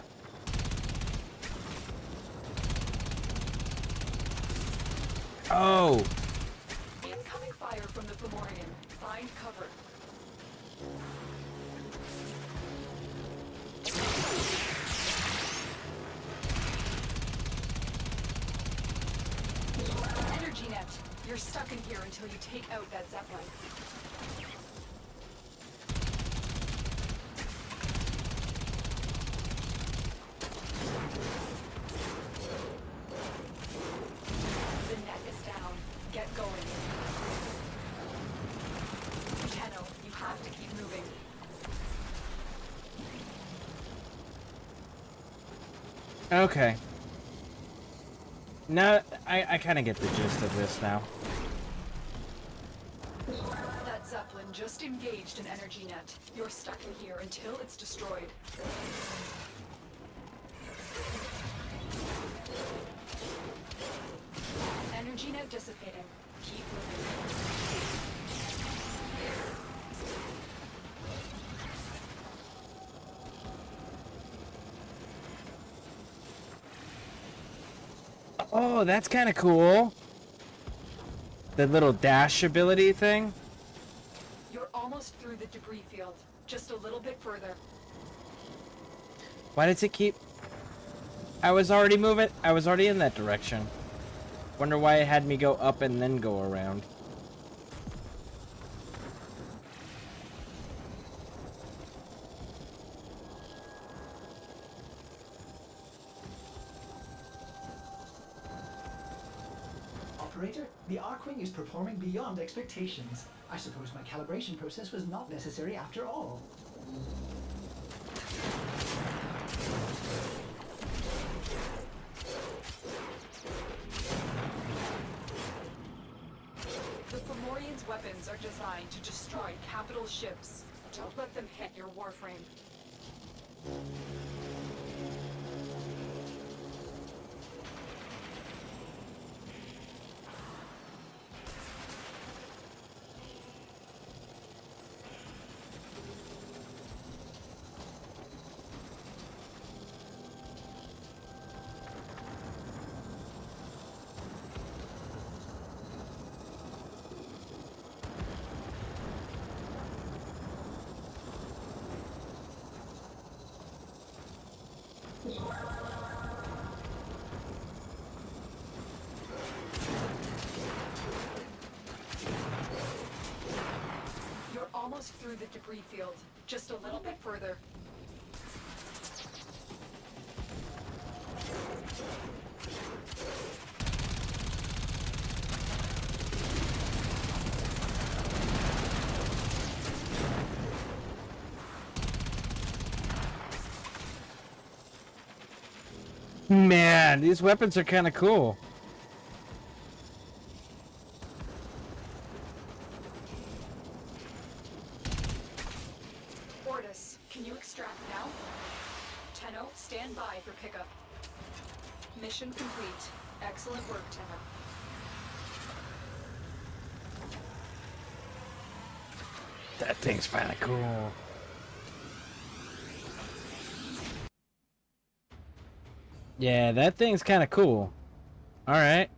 Oh! Incoming fire from the Fomorian. Find cover. Energy net. You're stuck in here until you take out that Zeppelin. The net is down. Get going. Tenno, you have to keep moving. Okay. Now, I kind of get the gist of this now. That Zeppelin just engaged an energy net. You're stuck in here until it's destroyed. Energy net dissipating. Keep moving. Oh, that's kind of cool. The little dash ability thing. You're almost through the debris field. Just a little bit further. Why does it keep... I was already moving. I was already in that direction. Wonder why it had me go up and then go around. Operator, the Archwing is performing beyond expectations. I suppose my calibration process was not necessary after all. The Fomorians' weapons are designed to destroy capital ships. Don't let them hit your Warframe. You're almost through the debris field. Just a little bit further. Man, these weapons are kind of cool. Ordis, can you extract now? Tenno, stand by for pickup. Mission complete. Excellent work, Tenno. That thing's kind of cool. Yeah, that thing's kind of cool. Alright.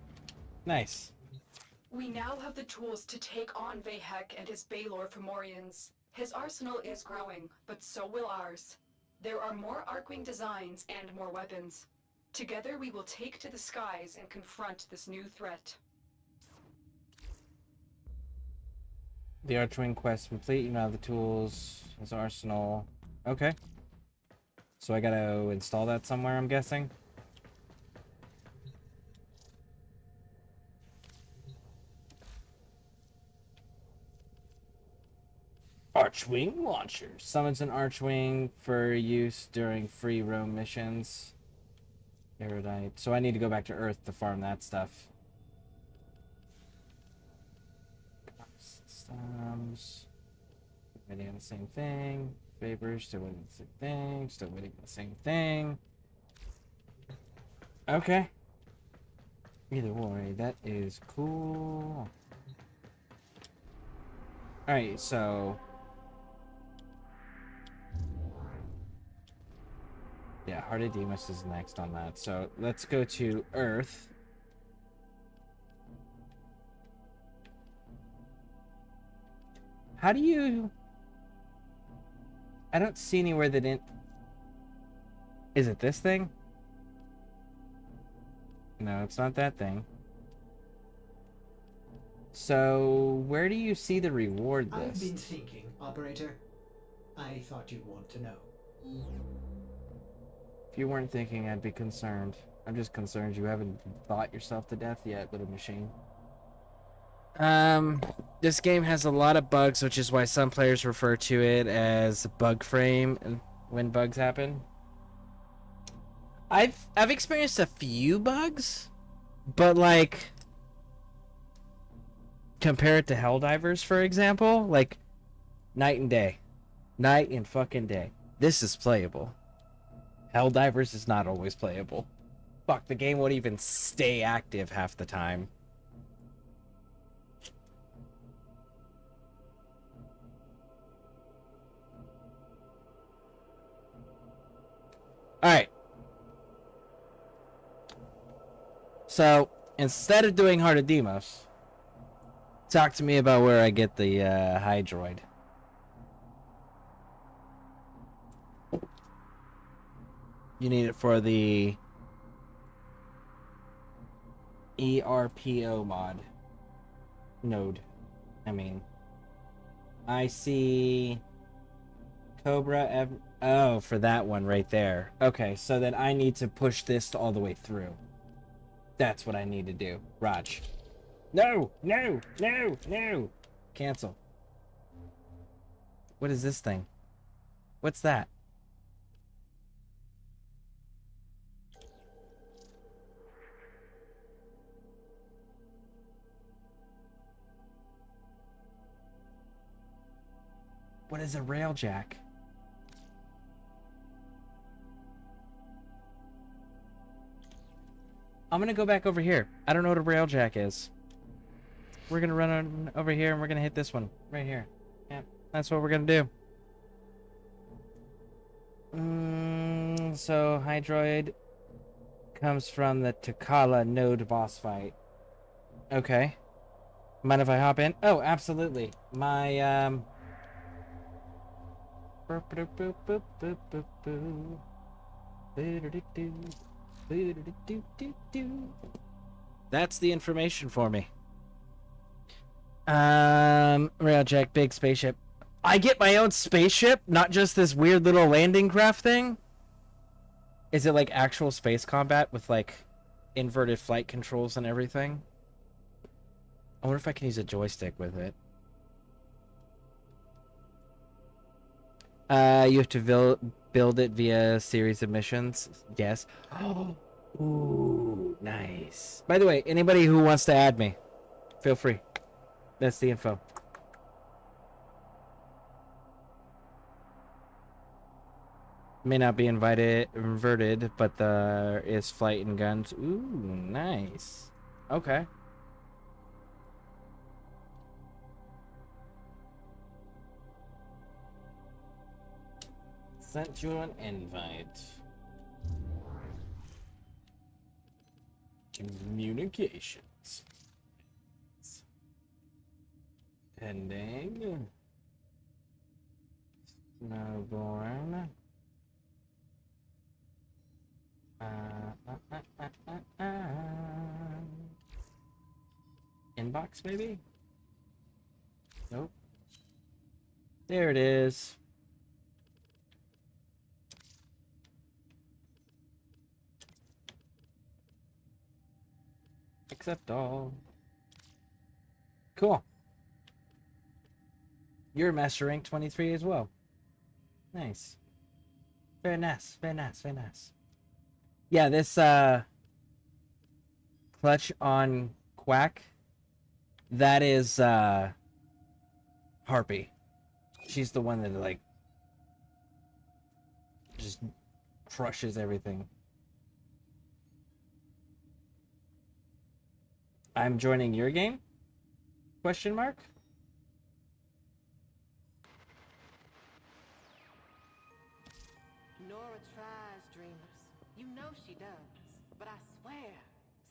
Nice. We now have the tools to take on Vahek and his Baelor Fomorians. His arsenal is growing, but so will ours. There are more Archwing designs and more weapons. Together we will take to the skies and confront this new threat. The Archwing quest complete. You now have the tools, his arsenal. Okay. So I gotta install that somewhere, I'm guessing. Archwing launcher. Summons an Archwing for use during free roam missions. Erudite. So I need to go back to Earth to farm that stuff. Systems. Waiting on the same thing. Favors. Still waiting on the same thing. Still waiting on the same thing. Okay. Either way, that is cool. Alright, so... yeah, Heart of Deimos is next on that. So let's go to Earth. How do you... I don't see anywhere that it... Is it this thing? No, it's not that thing. So, where do you see the reward I've list? been thinking, Operator. I thought you'd want to know. If you weren't thinking, I'd be concerned. I'm just concerned you haven't thought yourself to death yet, little machine. This game has a lot of bugs, which is why some players refer to it as bug frame and when bugs happen. I've experienced a few bugs, but like compare it to Helldivers, for example, like night and day. Night and fucking day. This is playable. Helldivers is not always playable. Fuck, the game won't even stay active half the time. Alright. So, instead of doing Heart of Deimos, talk to me about where I get the Hydroid. You need it for the ERPO mod node. I see Cobra. Oh, for that one right there. Okay, so then I need to push this all the way through. That's what I need to do. Raj. No, no, no, no. Cancel. What is this thing? What's that? What is a railjack? I'm gonna go back over here. I don't know what a railjack is. We're gonna run on over here and we're gonna hit this one right here. Yeah, that's what we're gonna do. So Hydroid comes from the Takala node boss fight. Okay. Mind if I hop in? Oh, absolutely. My That's the information for me. Railjack, big spaceship. I get my own spaceship, not just this weird little landing craft thing? Is it like actual space combat with like inverted flight controls and everything? I wonder if I can use a joystick with it. You have to build it via a series of missions. Yes. Oh, ooh, nice. By the way, anybody who wants to add me, feel free. That's the info. May not be inverted, but there is flight and guns. Ooh, nice. Okay. Sent you an invite. Communications. Pending. Snowborn. Inbox, maybe? Nope. There it is. Accept all. Cool. You're Master Rank 23 as well. Nice. Very nice, very nice, very nice. Yeah, this clutch on Quack, that is Harpy. She's the one that like just crushes everything. I'm joining your game? Question mark? Nora tries, dreamers. You know she does. But I swear,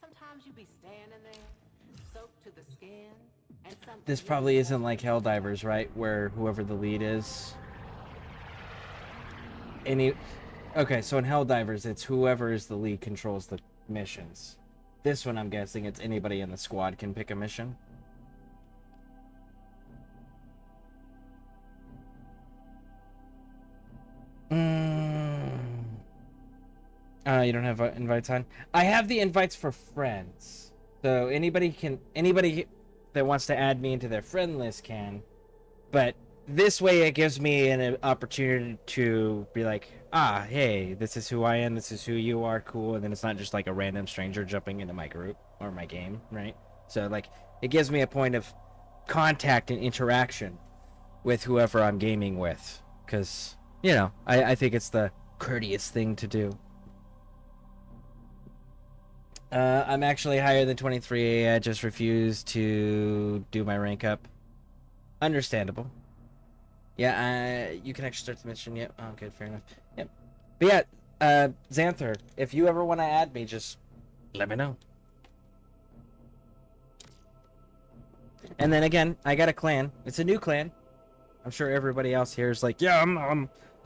sometimes you be standing there, soaked to the skin, and something... This probably isn't like Helldivers, right? Where whoever the lead is... Okay, so in Helldivers, it's whoever is the lead controls the missions. This one, I'm guessing, it's anybody in the squad can pick a mission. You don't have invites on? I have the invites for friends. So anybody that wants to add me into their friend list can. But this way it gives me an opportunity to be like, ah, hey, this is who I am, this is who you are, cool. And then it's not just like a random stranger jumping into my group or my game, right? So like it gives me a point of contact and interaction with whoever I'm gaming with. Because, you know, I think it's the courteous thing to do. I'm actually higher than 23. I just refuse to do my rank up. Understandable. Yeah, you can actually start the mission. Yep. Oh, good. Fair enough. Yep. But yeah, Xanther, if you ever want to add me, just let me know. And then again, I got a clan. It's a new clan. I'm sure everybody else here is like, yeah,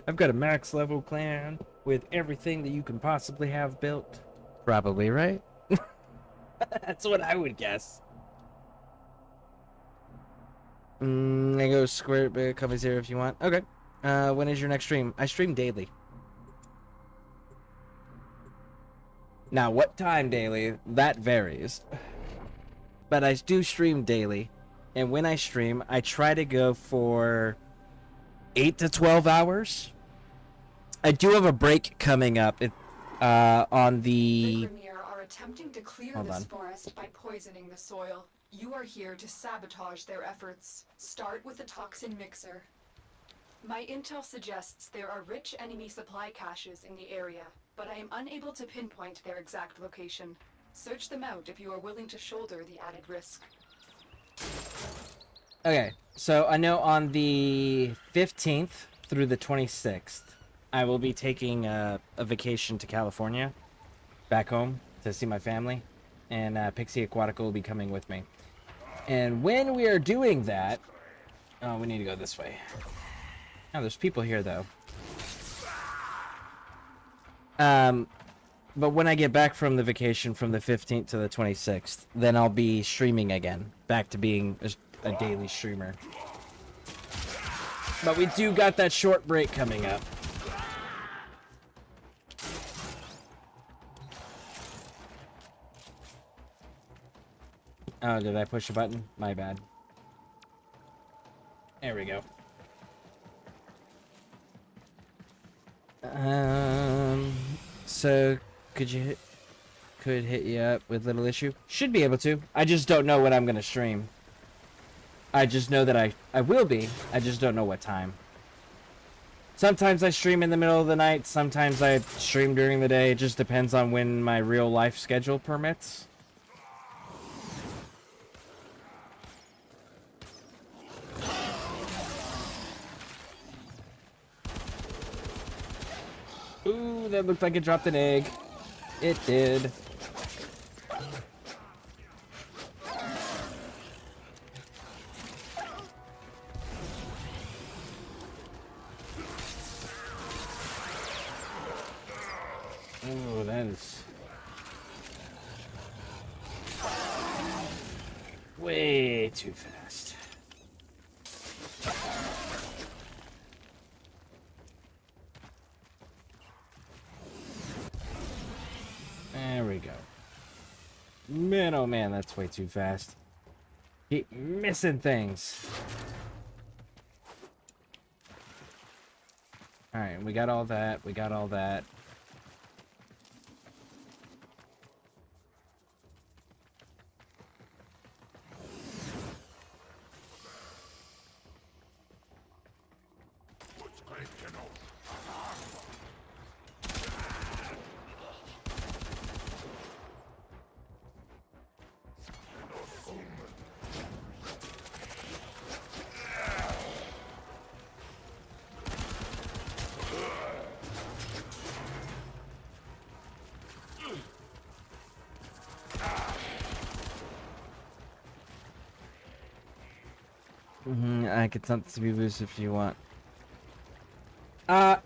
I've got a max level clan with everything that you can possibly have built. Probably, right? That's what I would guess. I go square companies here if you want. Okay. When is your next stream? I stream daily. Now, what time daily? That varies. but I do stream daily. And when I stream, I try to go for 8 to 12 hours. I do have a break coming up on The the... Premier are attempting to clear Hold this on. forest by poisoning the soil. You are here to sabotage their efforts. Start with the toxin mixer. My intel suggests there are rich enemy supply caches in the area, but I am unable to pinpoint their exact location. Search them out if you are willing to shoulder the added risk. Okay, so I know on the 15th through the 26th, I will be taking a vacation to California, back home to see my family, and Pixie Aquatica will be coming with me. And when we are doing that, oh, we need to go this way. Oh, there's people here though. But when I get back from the vacation from the 15th to the 26th, then I'll be streaming again, back to being a daily streamer. But we do got that short break coming up. Oh, did I push a button? My bad. There we go. So could hit you up with little issue? Should be able to. I just don't know when I'm gonna stream. I just know that I will be. I just don't know what time. Sometimes I stream in the middle of the night. Sometimes I stream during the day. It just depends on when my real life schedule permits. Ooh, that looked like it dropped an egg. It did. Oh, that is way too fast. There we go. Man, oh man, that's way too fast. Keep missing things. Alright, we got all that. We got all that. I could attempt to be loose if you want. I'm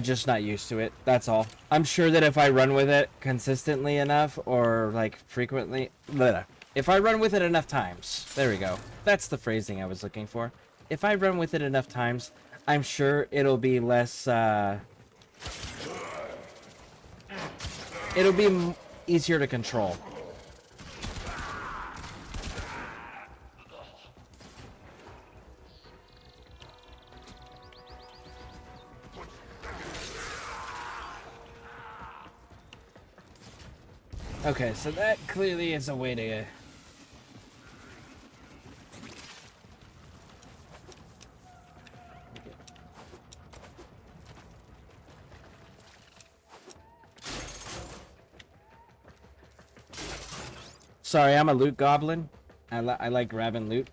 just not used to it. That's all. I'm sure that if I run with it consistently enough, or like frequently, if I run with it enough times, there we go. That's the phrasing I was looking for. If I run with it enough times, I'm sure it'll be less. It'll be easier to control. Okay, so that clearly is a way to... Sorry, I'm a loot goblin. I like grabbing loot.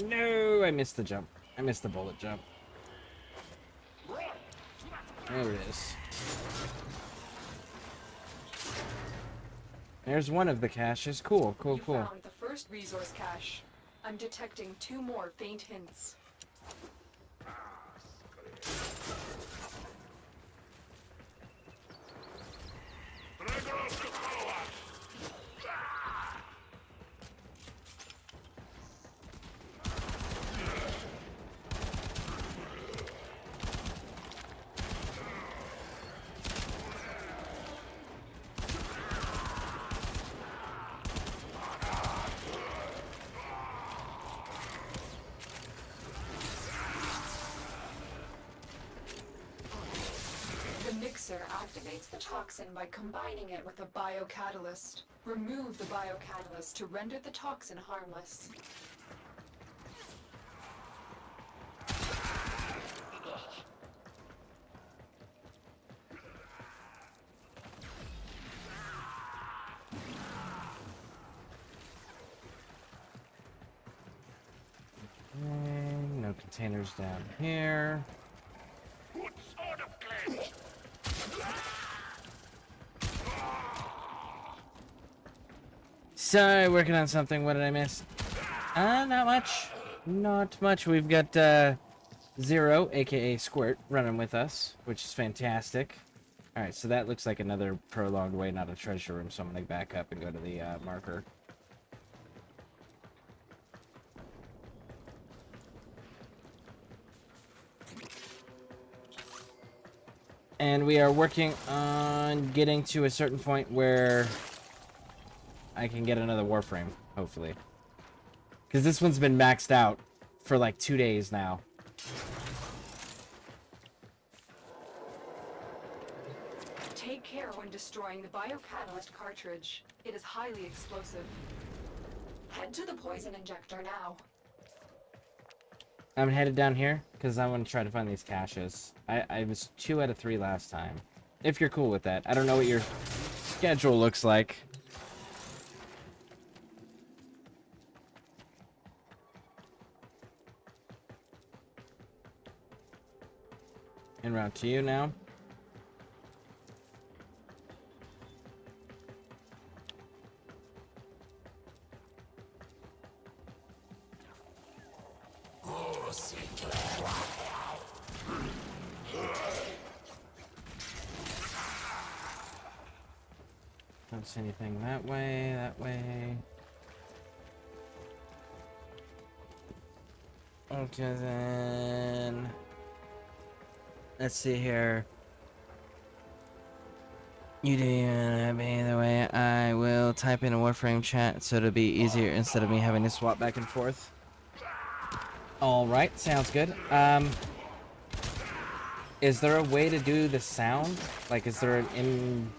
No, I missed the jump. I missed the bullet jump. There it is. There's one of the caches. Cool, cool, You cool. found the first resource cache. I'm detecting 2 more faint hints. activates the toxin by combining it with a biocatalyst. Remove the biocatalyst to render the toxin harmless. Okay, no containers down here. Sorry, working on something. What did I miss? Not much. Not much. We've got Zero, aka Squirt, running with us, which is fantastic. Alright, so that looks like another prolonged way, not a treasure room, so I'm gonna back up and go to the marker. And we are working on getting to a certain point where I can get another Warframe, hopefully. Because this one's been maxed out for like 2 days now. Take care when destroying the biocatalyst cartridge. It is highly explosive. Head to the poison injector now. I'm headed down here because I want to try to find these caches. I was 2 out of 3 last time. If you're cool with that. I don't know what your schedule looks like. En route to you now. Don't see anything that way, that way. Okay, then. Let's see here. You do me the way. I will type in a Warframe chat so it'll be easier instead of me having to swap back and forth. Alright, sounds good. Is there a way to do the sound? Like, is there an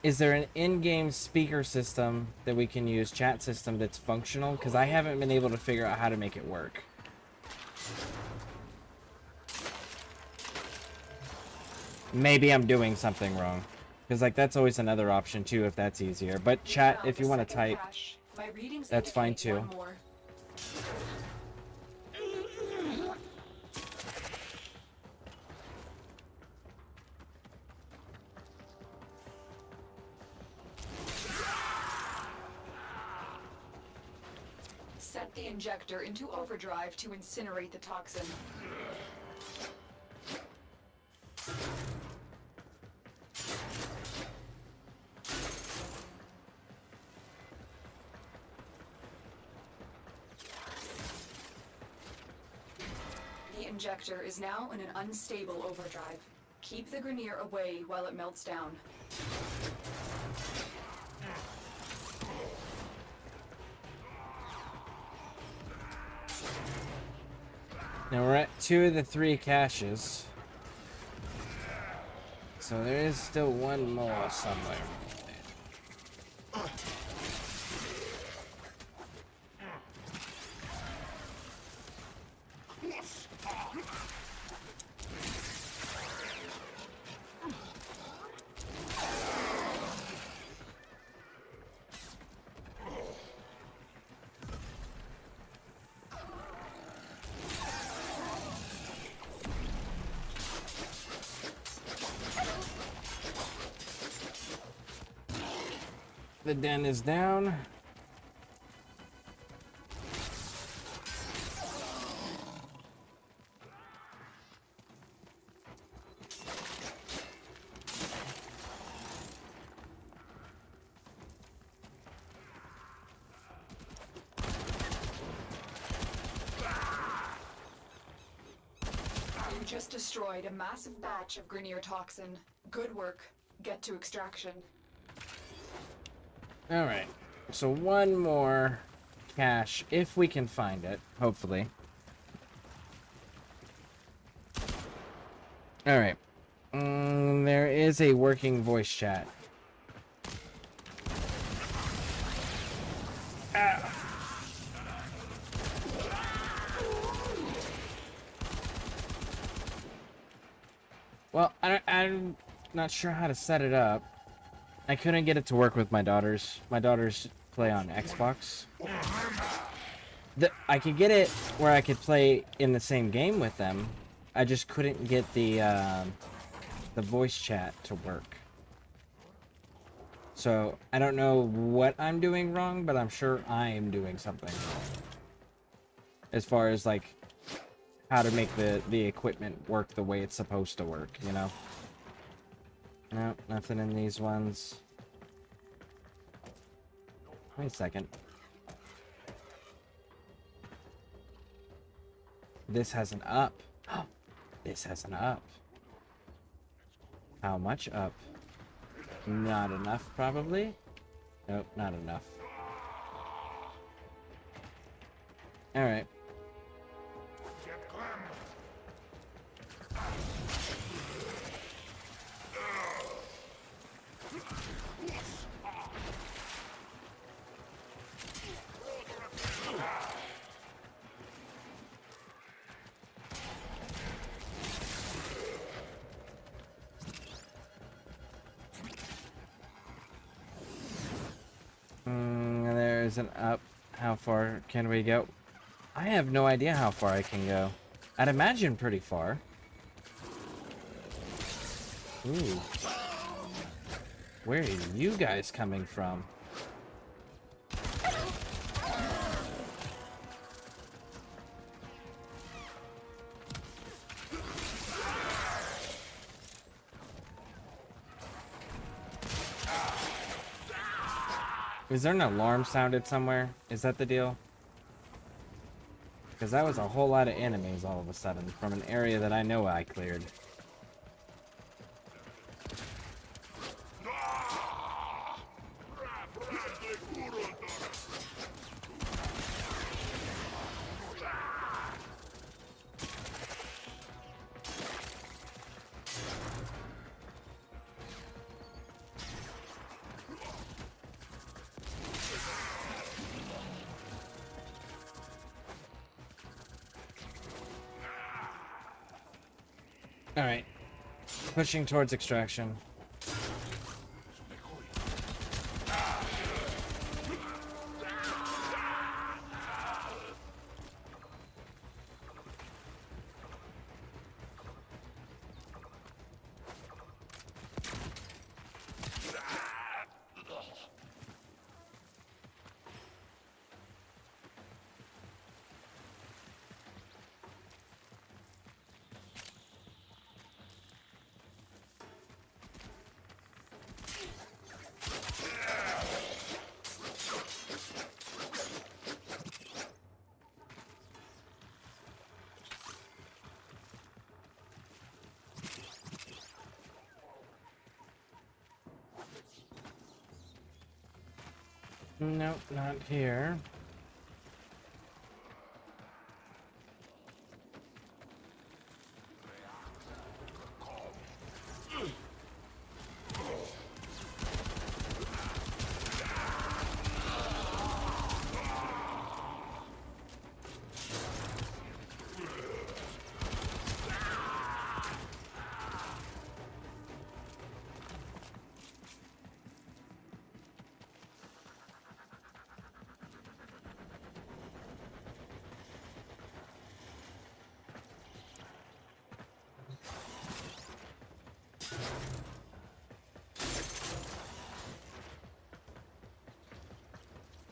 Is there an in-game speaker system that we can use, chat system that's functional? Because I haven't been able to figure out how to make it work. Maybe I'm doing something wrong. Because, like, that's always another option, too, if that's easier. But chat, if you want to type, that's fine, too. Set the injector into overdrive to incinerate the toxin. The injector is now in an unstable overdrive. Keep the Grenier away while it melts down. Now we're at 2 of the 3 caches. So there is still one more somewhere. The den is down. You just destroyed a massive batch of Grenier toxin. Good work. Get to extraction. Alright, so one more cache, if we can find it, hopefully. All right. There is a working voice chat. Well, I'm not sure how to set it up. I couldn't get it to work with my daughters. My daughters play on Xbox. I could get it where I could play in the same game with them. I just couldn't get the voice chat to work. So I don't know what I'm doing wrong, but I'm sure I am doing something wrong. As far as like how to make the equipment work the way it's supposed to work, you know? No, nothing in these ones. Wait a second. This has an up. This has an up. How much up? Not enough, probably? Nope, not enough. Alright. There's an up. How far can we go? I have no idea how far I can go. I'd imagine pretty far. Ooh. Where are you guys coming from? Is there an alarm sounded somewhere? Is that the deal? Because that was a whole lot of enemies all of a sudden from an area that I know I cleared. Alright. Pushing towards extraction. Nope, not here.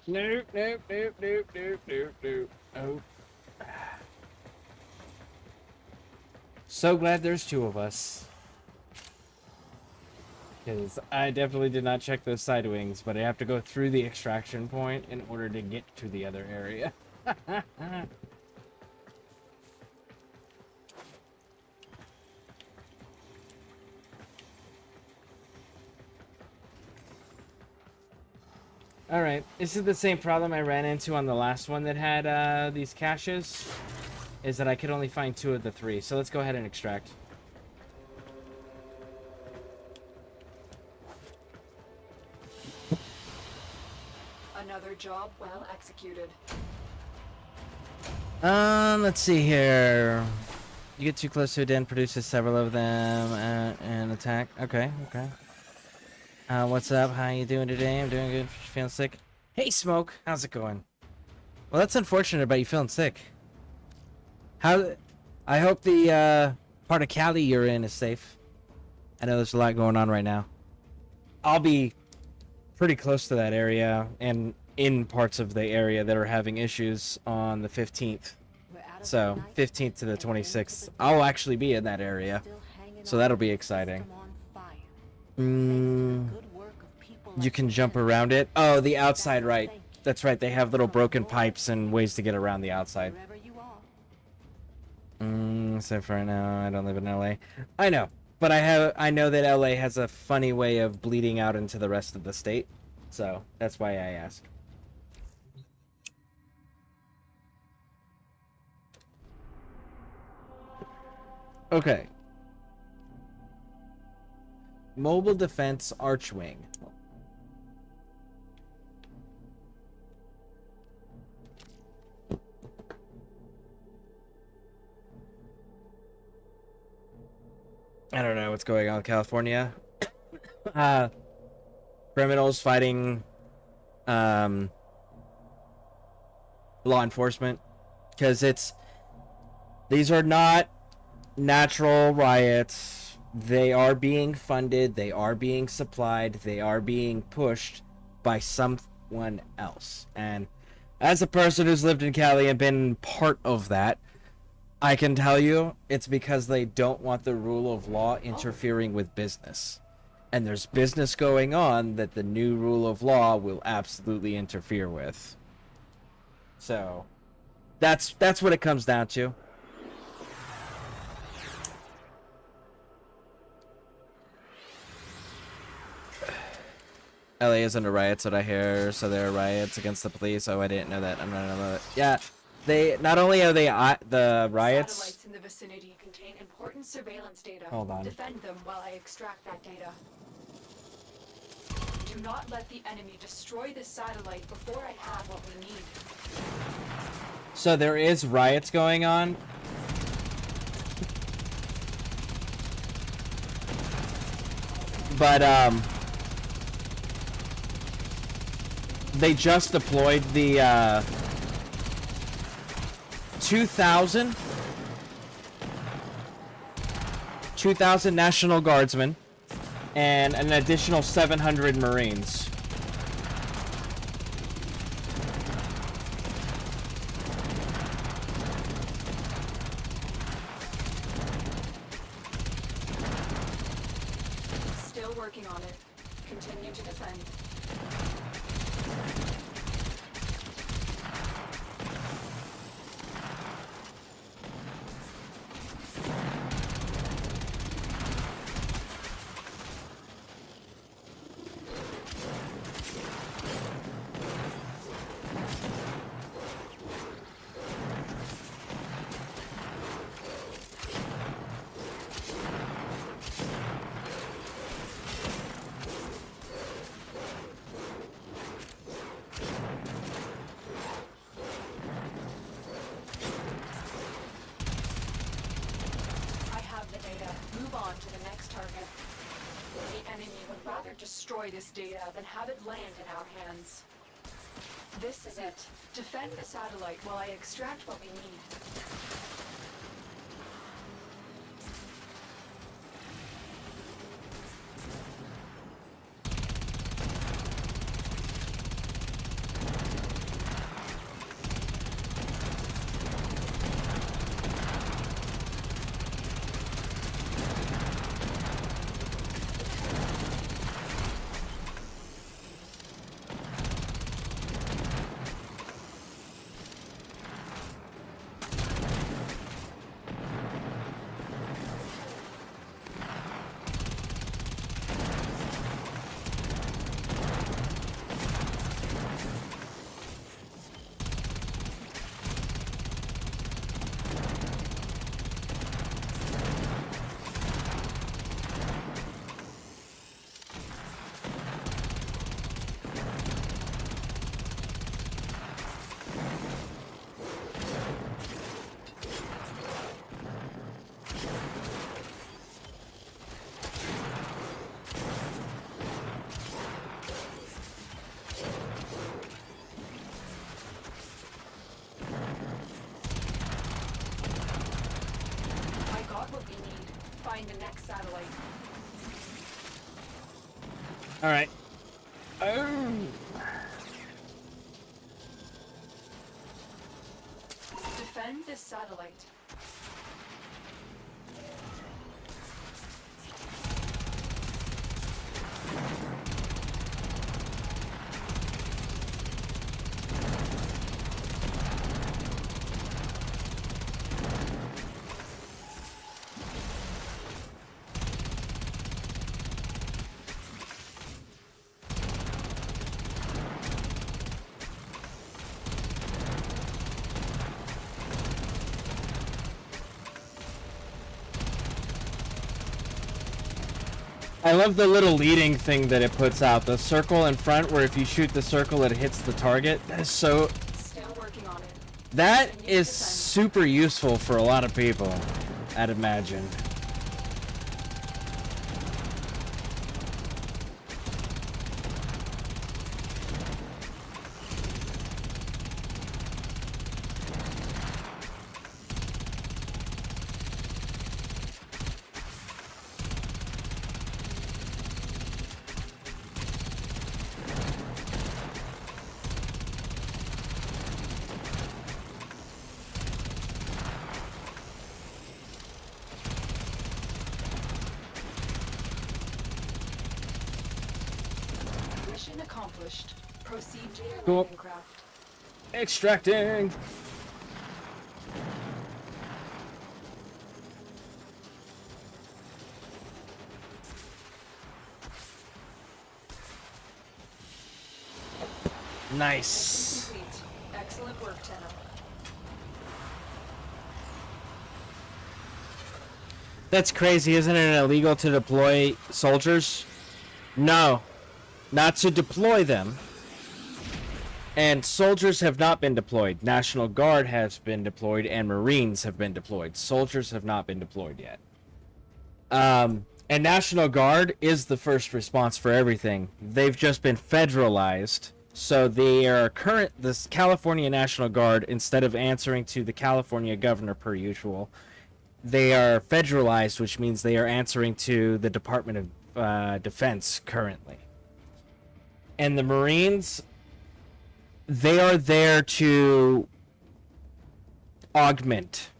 Nope, nope, nope, nope, nope, nope, nope. Oh. So glad there's two of us. Because I definitely did not check those side wings, but I have to go through the extraction point in order to get to the other area. Alright, this is the same problem I ran into on the last one that had these caches, is that I could only find 2 of the 3, so let's go ahead and extract. Another job well executed. Let's see here. You get too close to a den, produces several of them, and attack. Okay, okay. What's up? How you doing today? I'm doing good. Feeling sick? Hey, Smoke. How's it going? Well, that's unfortunate about you feeling sick. I hope the part of Cali you're in is safe. I know there's a lot going on right now. I'll be pretty close to that area and in parts of the area that are having issues on the 15th. So 15th to the 26th, I'll actually be in that area. So that'll be exciting. You can jump around it. Oh, the outside, right. That's right. They have little broken pipes and ways to get around the outside. So for right now, I don't live in LA. I know. But I know that LA has a funny way of bleeding out into the rest of the state. So that's why I ask. Okay. Mobile Defense Archwing. I don't know what's going on in California. Criminals fighting law enforcement, because these are not natural riots. They are being funded, they are being supplied, they are being pushed by someone else. And as a person who's lived in Cali and been part of that, I can tell you it's because they don't want the rule of law interfering with business. And there's business going on that the new rule of law will absolutely interfere with. So that's what it comes down to. LA is under riots, that I hear, so there are riots against the police. Oh, I didn't know that. I'm not know that. Yeah, they not only are they the riots. Satellites in the vicinity contain important surveillance data. Hold on. Defend them while I extract that data. Do not let the enemy destroy the satellite before I have what we need. So there is riots going on. But they just deployed the 2,000 National Guardsmen and an additional 700 Marines. Still working on it. Continue to defend. Destroy this data, then have it land in our hands. This is it. Defend the satellite while I extract what we need. find the next satellite. All right. Oh. Defend this satellite. I love the little leading thing that it puts out. The circle in front where if you shoot the circle it hits the target. That is so... Still working on it. That is super useful for a lot of people, I'd imagine. Mission accomplished. Proceed to your Cool. landing craft. Extracting! Nice. Complete. Excellent work, Tenno. That's crazy, isn't it illegal to deploy soldiers? No, not to deploy them. And soldiers have not been deployed. National Guard has been deployed and Marines have been deployed. Soldiers have not been deployed yet. And National Guard is the first response for everything. They've just been federalized. So they are this California National Guard, instead of answering to the California governor per usual, they are federalized, which means they are answering to the Department of Defense currently. And the Marines, they are there to augment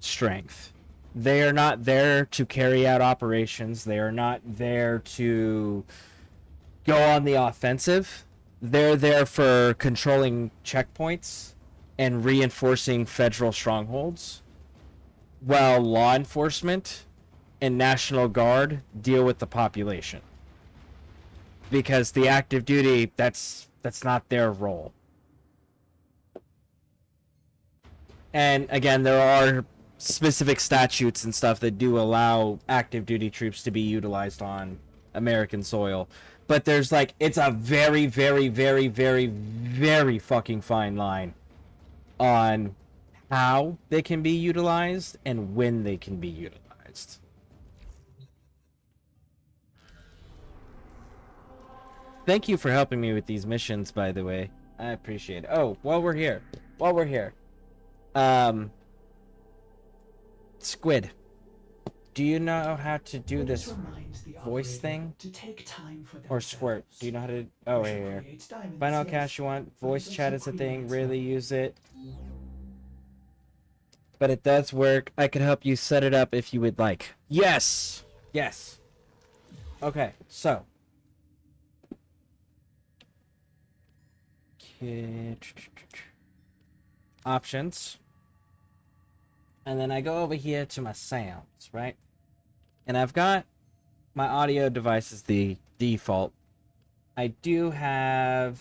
strength. They are not there to carry out operations. They are not there to go on the offensive. They're there for controlling checkpoints and reinforcing federal strongholds, while law enforcement and National Guard deal with the population. Because the active duty, that's not their role. And again, there are specific statutes and stuff that do allow active duty troops to be utilized on American soil. But there's like, it's a very, very, very, very, very fucking fine line on how they can be utilized and when they can be utilized. Thank you for helping me with these missions, by the way. I appreciate it. Oh, while we're here. Squid, do you know how to do this voice thing? Or Squirt, do you know how to... Oh, here. Find out cash you want. Voice chat is a thing. Rarely use it. But it does work. I could help you set it up if you would like. Yes! Yes. Okay, so. Options. And then I go over here to my sounds, right? And I've got my audio device as the default. I do have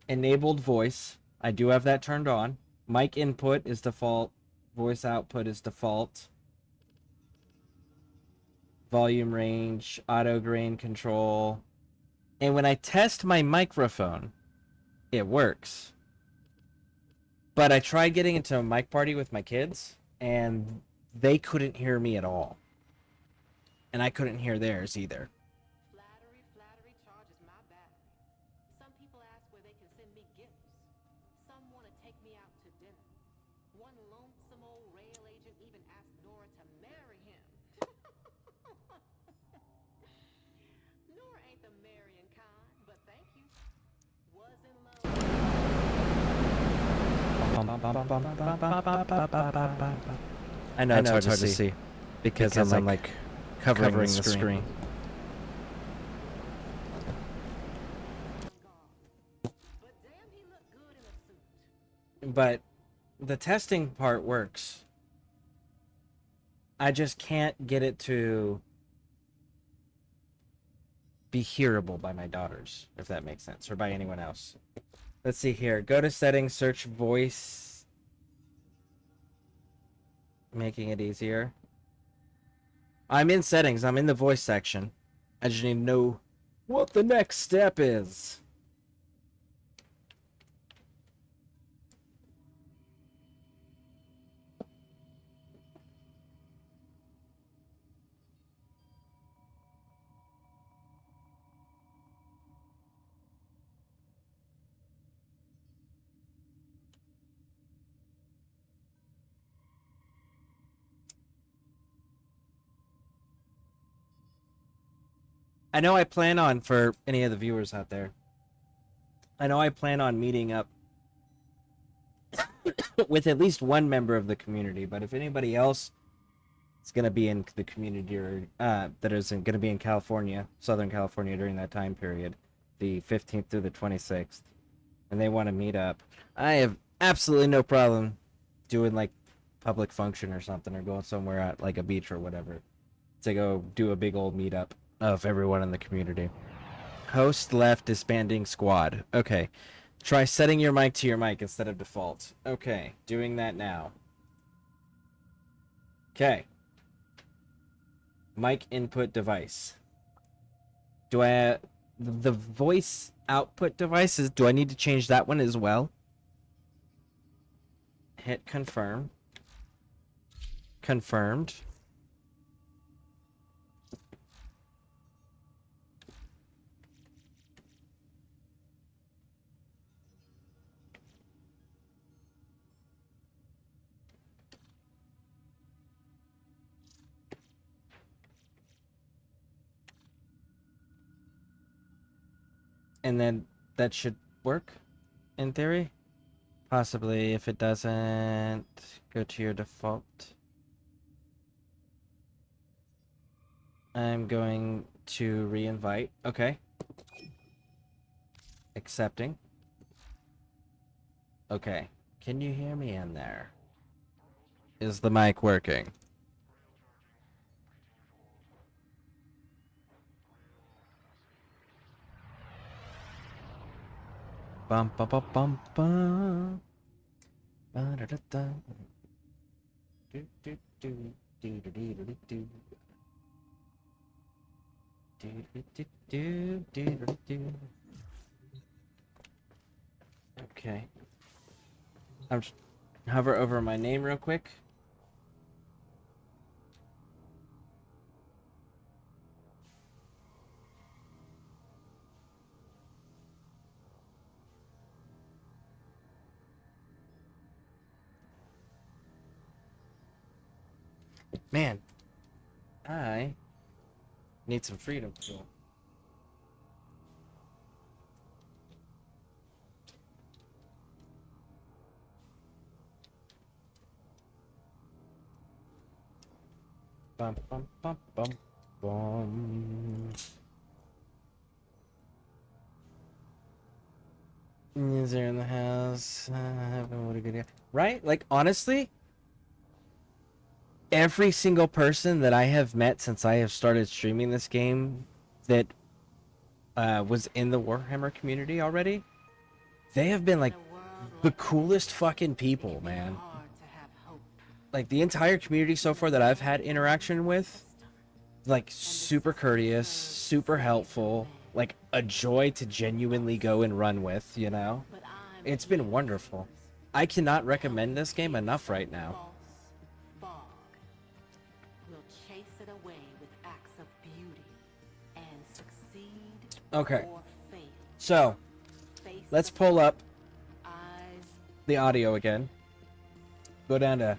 enabled voice. I do have that turned on. Mic input is default. Voice output is default. Volume range, auto grain control. And when I test my microphone, it works. But I tried getting into a mic party with my kids, and they couldn't hear me at all. And I couldn't hear theirs either. Flattery charges my battery. Some people ask where they can send me gifts. Some me out to dinner. One lonesome old rail agent even asked Nora to marry him. Nora ain't the marrying kind, but thank you. Was in love. I know it's hard to see because I'm like covering the screen. But damn, he looked good in a suit. But the testing part works. I just can't get it to be hearable by my daughters, if that makes sense, or by anyone else. Let's see here. Go to settings, search voice, making it easier. I'm in settings. I'm in the voice section. I just need to know what the next step is. I know I plan on, for any of the viewers out there, I know I plan on meeting up with at least one member of the community, but if anybody else is going to be in the community or that isn't going to be in California, Southern California during that time period, the 15th through the 26th, and they want to meet up, I have absolutely no problem doing like public function or something, or going somewhere at like a beach or whatever to go do a big old meetup of everyone in the community. Host left, disbanding squad. Okay. Try setting your mic to your mic instead of default. Okay. Doing that now. Okay. Mic input device. Do I... the voice output devices, do I need to change that one as well? Hit confirm. Confirmed. And then that should work, in theory. Possibly, if it doesn't, go to your default. I'm going to re-invite. Okay. Accepting. Okay. Can you hear me in there? Is the mic working? Bum bum bum bum bum. Ba-da-da-da. Do do do do do do do do. Do do do do do do do. Okay. I'm just hover over my name real quick. Man, I need some freedom fuel. Bum bum bum bum bum. Is there in the house? What a good idea. Right? Like, honestly, every single person that I have met since I have started streaming this game that was in the Warhammer community already, they have been like the coolest fucking people, man. Like, the entire community so far that I've had interaction with, like, super courteous, super helpful, like a joy to genuinely go and run with, you know? It's been wonderful. I cannot recommend this game enough right now. Okay, so let's pull up the audio again. Go down to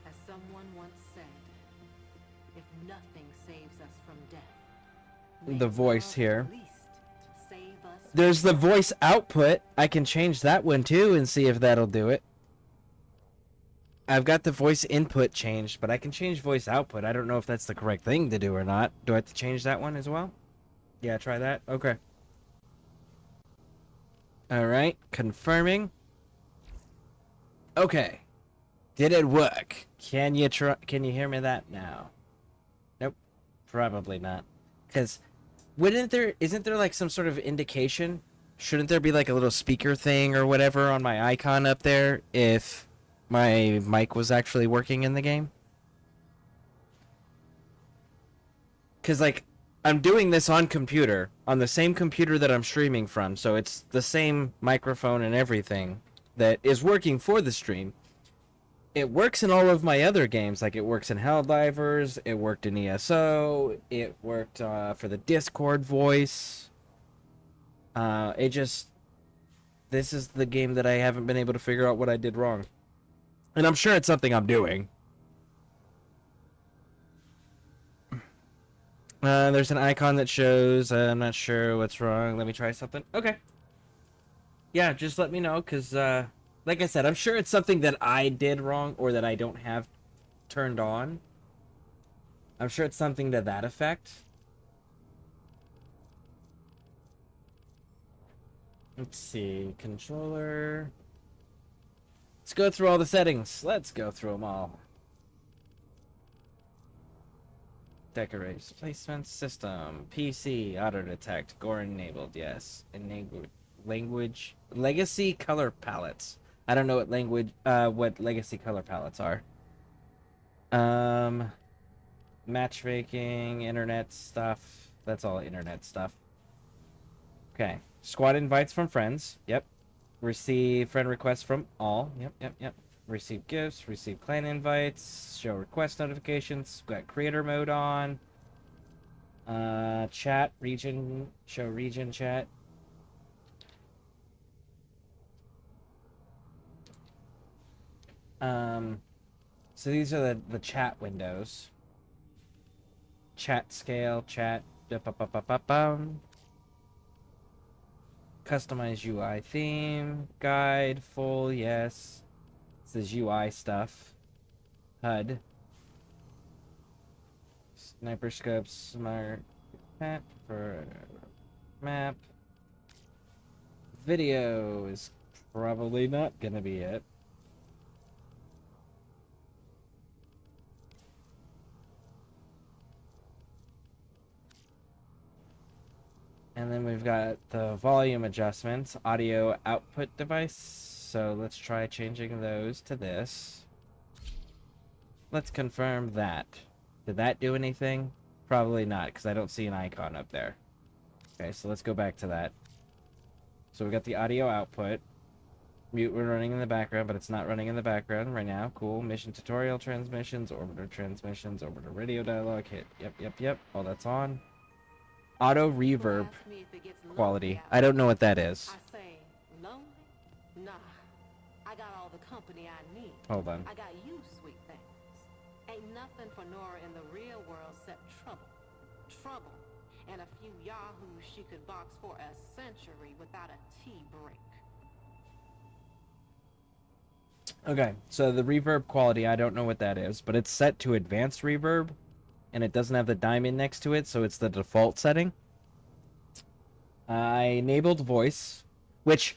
As someone once said, if nothing saves us from death, may the voice love here. at least save us from There's the death. voice output. I can change that one too and see if that'll do it. I've got the voice input changed, but I can change voice output. I don't know if that's the correct thing to do or not. Do I have to change that one as well? Yeah, try that. Okay. All right, confirming. Okay. Did it work? Can you hear me that now? Nope. Probably not. Cuz isn't there like some sort of indication? Shouldn't there be like a little speaker thing or whatever on my icon up there if my mic was actually working in the game? Cuz like I'm doing this on computer, on the same computer that I'm streaming from, so it's the same microphone and everything that is working for the stream. It works in all of my other games, like it works in Helldivers, it worked in ESO, it worked for the Discord voice. This is the game that I haven't been able to figure out what I did wrong. And I'm sure it's something I'm doing. There's an icon that shows, I'm not sure what's wrong. Let me try something. Okay. Yeah, just let me know, because, like I said, I'm sure it's something that I did wrong or that I don't have turned on. I'm sure it's something to that effect. Let's see, controller. Let's go through all the settings. Let's go through them all. Decorate, placement, system, PC, auto detect, gore enabled, yes. Language, legacy color palettes. I don't know what legacy color palettes are. Matchmaking, internet stuff. That's all internet stuff. Okay. Squad invites from friends. Yep. Receive friend requests from all. Yep. Receive gifts, receive clan invites, show request notifications. Got creator mode on. Chat, region, show region chat. So these are the chat windows. Chat scale, chat. Customize UI theme, guide, full, yes. This is UI stuff. HUD. Sniper scope, smart map for map. Video is probably not gonna be it. And then we've got the volume adjustments, audio output device. So let's try changing those to this. Let's confirm that. Did that do anything? Probably not, because I don't see an icon up there. Okay, so let's go back to that. So we got the audio output. Mute we're running in the background, but it's not running in the background right now. Cool. Mission tutorial transmissions, orbiter radio dialogue, hit. Yep. All that's on. Auto reverb Ask me if it gets lonely quality. out I don't know what that is. I say, lonely? Nah. I got all the company I need. Hold on. I got you, sweet things. Ain't nothing for Nora in the real world except trouble. Trouble. And a few yahoos she could box for a century without a tea break. Okay, so the reverb quality, I don't know what that is, but it's set to advanced reverb, and it doesn't have the diamond next to it, so it's the default setting. I enabled voice, which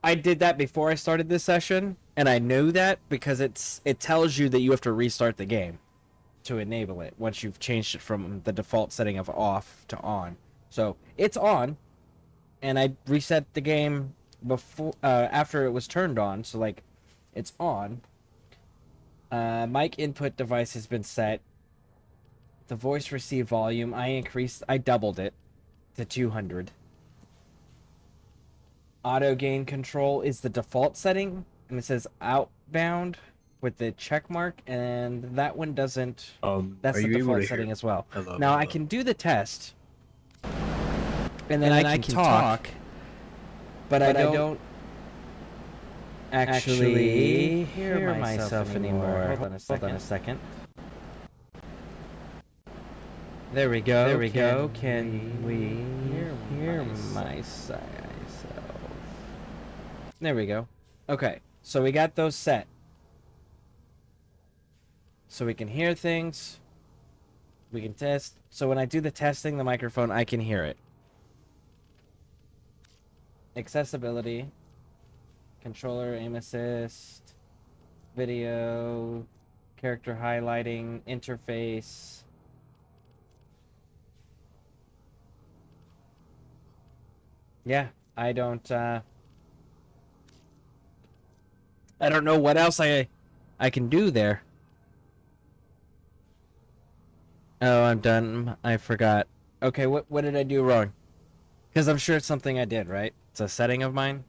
I did that before I started this session, and I knew that because it tells you that you have to restart the game to enable it once you've changed it from the default setting of off to on. So it's on, and I reset the game before after it was turned on, so like it's on. Mic input device has been set. The voice receive volume, I doubled it to 200. Auto gain control is the default setting, and it says outbound with the check mark, and that one doesn't. That's the default setting as well. Now I can do the test, and then I can talk, but I don't. actually hear myself anymore. Hold on a second. There we go. There we go. Can we hear myself? There we go. Okay, so we got those set. So we can hear things. We can test. So when I do the testing, the microphone, I can hear it. Accessibility. Controller, aim assist. Video. Character highlighting. Interface. Yeah, I don't know what else I can do there. Oh, I'm done. I forgot. Okay, what did I do wrong? Because I'm sure it's something I did, right? It's a setting of mine.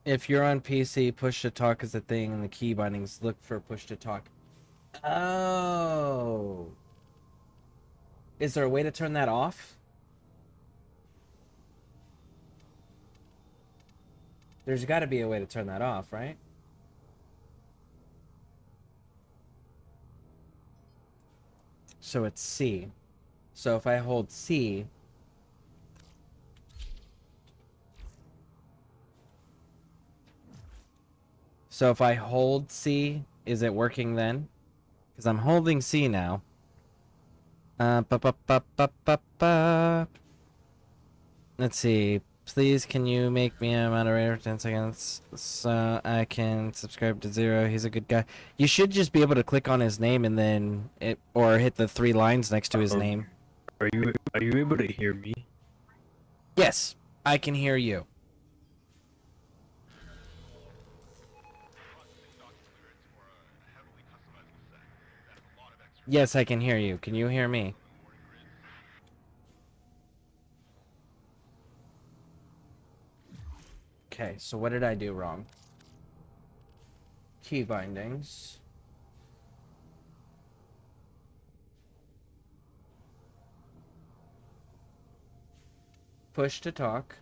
If you're on PC, push to talk is a thing, and the key bindings look for push to talk. Oh. Is there a way to turn that off? There's got to be a way to turn that off, right? So it's C. So if I hold C... So if I hold C, is it working then? Because I'm holding C now. Let's see. Please, can you make me a moderator for 10 seconds so I can subscribe to Zero? He's a good guy. You should just be able to click on his name and then or hit the 3 lines next to his name. Are you able to hear me? Yes, I can hear you. Yes, I can hear you. Can you hear me? Okay, so what did I do wrong? Key bindings. Push to talk.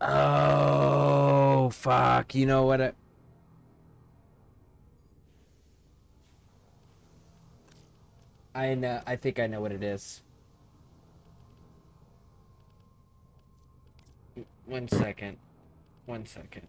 Oh, fuck. You know what? I know. I think I know what it is. 1 second. 1 second.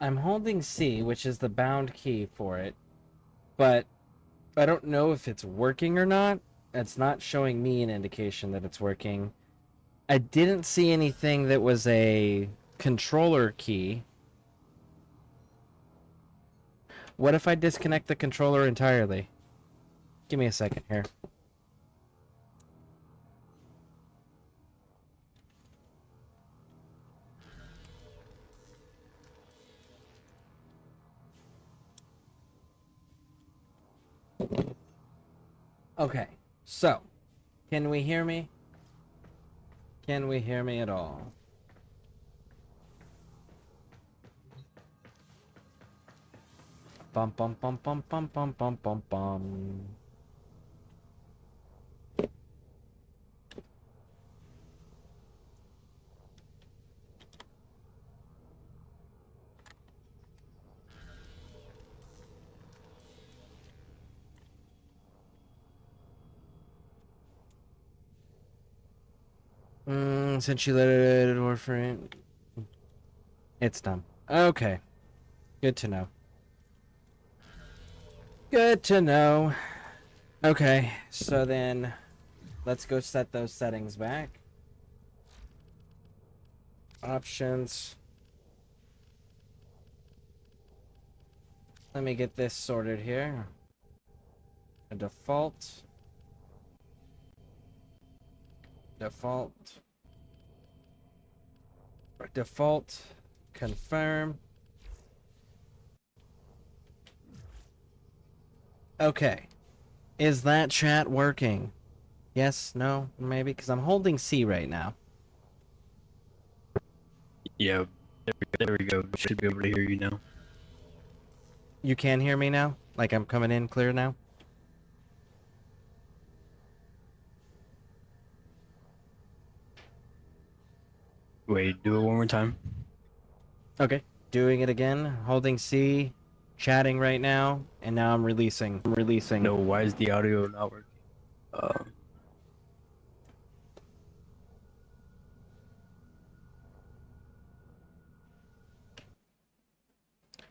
I'm holding C, which is the bound key for it, but I don't know if it's working or not. It's not showing me an indication that it's working. I didn't see anything that was a controller key. What if I disconnect the controller entirely? Give me a second here. Okay, so, can we hear me? Can we hear me at all? Bum bum bum bum bum bum bum bum bum. Since you let it Warframe, it's done. Okay, good to know. Good to know. Okay, so then let's go set those settings back. Options. Let me get this sorted here. A default. Default. Confirm. Okay. Is that chat working? Yes, no, maybe? Because I'm holding C right now. Yeah, there we go. Should be able to hear you now. You can hear me now? Like I'm coming in clear now? Wait, do it one more time. Okay. Doing it again. Holding C. Chatting right now. And now I'm releasing. No, why is the audio not working?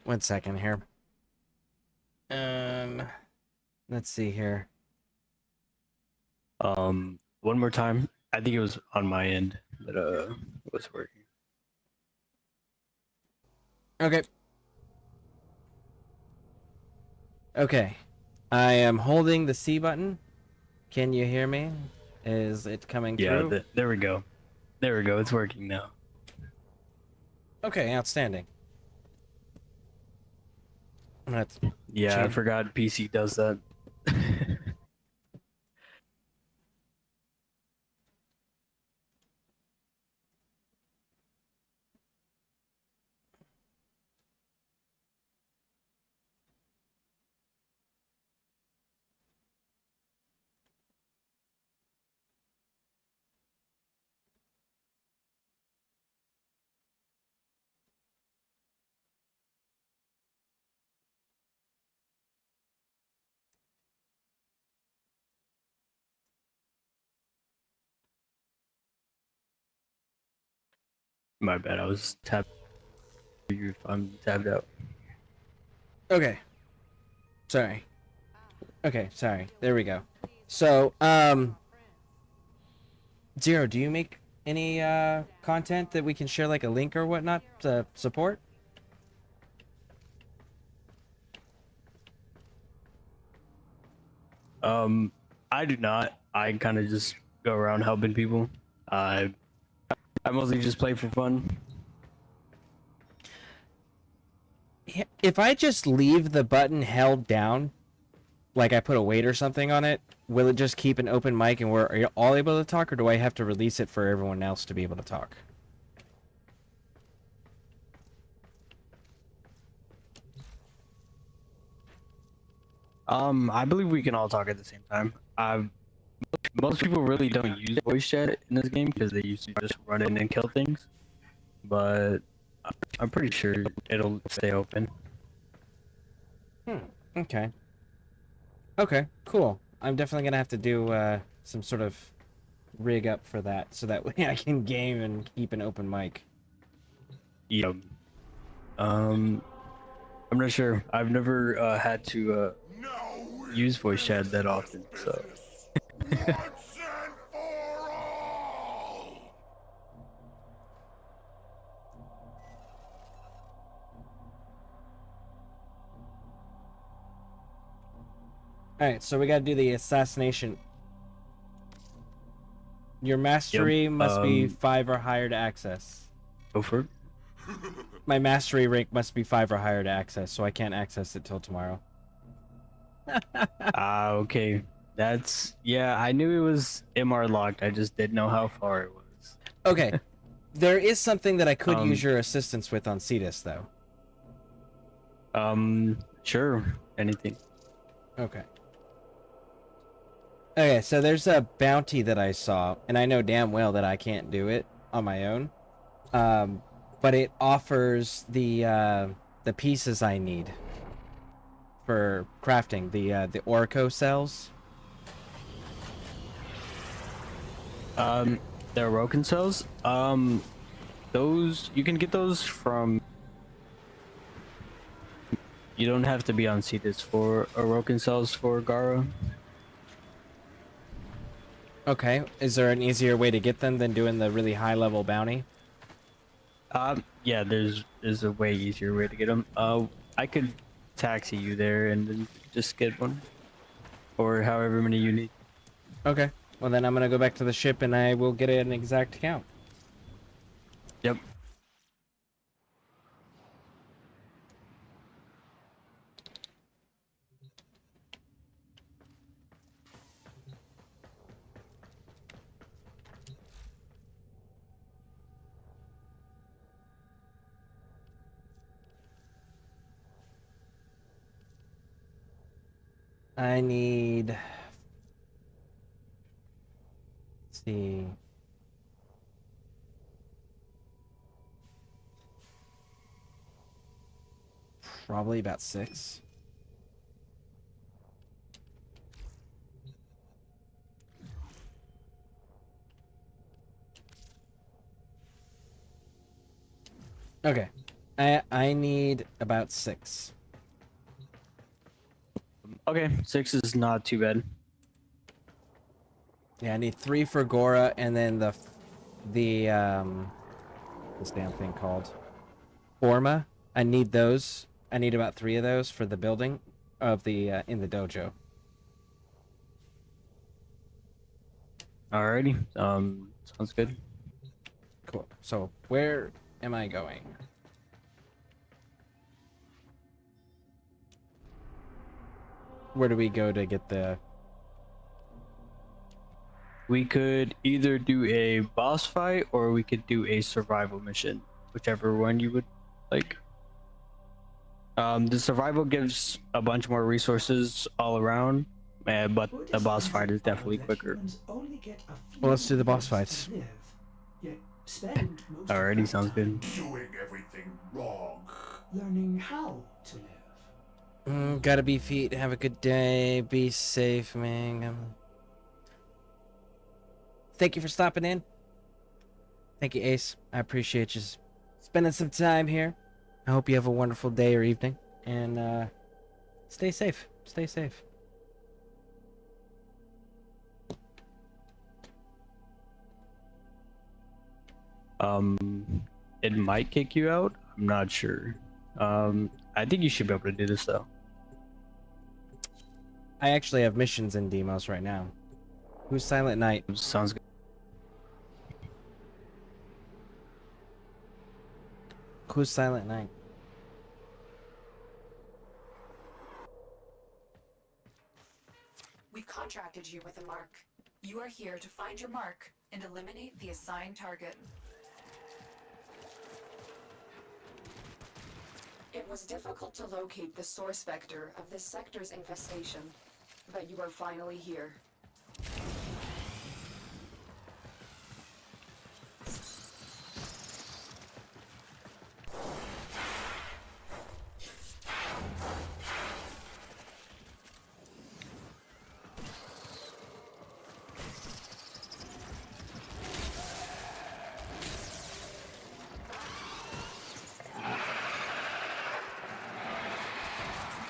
One second here. Let's see here. One more time. I think it was on my end that it was working. Okay. Okay. I am holding the C button. Can you hear me? Is it coming through? Yeah, there we go. There we go. It's working now. Okay, outstanding. Let's Yeah, I change. forgot PC does that. My bad. I was tapped. I'm tabbed out. Okay. Sorry. Okay, sorry. There we go. So, Zero, do you make any content that we can share, like a link or whatnot to support? I do not. I kind of just go around helping people. I mostly just play for fun. If I just leave the button held down, like I put a weight or something on it, will it just keep an open mic and we're all able to talk, or do I have to release it for everyone else to be able to talk? I believe we can all talk at the same time. Most people really don't use voice chat in this game because they used to just run in and kill things. But I'm pretty sure it'll stay open. Okay. Okay, cool. I'm definitely gonna have to do some sort of rig up for that, so that way I can game and keep an open mic. Yeah. I'm not sure. I've never had to use voice chat that often, so. Once and for all! Alright, so we gotta do the assassination. Your mastery must be 5 or higher to access. Go for it. My mastery rank must be 5 or higher to access, so I can't access it till tomorrow. Okay. Yeah, I knew it was MR locked. I just didn't know how far it was. Okay. There is something that I could use Um, your assistance with on Cetus, though. Sure. Anything. Okay. Okay, so there's a bounty that I saw, and I know damn well that I can't do it on my own. But it offers the pieces I need for crafting the Oraco cells. The Roken cells. Those you can get those from. You don't have to be on Cetus for Orokin cells for Gara. Okay, is there an easier way to get them than doing the really high level bounty? Yeah, there's a way easier way to get them. I could taxi you there and then just get one, or however many you need. Okay, well then I'm gonna go back to the ship and I will get an exact count. Yep. I need. Let's see. Probably about 6. Okay. I need about 6. Okay, 6 is not too bad. Yeah, I need 3 for Gora, and then this damn thing called Forma. I need those. I need about 3 of those for the building of the in the dojo. Alrighty. Sounds good. Cool. So where am I going? Where do we go to get the... We could either do a boss fight or we could do a survival mission, whichever one you would like. The survival gives a bunch more resources all around, but the boss fight is definitely quicker. Well, let's do the boss fights. Alrighty, sounds good. Doing everything wrong. Learning how to live. Gotta be feet. Have a good day. Be safe, man. Thank you for stopping in. Thank you, Ace. I appreciate you spending some time here. I hope you have a wonderful day or evening. And stay safe. Stay safe. It might kick you out. I'm not sure. I think you should be able to do this though. I actually have missions in Demos right now. Who's Silent Night? Sounds good. Who's Silent Night? We contracted you with a mark. You are here to find your mark and eliminate the assigned target. It was difficult to locate the source vector of this sector's infestation, but you are finally here.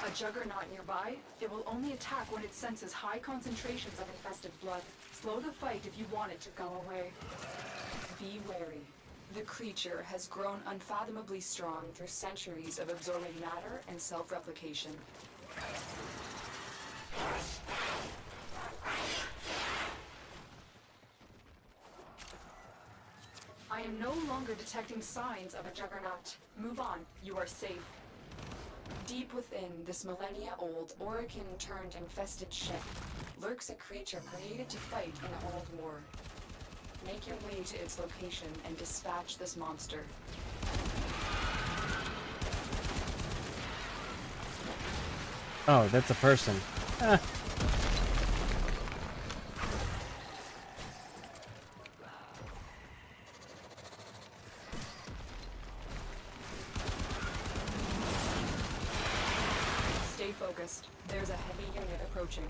A juggernaut nearby? It will only attack when it senses high concentrations of infested blood. Slow the fight if you want it to go away. Be wary. The creature has grown unfathomably strong through centuries of absorbing matter and self-replication. I am no longer detecting signs of a juggernaut. Move on. You are safe. Deep within this millennia-old Orokin-turned-infested ship lurks a creature created to fight in a old war. Make your way to its location and dispatch this monster. Oh, that's a person. Ah. Stay focused. There's a heavy unit approaching.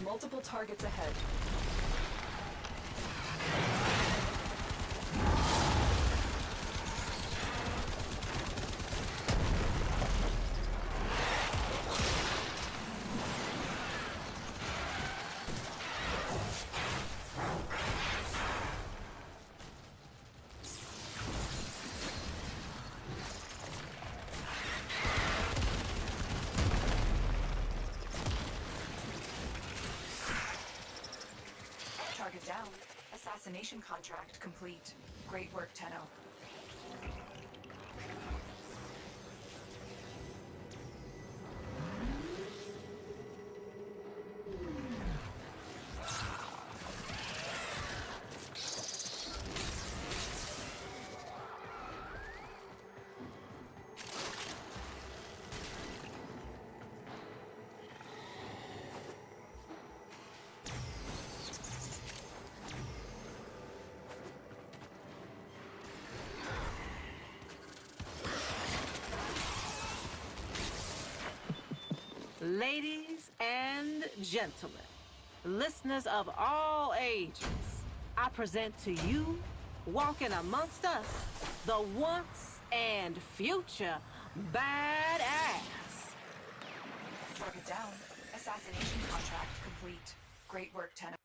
Multiple targets ahead. Target down. Assassination contract complete. Great work, Tenno. Ladies and gentlemen, listeners of all ages, I present to you, walking amongst us, the once and future badass. Target down. Assassination contract complete. Great work, Tenno.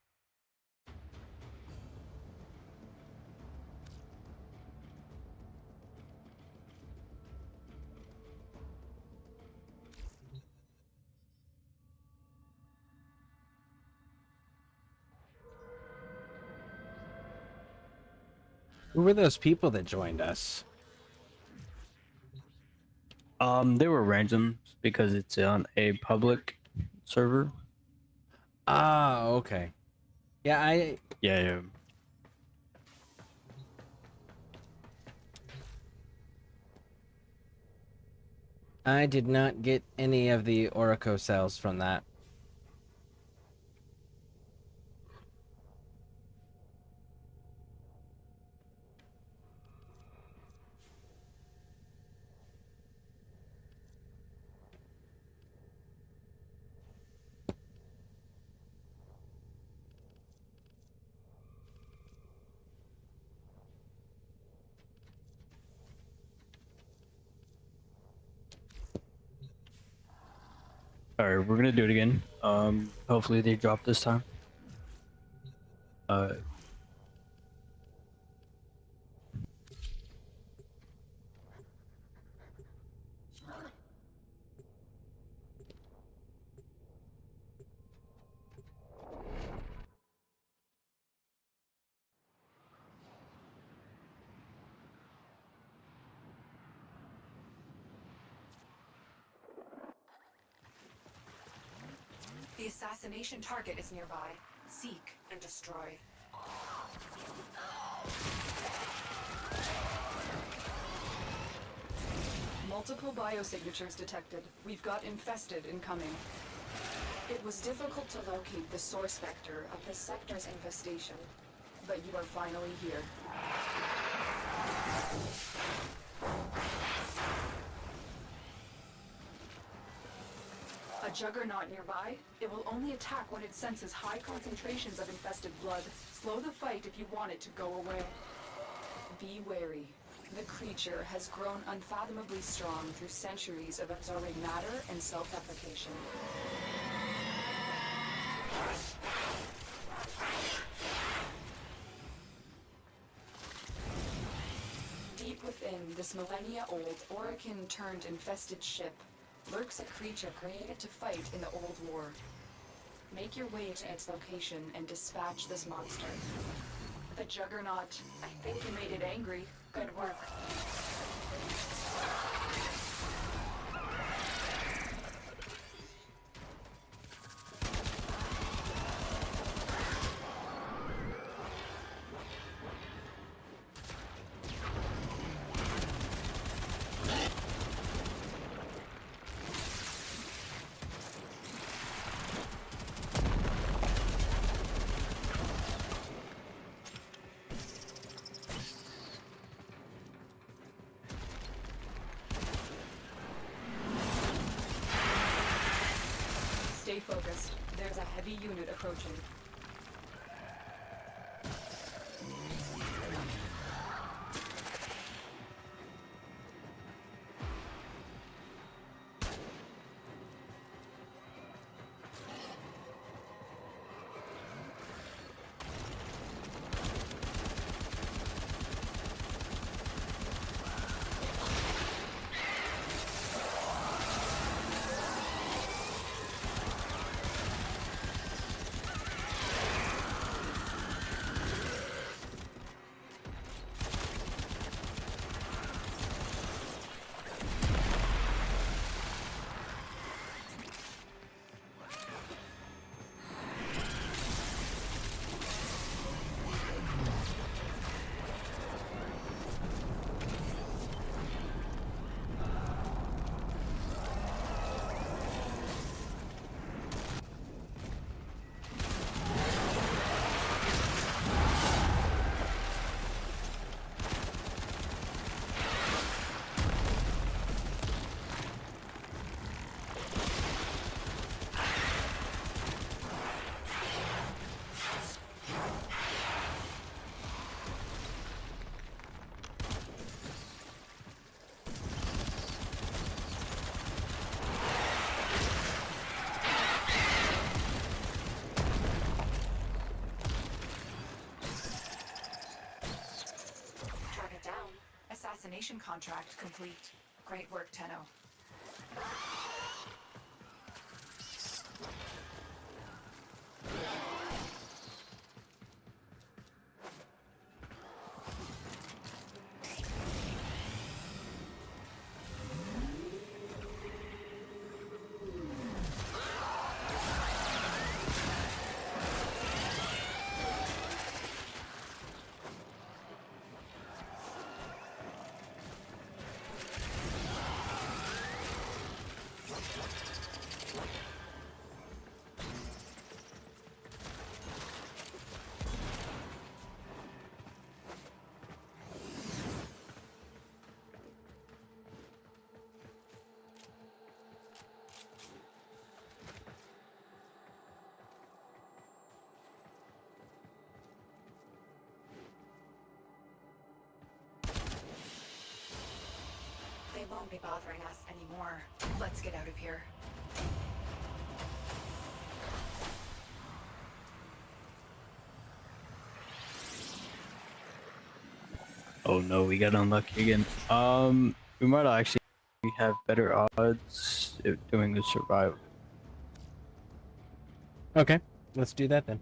Who were those people that joined us? They were random because it's on a public server. Ah, okay. Yeah, Yeah. I did not get any of the Oracle cells from that. Alright, we're gonna do it again. Hopefully they drop this time. The assassination target is nearby. Seek and destroy. Multiple biosignatures detected. We've got infested incoming. It was difficult to locate the source vector of the sector's infestation, but you are finally here. A juggernaut nearby? It will only attack when it senses high concentrations of infested blood. Slow the fight if you want it to go away. Be wary. The creature has grown unfathomably strong through centuries of absorbing matter and self-replication. Deep within this millennia-old Orokin-turned-infested ship lurks a creature created to fight in the old war. Make your way to its location and dispatch this monster. The Juggernaut, I think you made it angry. Good work. Stay focused. There's a heavy unit approaching. Assassination contract complete. Great work, Tenno. They won't be bothering us anymore. Let's get out of here. Oh no, we got unlucky again. We might actually have better odds of doing the survival. Okay, let's do that then.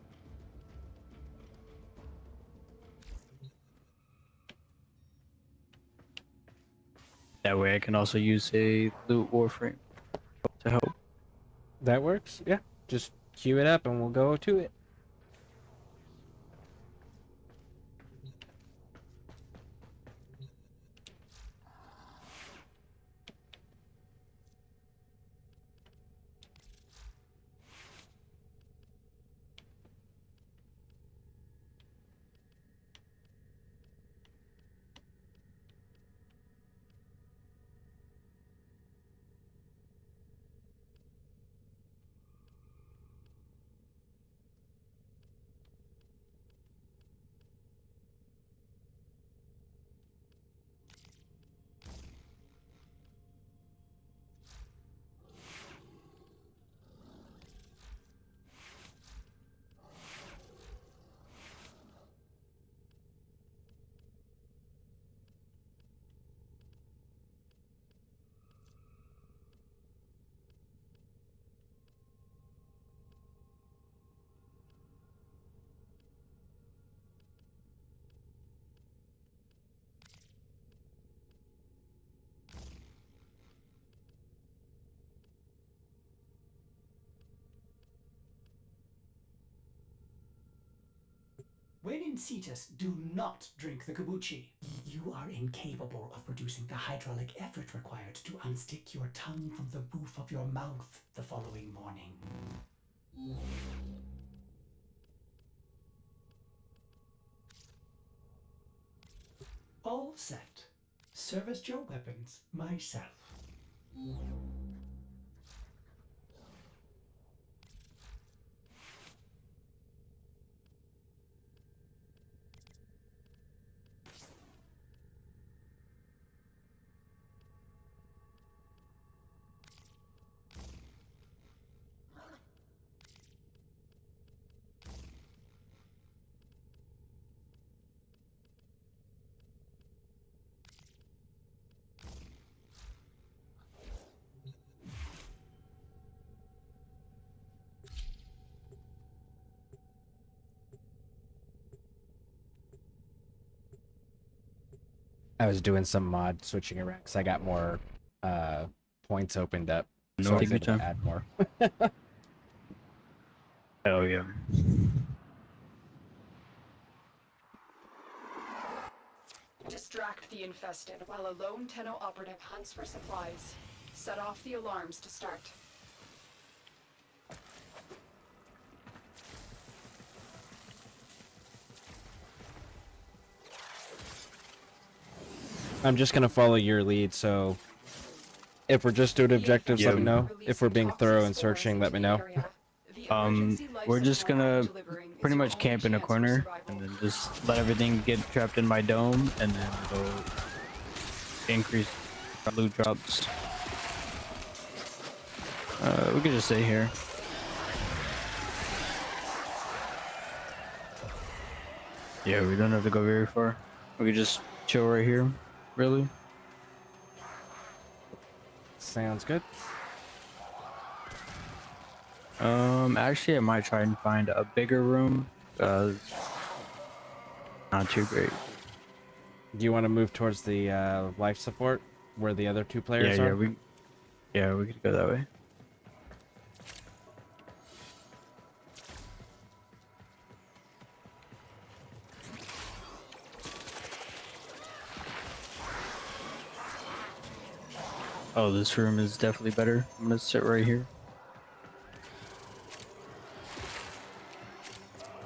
That way I can also use a loot Warframe to help. That works? Yeah. Just queue it up and we'll go to it. When in Cetus, do not drink the kombucha. You are incapable of producing the hydraulic effort required to unstick your tongue from the roof of your mouth the following morning. All set. Serviced your weapons myself. I was doing some mod switching around because I got more points opened up. No, So I take was your able to time. add more. Hell yeah. Distract the infested while a lone Tenno operative hunts for supplies. Set off the alarms to start. I'm just gonna follow your lead, so if we're just doing objectives, let me know. If we're being thorough and searching, let me know. We're just gonna pretty much camp in a corner and then just let everything get trapped in my dome, and then it'll increase our loot drops. We could just stay here. Yeah, we don't have to go very far. We could just chill right here, really. Sounds good. Actually, I might try and find a bigger room. Not too great. Do you want to move towards the life support where the other two players are? We could go that way. Oh, this room is definitely better. I'm gonna sit right here.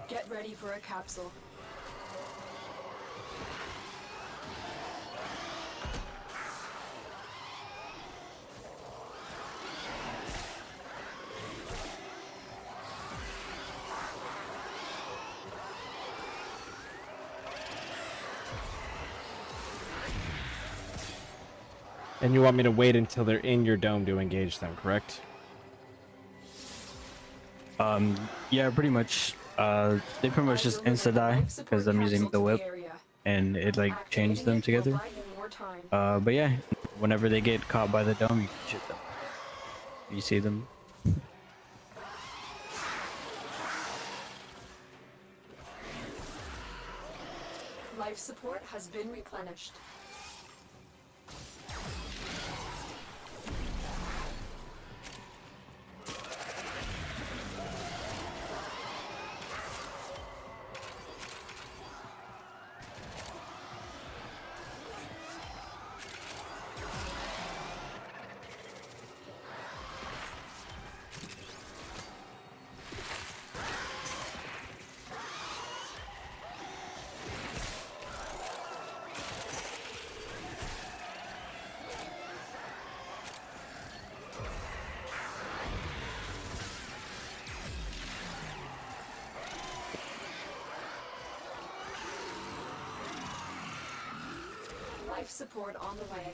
Get ready for a capsule. And you want me to wait until they're in your dome to engage them, correct? Yeah, pretty much. They pretty much just insta-die because I'm using the whip, and it like changed them together. But yeah, whenever they get caught by the dome, you can shoot them. You see them. Life support has been replenished. Life support on the way.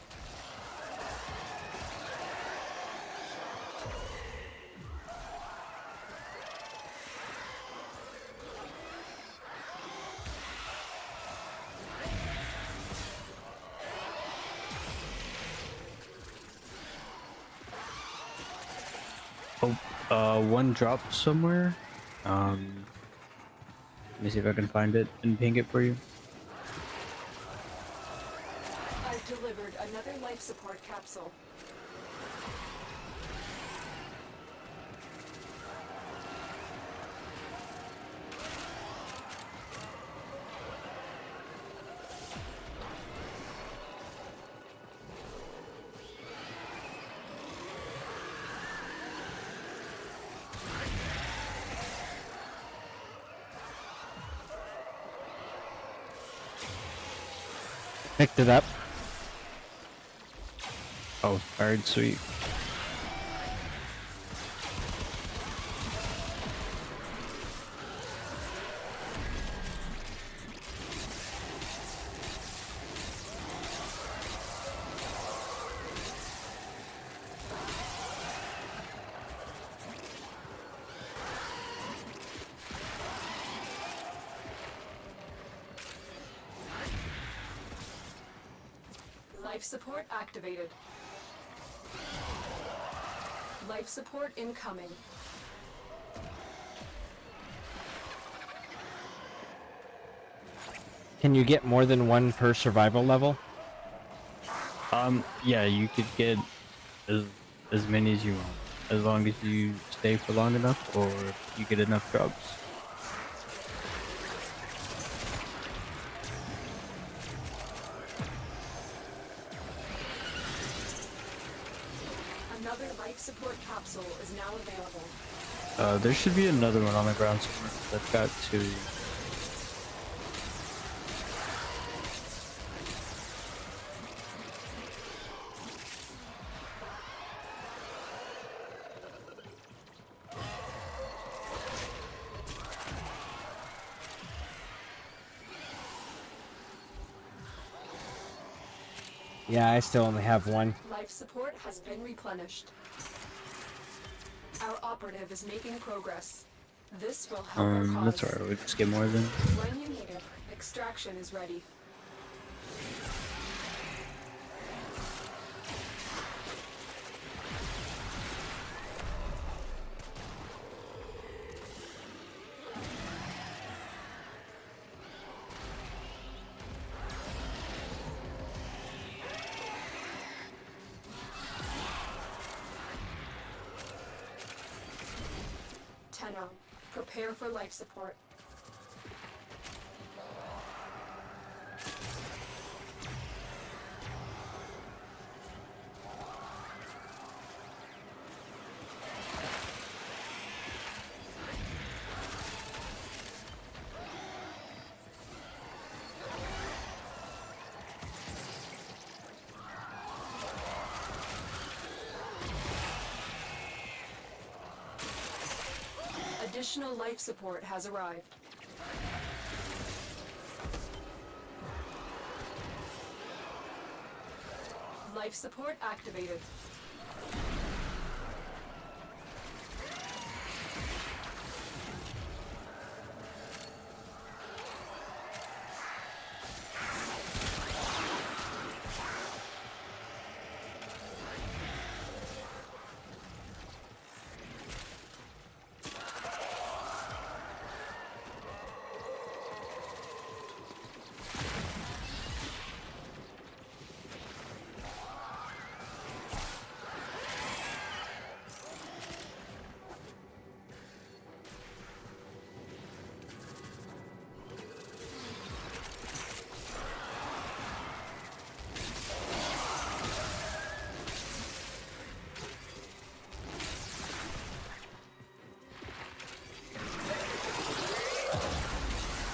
Oh, one drop somewhere. Let me see if I can find it and ping it for you. I've delivered another life support capsule. Picked it up. Oh, alright, sweet. Life support activated. Life support incoming. Can you get more than one per survival level? Yeah, you could get as many as you want, as long as you stay for long enough, or you get enough drugs. Another life support capsule is now available. There should be another one on the ground somewhere. I've got two. Yeah, I still only have one. Life support has been replenished. Our operative is making progress. This will help our cause. That's alright, we'll just get more than. When you need it, extraction is ready. Tenno, prepare for life support. Additional life support has arrived. Life support activated.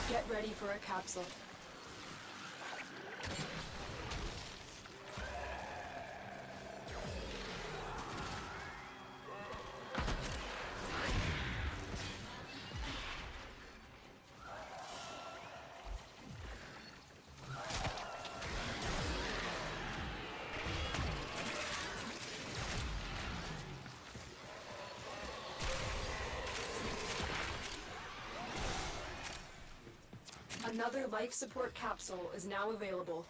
Get ready for a capsule. Another life support capsule is now available.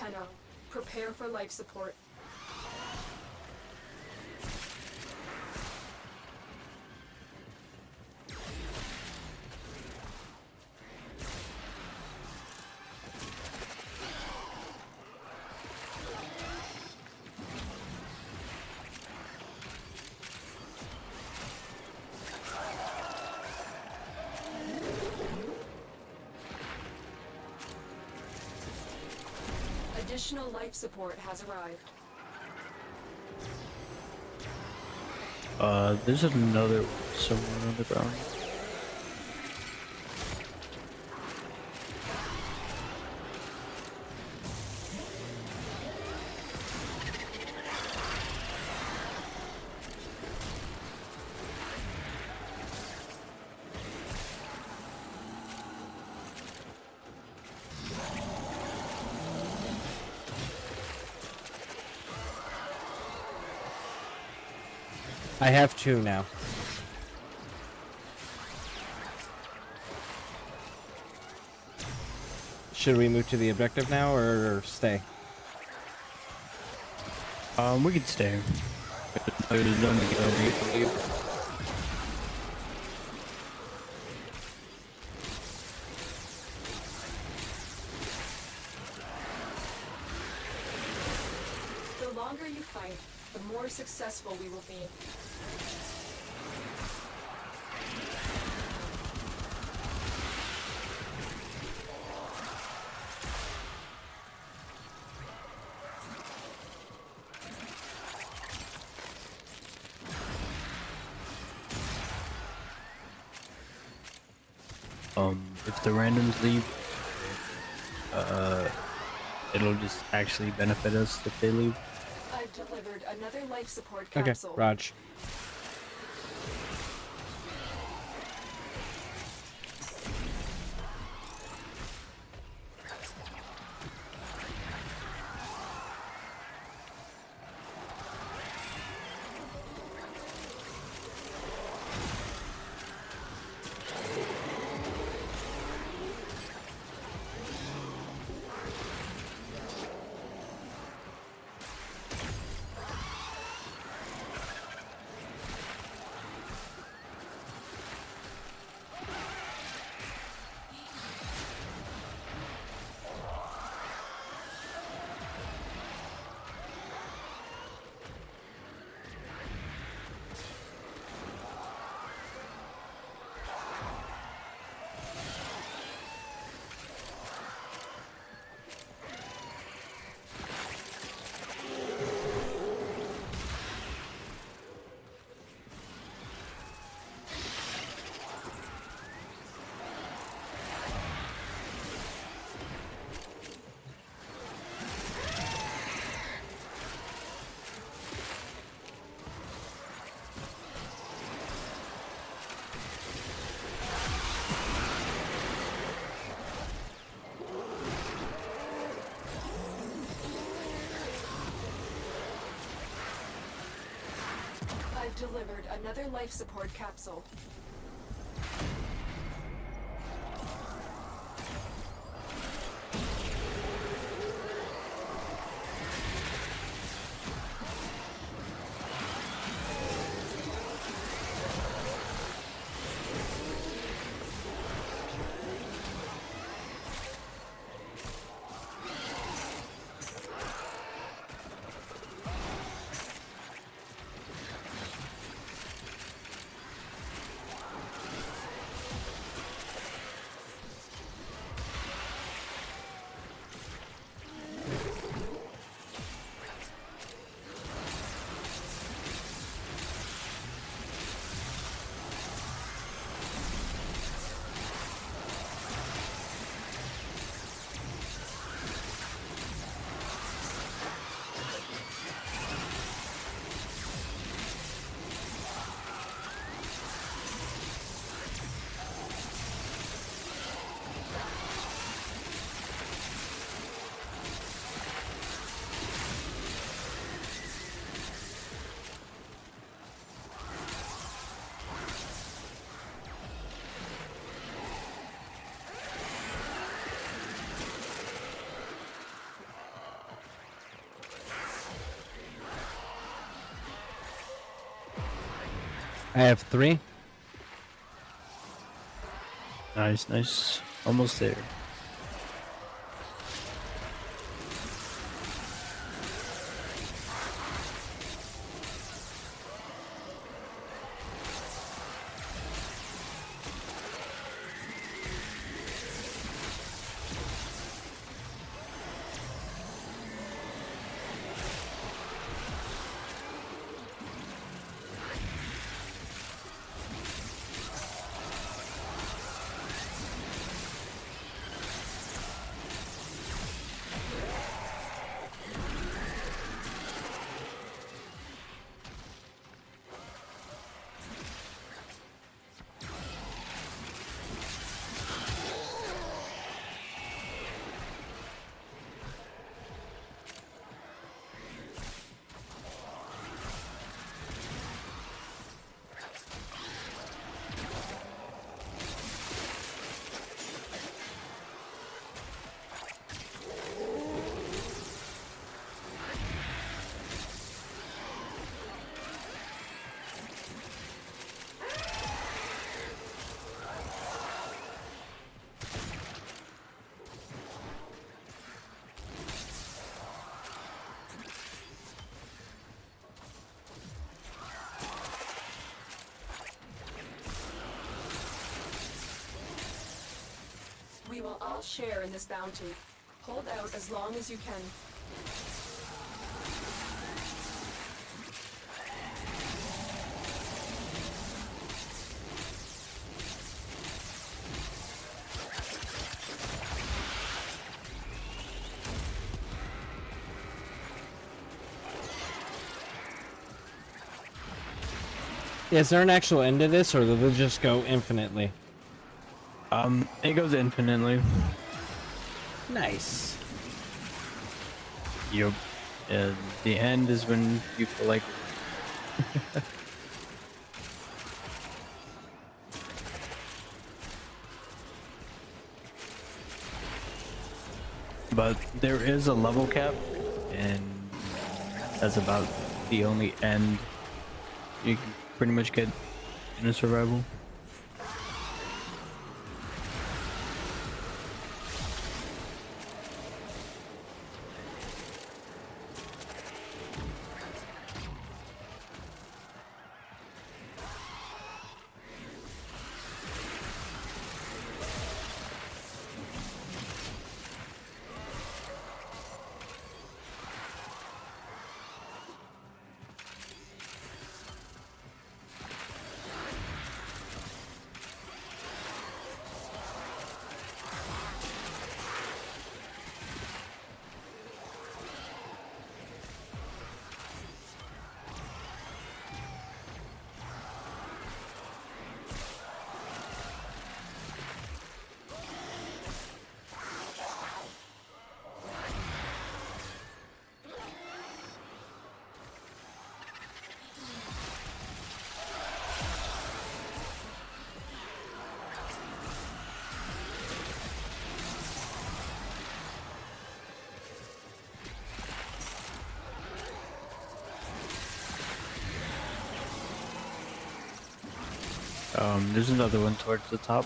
Tenno, prepare for life support. Additional life support has arrived. There's another one somewhere on the ground. I have 2 now. Should we move to the objective now or stay? We could stay. There's no need to leave. The longer you fight, the more successful we will be. If the randoms leave, it'll just actually benefit us if they leave. I've delivered another life support Okay, capsule. Raj. I've delivered another life support capsule. I have 3. Nice, nice. Almost there. We will all share in this bounty. Hold out as long as you can. Is there an actual end to this, or will it just go infinitely? It goes infinitely. Nice. Yup. The end is when you feel like. But there is a level cap, and that's about the only end you can pretty much get in a survival. There's another one towards the top.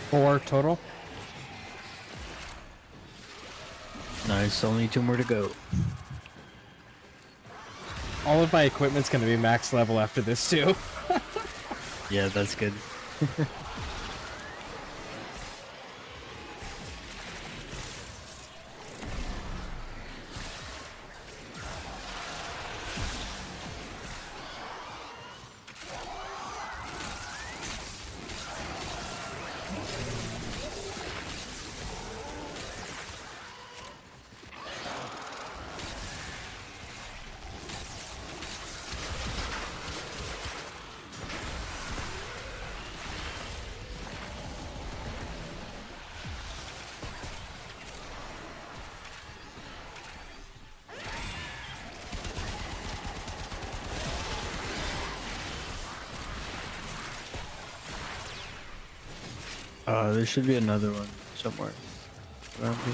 Four total. Nice, only 2 more to go. All of my equipment's gonna be max level after this too. Yeah, that's good. There should be another one somewhere around here.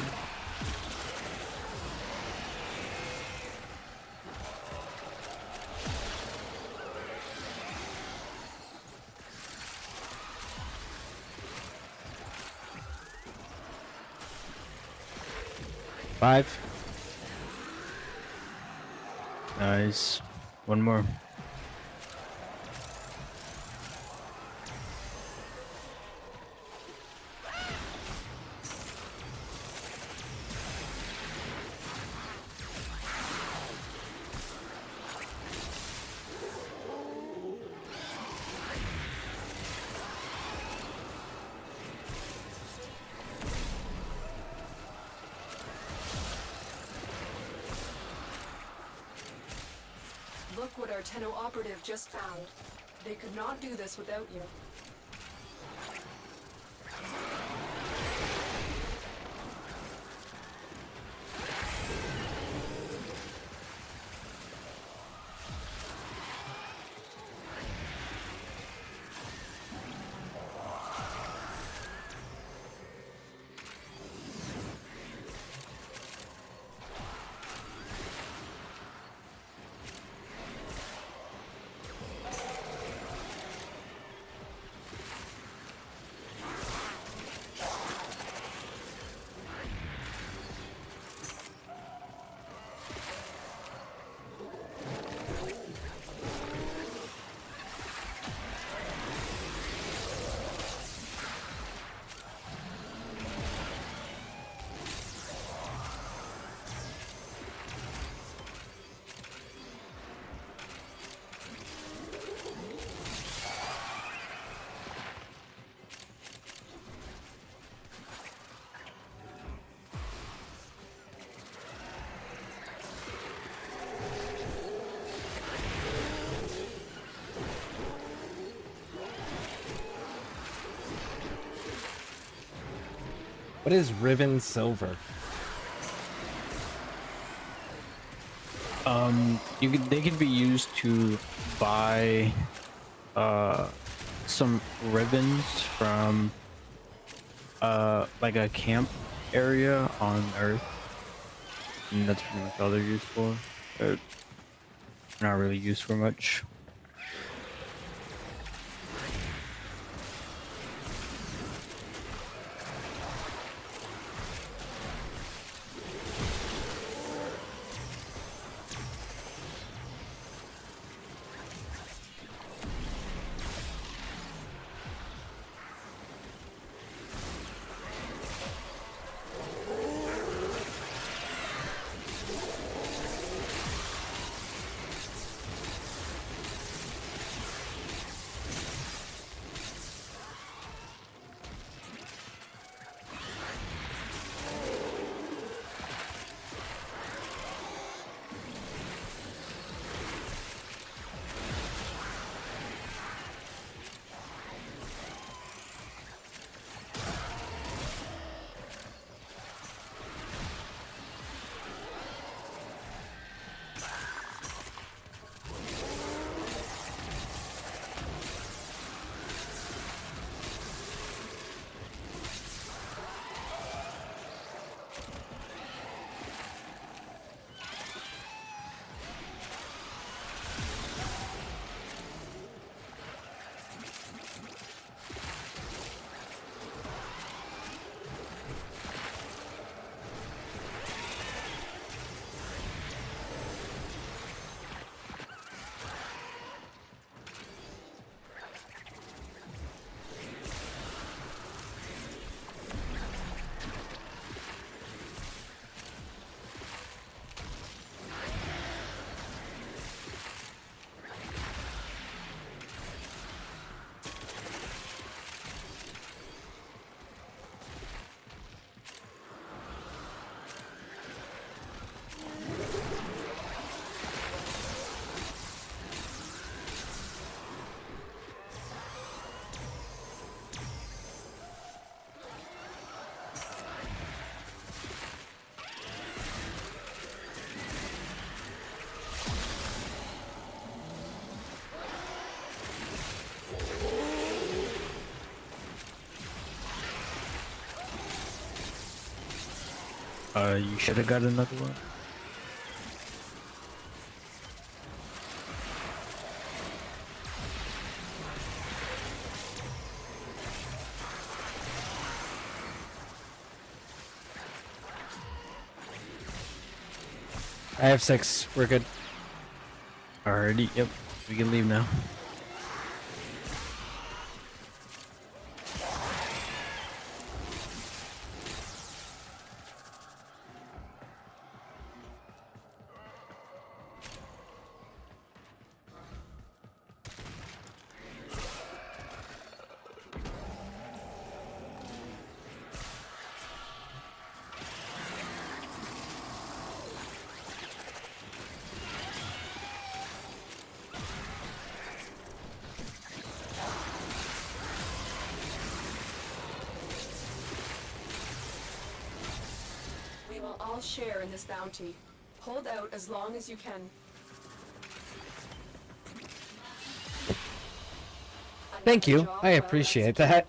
Five. Nice. One more. Look what our Tenno operative just found. They could not do this without you. What is Riven Silver? They could be used to buy some ribbons from like a camp area on Earth, and that's pretty much all they're used for. They're not really used for much. You should have got another one. I have 6. We're good. Alrighty, yep. We can leave now. We will all share in this bounty. Hold out as long as you can. Thank you. Another job I well appreciate executed. that.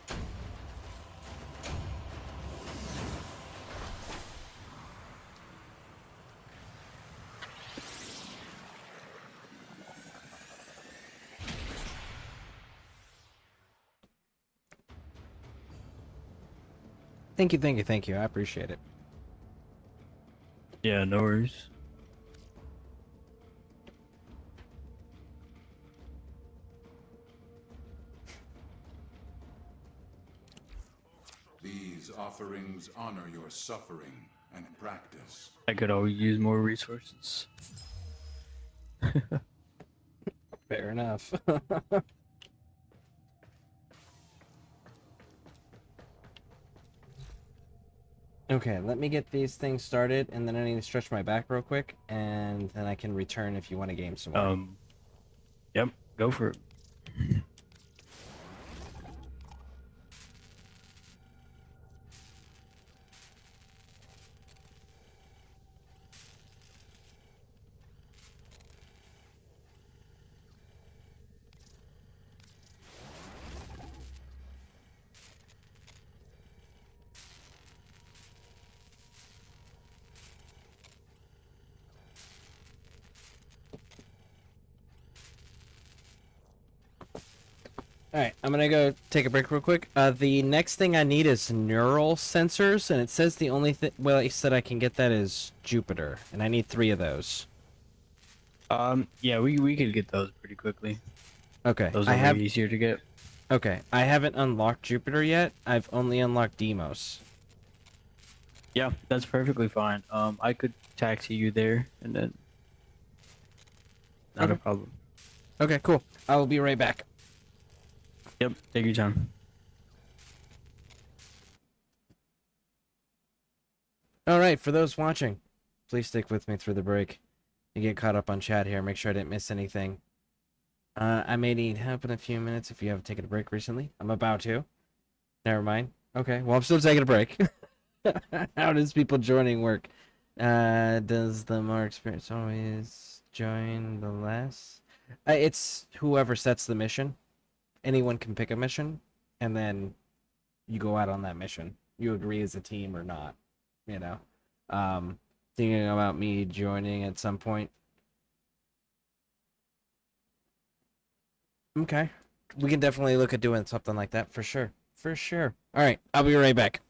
Thank you, thank you, thank you. I appreciate it. Yeah, no worries. These offerings honor your suffering and practice. I could always use more resources. Fair enough. Okay, let me get these things started, and then I need to stretch my back real quick, and then I can return if you want to game some more. Yep, go for it. Alright, I'm gonna go take a break real quick. The next thing I need is neural sensors, and it says the only place that I can get that is Jupiter, and I need 3 of those. Yeah, we could get those pretty quickly. Okay, Those I are have. way easier to get. Okay, I haven't unlocked Jupiter yet. I've only unlocked Demos. Yeah, that's perfectly fine. I could taxi you there, and then not a Okay. problem. Okay, cool. I will be right back. Yep, take your time. Alright, for those watching, please stick with me through the break. You get caught up on chat here, make sure I didn't miss anything. I may need help in a few minutes if you haven't taken a break recently. I'm about to. Never mind. Okay, well, I'm still taking a break. How does people joining work? Does the more experience always join the less? It's whoever sets the mission. Anyone can pick a mission, and then you go out on that mission. You agree as a team or not, you know? Thinking about me joining at some point. Okay. We can definitely look at doing something like that for sure. For sure. All right, I'll be right back.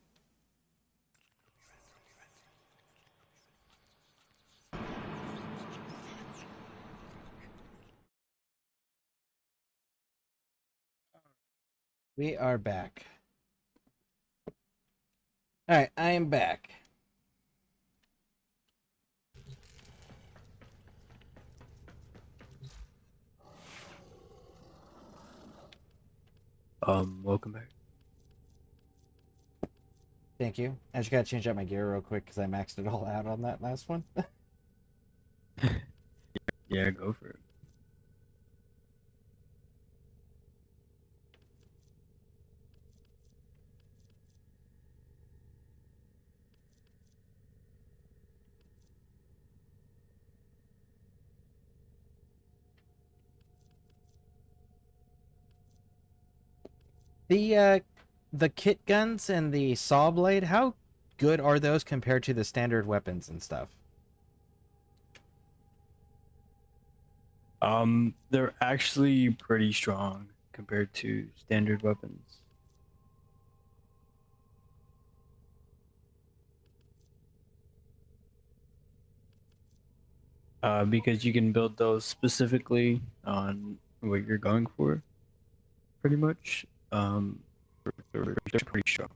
We are back. All right, I am back. Welcome back. Thank you. I just gotta change out my gear real quick because I maxed it all out on that last one. Yeah, go for it. The kit guns and the saw blade, how good are those compared to the standard weapons and stuff? They're actually pretty strong compared to standard weapons. Because you can build those specifically on what you're going for, pretty much. They're pretty strong.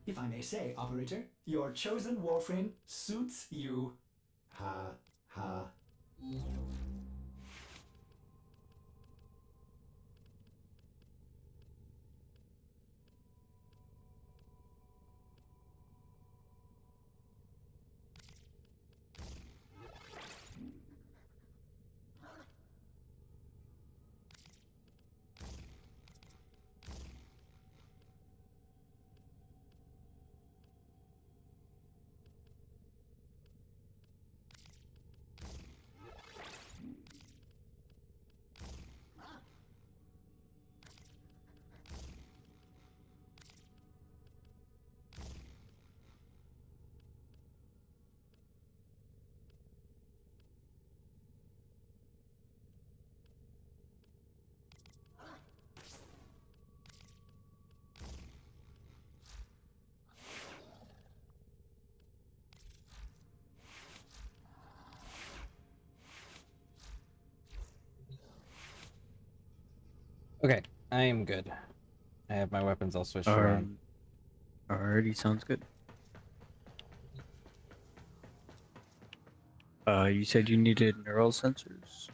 If I may say, operator, your chosen Warframe suits you. Ha ha. Okay, I am good. I have my weapons all switched around. Alrighty, sounds good. You said you needed neural sensors?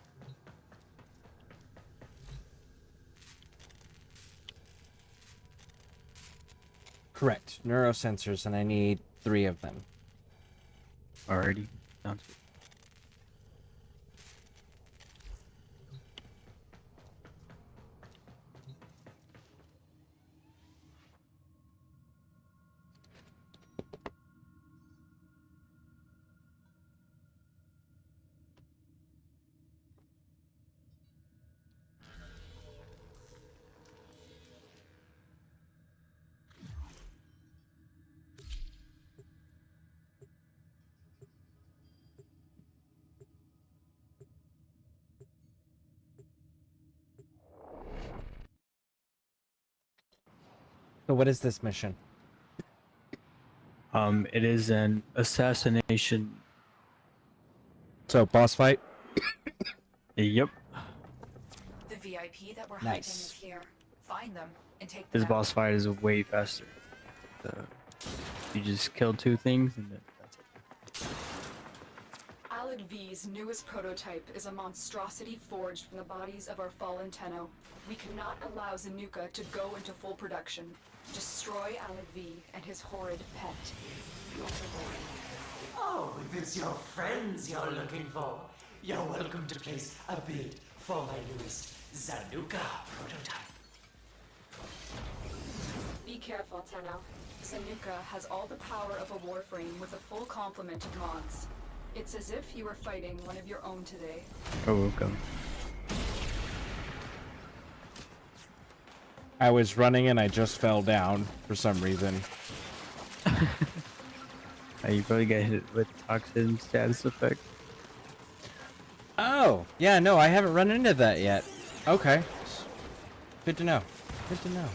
Correct. Neurosensors, and I need 3 of them. Alrighty, sounds good. So what is this mission? It is an assassination. So, boss fight? Yep. The VIP that we're hunting Nice. is here. Find them and take them This out. boss fight is way faster. You just kill 2 things and then that's it. Alad V's newest prototype is a monstrosity forged from the bodies of our fallen Tenno. We cannot allow Zanuka to go into full production. Destroy Alad V and his horrid pet. Oh, if it's your friends you're looking for, you're welcome to place a bid for my newest Zanuka prototype. Be careful, Tenno. Zanuka has all the power of a Warframe with a full complement of mods. It's as if you were fighting one of your own today. Oh, welcome. I was running and I just fell down for some reason. You probably got hit with toxin status effect. Oh, yeah, no, I haven't run into that yet. Okay. Good to know. Good to know.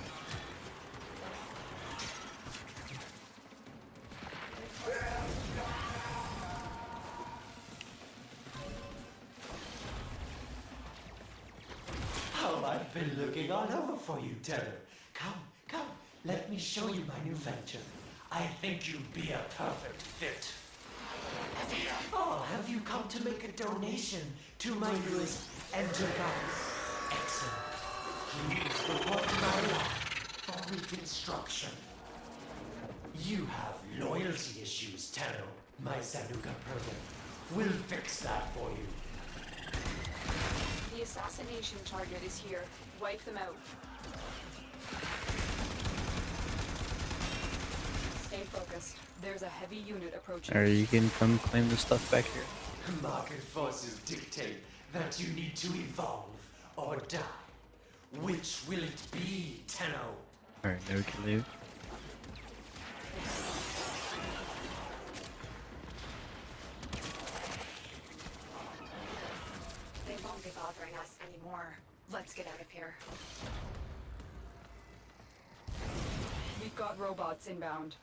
Oh, I've been looking all over for you, Tenno. Come, let me show you my new venture. I think you'd be a perfect fit. Oh, have you come to make a donation to my newest enterprise? Excellent. Please report to my lab for reconstruction. You have loyalty issues, Tenno. My Zanuka program will fix that for you. The assassination target is here. Wipe them out. Stay focused. There's a heavy unit approaching. Or you can come claim the stuff back here. Market forces dictate that you need to evolve or die. Which will it be, Tenno? Alright, now we can leave. They won't be bothering us anymore. Let's get out of here. We've got robots inbound.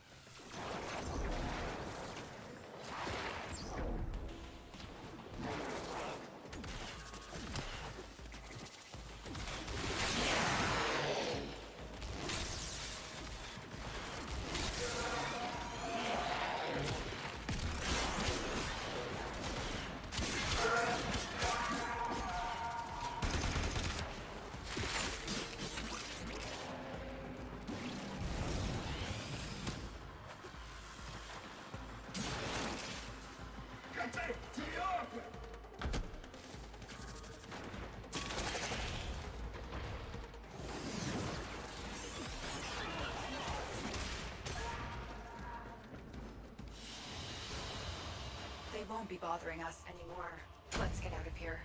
They won't be bothering us anymore. Let's get out of here.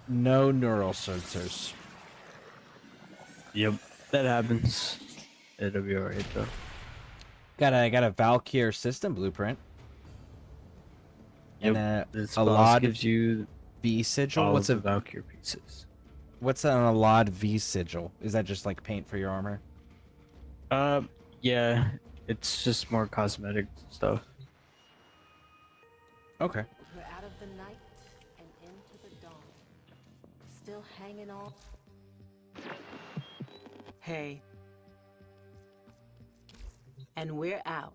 No neural sensors. Yep, that happens. It'll be alright though. Got a Valkyr system blueprint. Yep, And this a boss lot gives you V sigil. all What's of a the Valkyr pieces. what's an Alad V sigil? Is that just like paint for your armor? Yeah, it's just more cosmetic stuff. Okay. We're out of the night and into the dawn. still hanging on? Hey. And we're out.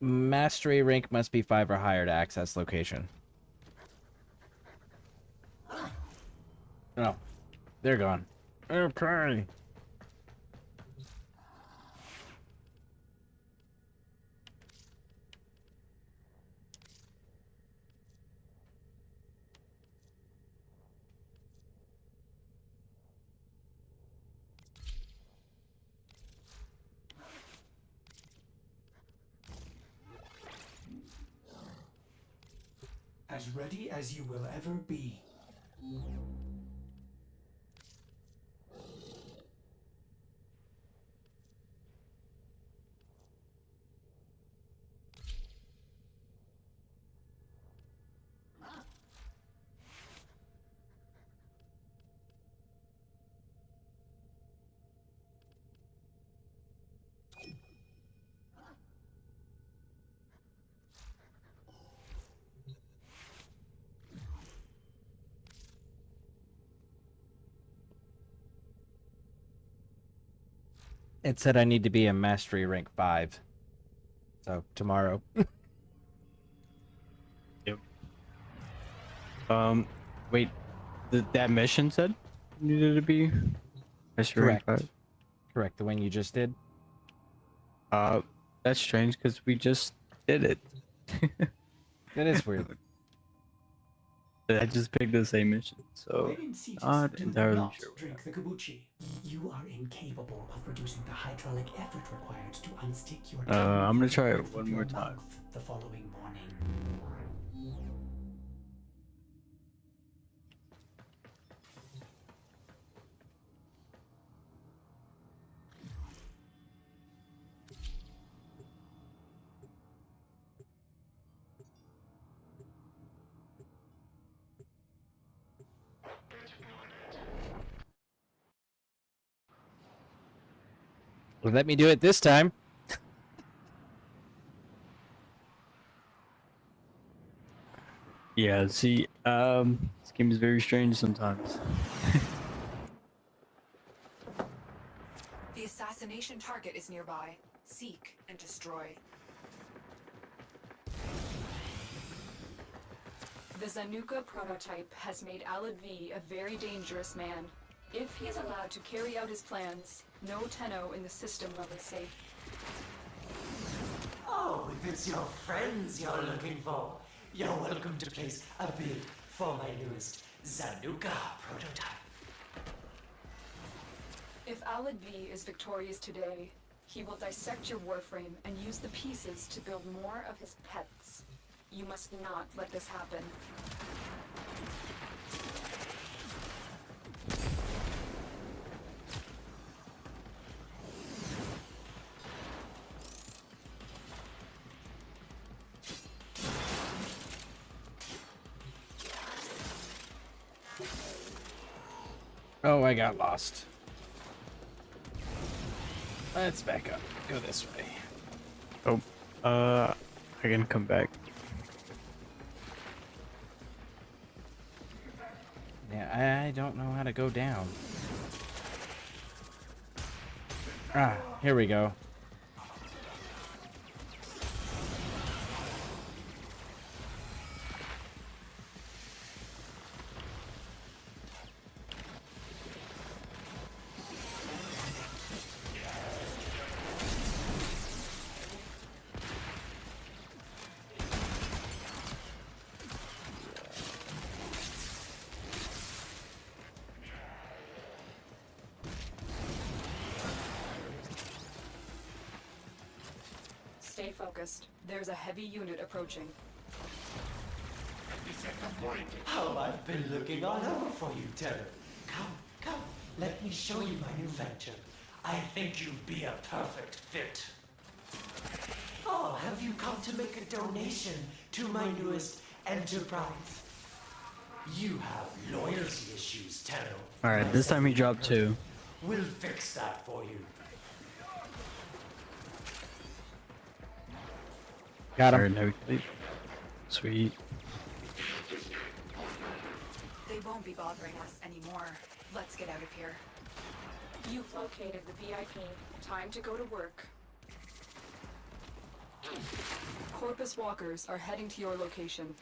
Mastery rank must be 5 or higher to access location. Oh, they're gone. Okay. As ready as you will ever be. It said I need to be a mastery rank 5. So, tomorrow. Yep. Wait, that mission said you needed to be mastery rank Correct. 5? Correct, the one you just did? That's strange because we just did it. That is weird. I just picked the same mission, so When in Cetus, not do entirely not sure. drink the kombucha. You are incapable of producing the hydraulic effort required to unstick your I'm gonna try it teeth one from more your time. mouth the following morning. Well, let me do it this time. Yeah, see, this game is very strange sometimes. The assassination target is nearby. Seek and destroy. The Zanuka prototype has made Alad V a very dangerous man. If he is allowed to carry out his plans, no Tenno in the system will be safe. Oh, if it's your friends you're looking for, you're welcome to place a bid for my newest Zanuka prototype. If Alad V is victorious today, he will dissect your Warframe and use the pieces to build more of his pets. You must not let this happen. Oh, I got lost. Let's back up. Go this way. Oh, I can come back. Yeah, I don't know how to go down. Ah, here we go. Stay focused. There's a heavy unit approaching. Oh, I've been looking all over for you, Terror. Come, let me show you my new venture. I think you'd be a perfect fit. Oh, have you come to make a donation to my newest enterprise? You have loyalty issues, Tenno. Alright, this time he dropped 2. We'll fix that for you. Got him. Alright, now we can leave. Sweet. They won't be bothering us anymore. Let's get out of here. You've located the VIP. Time to go to work. Corpus walkers are heading to your location.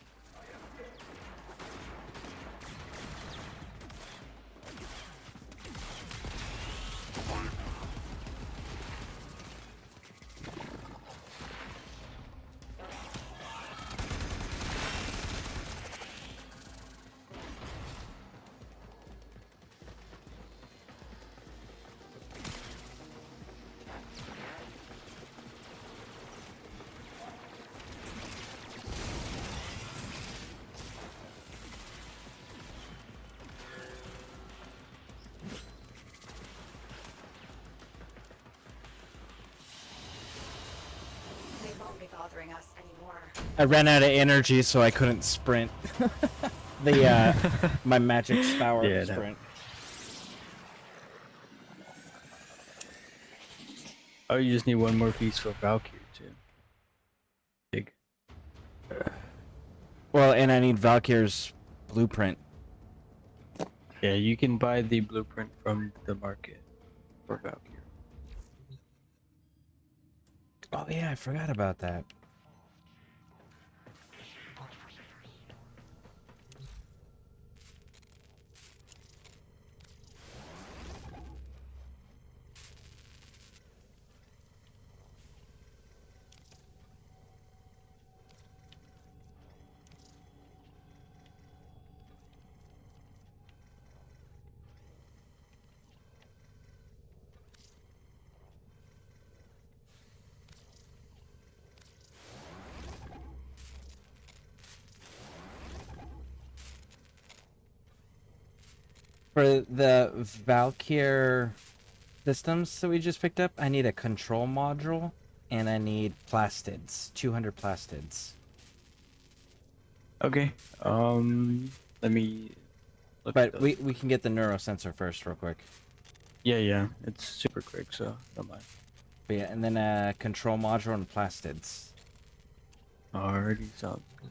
Be bothering us anymore. I ran out of energy, so I couldn't sprint. My magic power Yeah, no. sprint. Oh, you just need one more piece for Valkyrie too. Big. Well, and I need Valkyr's blueprint. Yeah, you can buy the blueprint from the market for Valkyrie. Oh yeah, I forgot about that. For the Valkyr systems that we just picked up, I need a control module and I need plastids, 200 plastids. Okay. Let me look But at we can get the neurosensor first real quick. Yeah, it's super quick, so don't mind. But yeah, and then a control module and plastids. Already sounds good.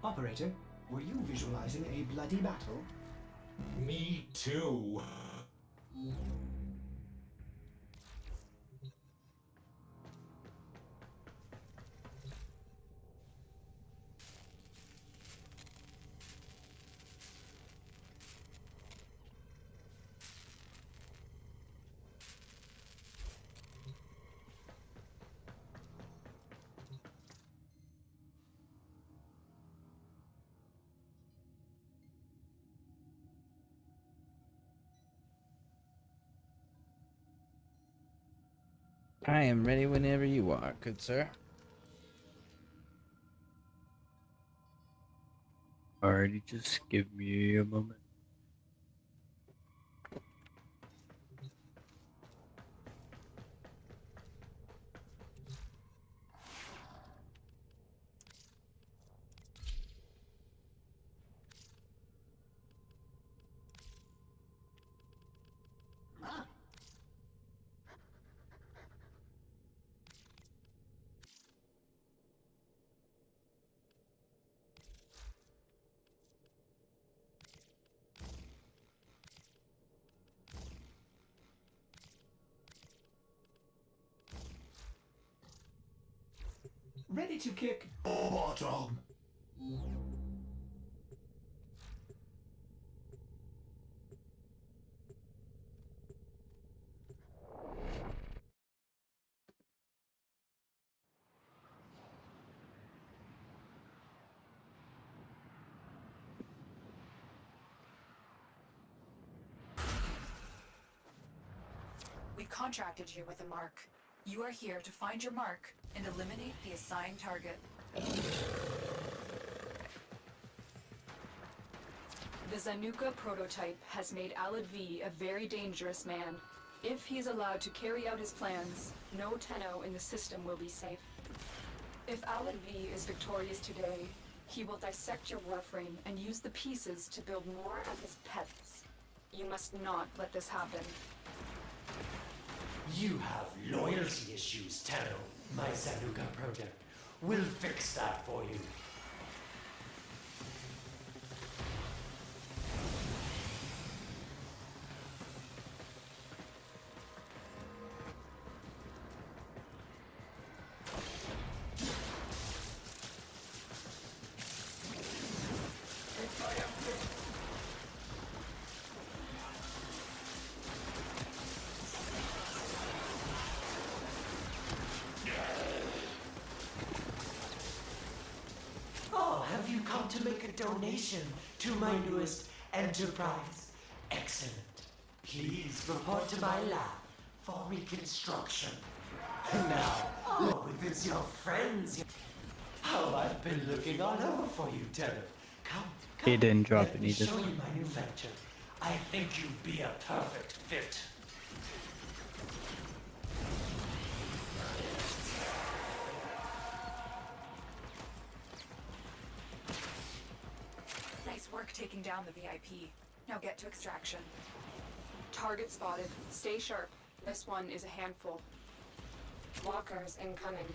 Operator, were you visualizing a bloody battle? Me too. I am ready whenever you are, good sir. Alrighty, just give me a moment. Ready to kick Bottom. We've contracted you with the mark. You are here to find your mark and eliminate the assigned target. The Zanuka prototype has made Alad V a very dangerous man. If he's allowed to carry out his plans, no Tenno in the system will be safe. If Alad V is victorious today, he will dissect your Warframe and use the pieces to build more of his pets. You must not let this happen. You have loyalty issues, Tenno. My Zanuka project will fix that for you. Have you come to make a donation to my newest enterprise? Excellent. Please report to my lab for reconstruction. And now, if it's your friends, oh, I've been looking all over for you, Tenno. Come, He didn't drop let it me either. show you my new venture. I think you'd be a perfect fit. Nice work taking down the VIP. Now get to extraction. Target spotted. Stay sharp. This one is a handful. Walkers incoming.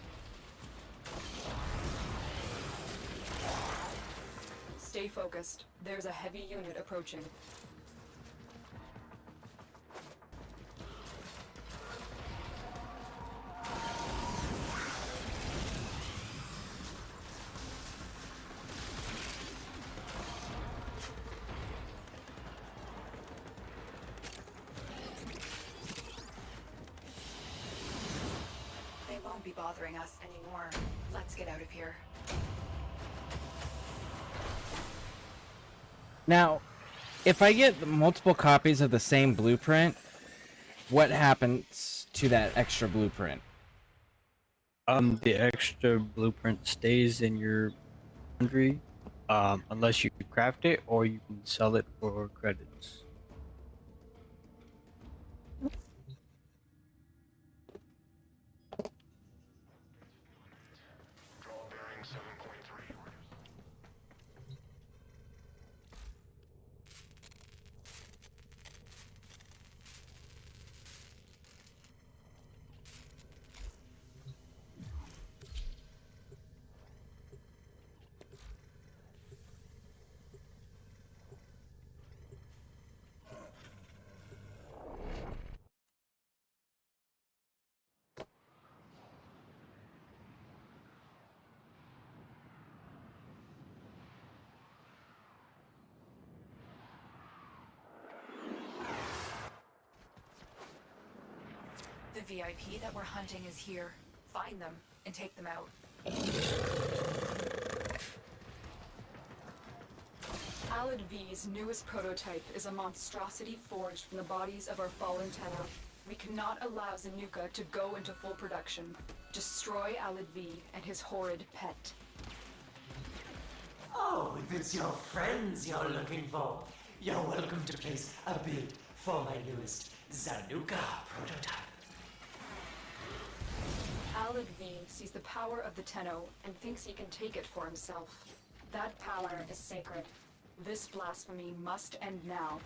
Stay focused. There's a heavy unit approaching. They won't be bothering us anymore. Let's get out of here. Now, if I get multiple copies of the same blueprint, what happens to that extra blueprint? The extra blueprint stays in your laundry, unless you craft it or you can sell it for credits. The VIP that we're hunting is here. Find them and take them out. Alad V's newest prototype is a monstrosity forged from the bodies of our fallen Tenno. We cannot allow Zanuka to go into full production. Destroy Alad V and his horrid pet. Oh, if it's your friends you're looking for, you're welcome to place a bid for my newest Zanuka prototype. Alad V sees the power of the Tenno and thinks he can take it for himself. That power is sacred. This blasphemy must end now.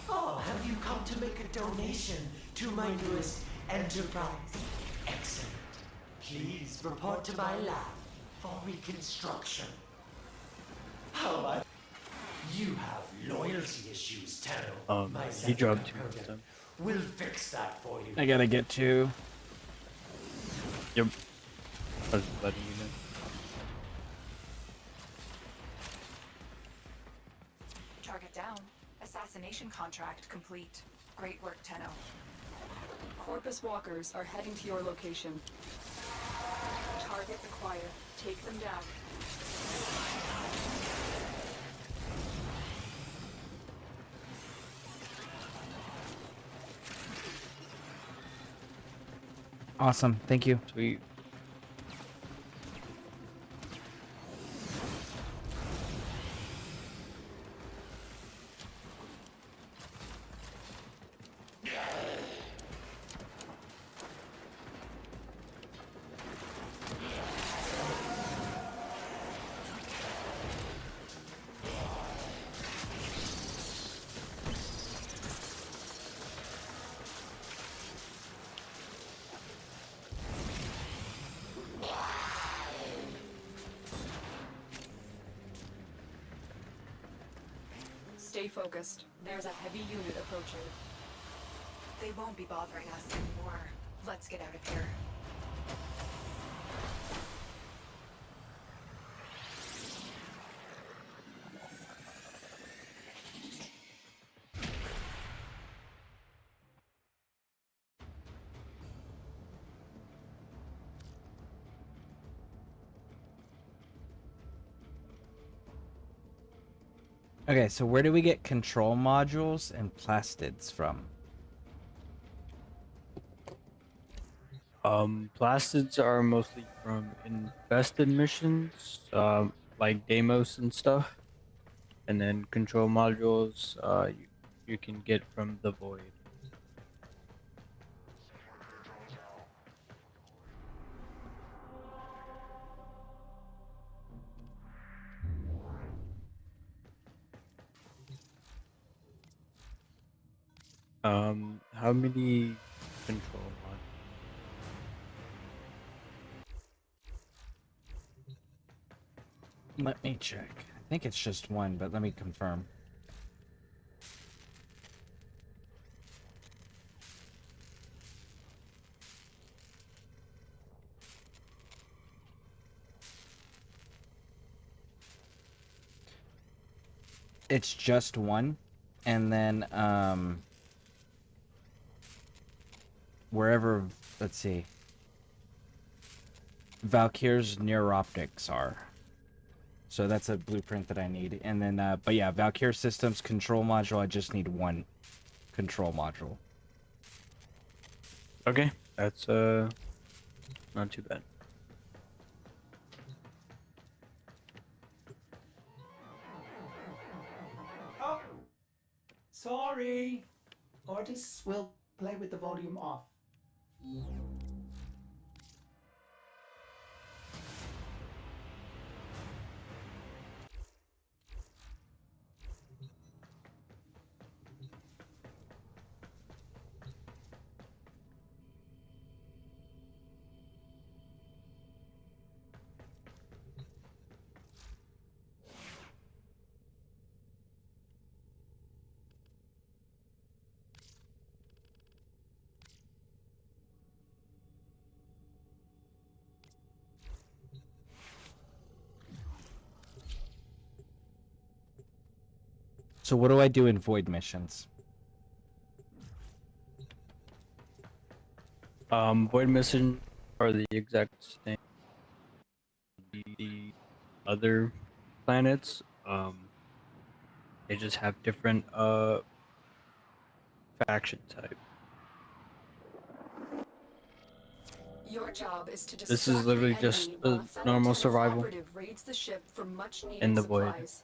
Oh, have you come to make a donation to my newest enterprise? Excellent. Please report to my lab for reconstruction. You have loyalty issues, Tenno. My he dropped Zanuka 2 project times. will fix that for you. I gotta get to. Yep. I was letting you know. Target down. Assassination contract complete. Great work, Tenno. Corpus walkers are heading to your location. Target acquired. Take them down. Awesome. Thank you. Sweet. Stay focused. There's a heavy unit approaching. They won't be bothering us anymore. Let's get out of here. Okay, so where do we get control modules and plastids from? Plastids are mostly from infested missions, like Deimos and stuff. And then control modules, you can get from the Void. How many control modules? Let me check. I think it's just one, but let me confirm. It's just one, and then wherever, let's see, Valkyr's neuroptics are. So that's a blueprint that I need. And then, but yeah, Valkyr Systems control module, I just need one control module. Okay, that's not too bad. Oh, sorry. Artists will play with the volume off. So what do I do in void missions? Void mission are the exact same. The other planets, they just have different faction type. Your job is to This is literally just a normal survival raids the ship for much needed in the void. supplies.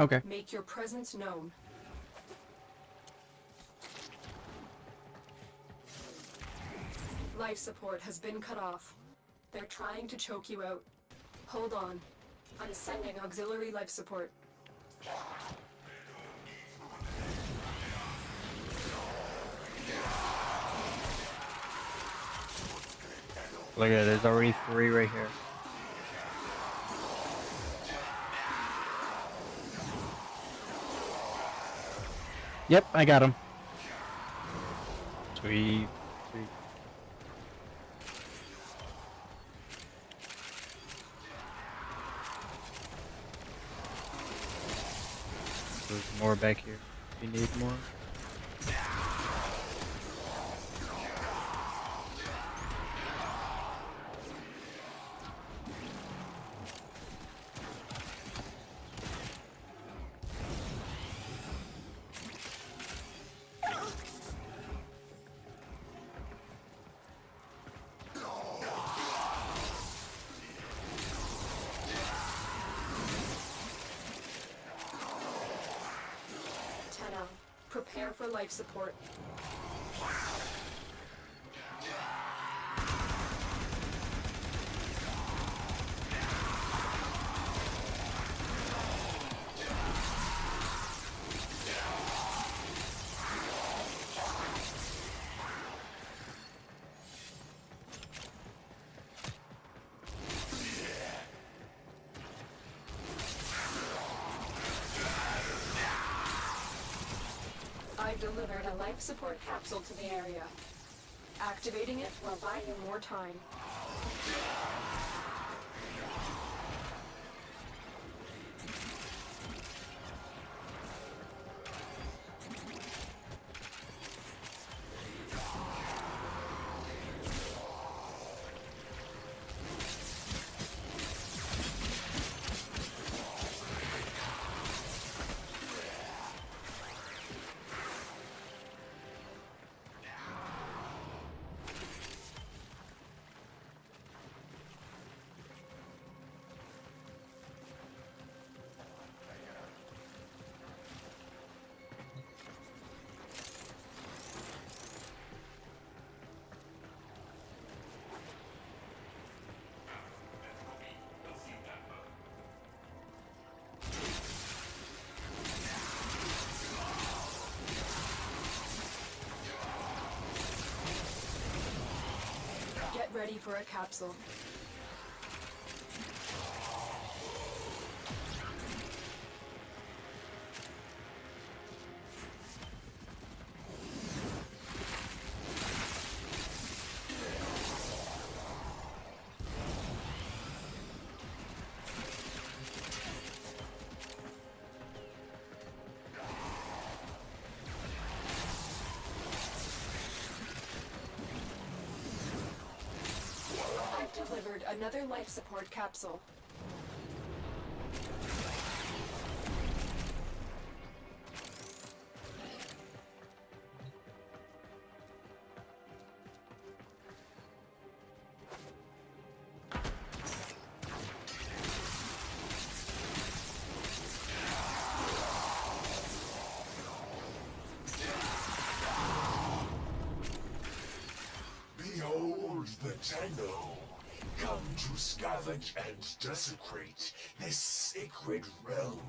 Okay. Make your presence known. Life support has been cut off. They're trying to choke you out. Hold on. I'm sending auxiliary life support. Look at it, there's already 3 right here. Yep, I got him. Sweet. There's more back here. You need more? Prepare for life support. I've delivered a life support capsule to the area. Activating it will buy you more time. Get ready for a capsule. I've delivered another life support capsule. Behold the Tenno, come to scavenge and desecrate this sacred realm.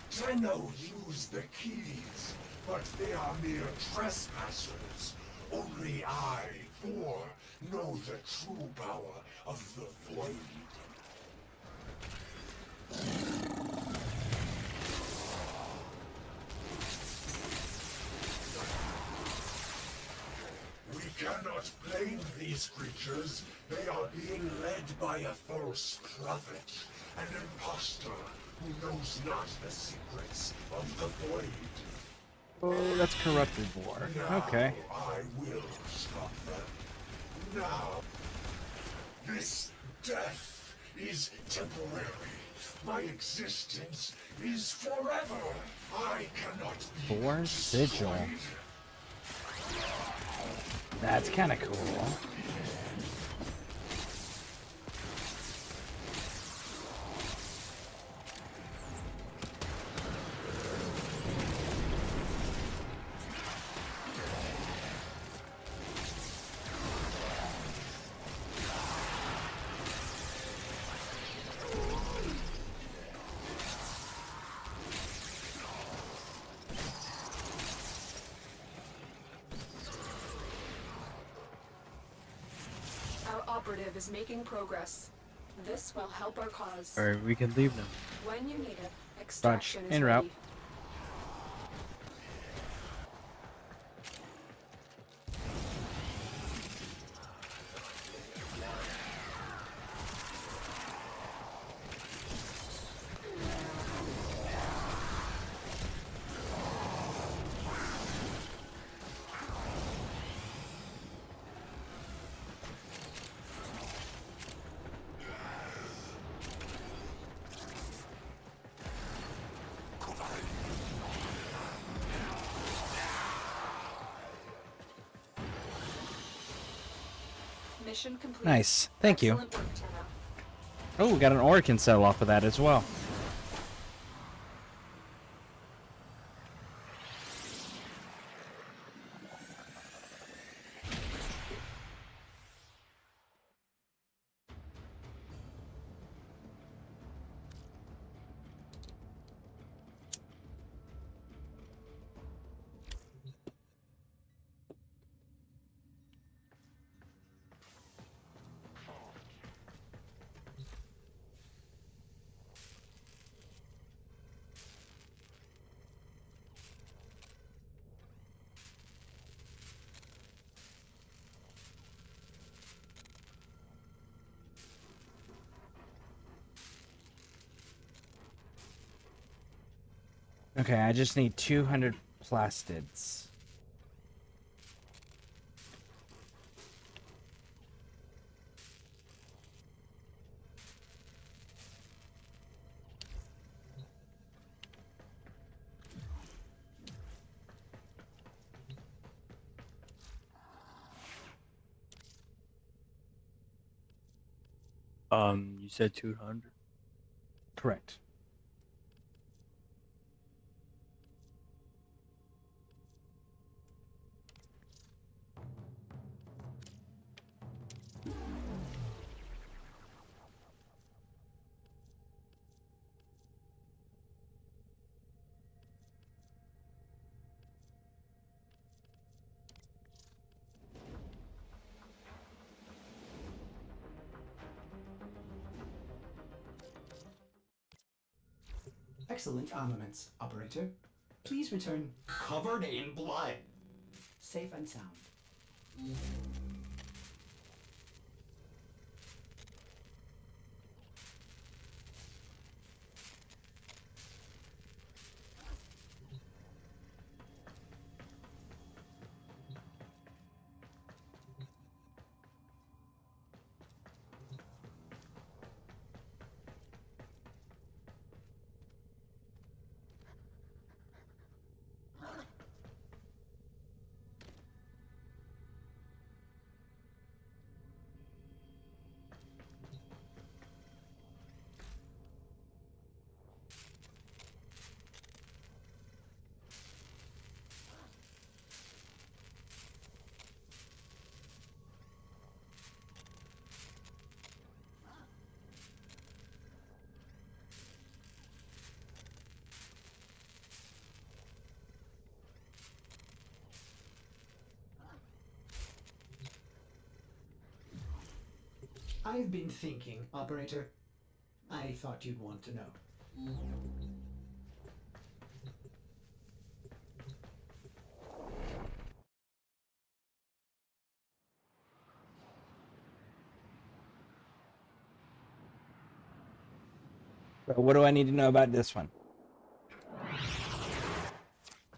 Tenno use the keys, but they are mere trespassers. Only I, Thor, know the true power of the Void. We cannot blame these creatures. They are being led by a false prophet, an impostor who knows not the secrets of the Void. Oh, that's corrupted war. Okay. I will stop them. Now. This death is temporary. My existence is forever. I cannot be Thor's Sigil. destroyed. That's kind of cool. Our operative is making progress. This will help our cause. Alright, we can leave now. When you need it, extraction is en route. ready. Mission complete. Nice. Thank you. Excellent work, Tenno. Oh, we got an ore can sell off of that as well. Okay, I just need 200 plastids. You said 200. Correct. Excellent armaments, operator. Please return Covered in blood. safe and sound. I've been thinking, operator. I thought you'd want to know. But what do I need to know about this one?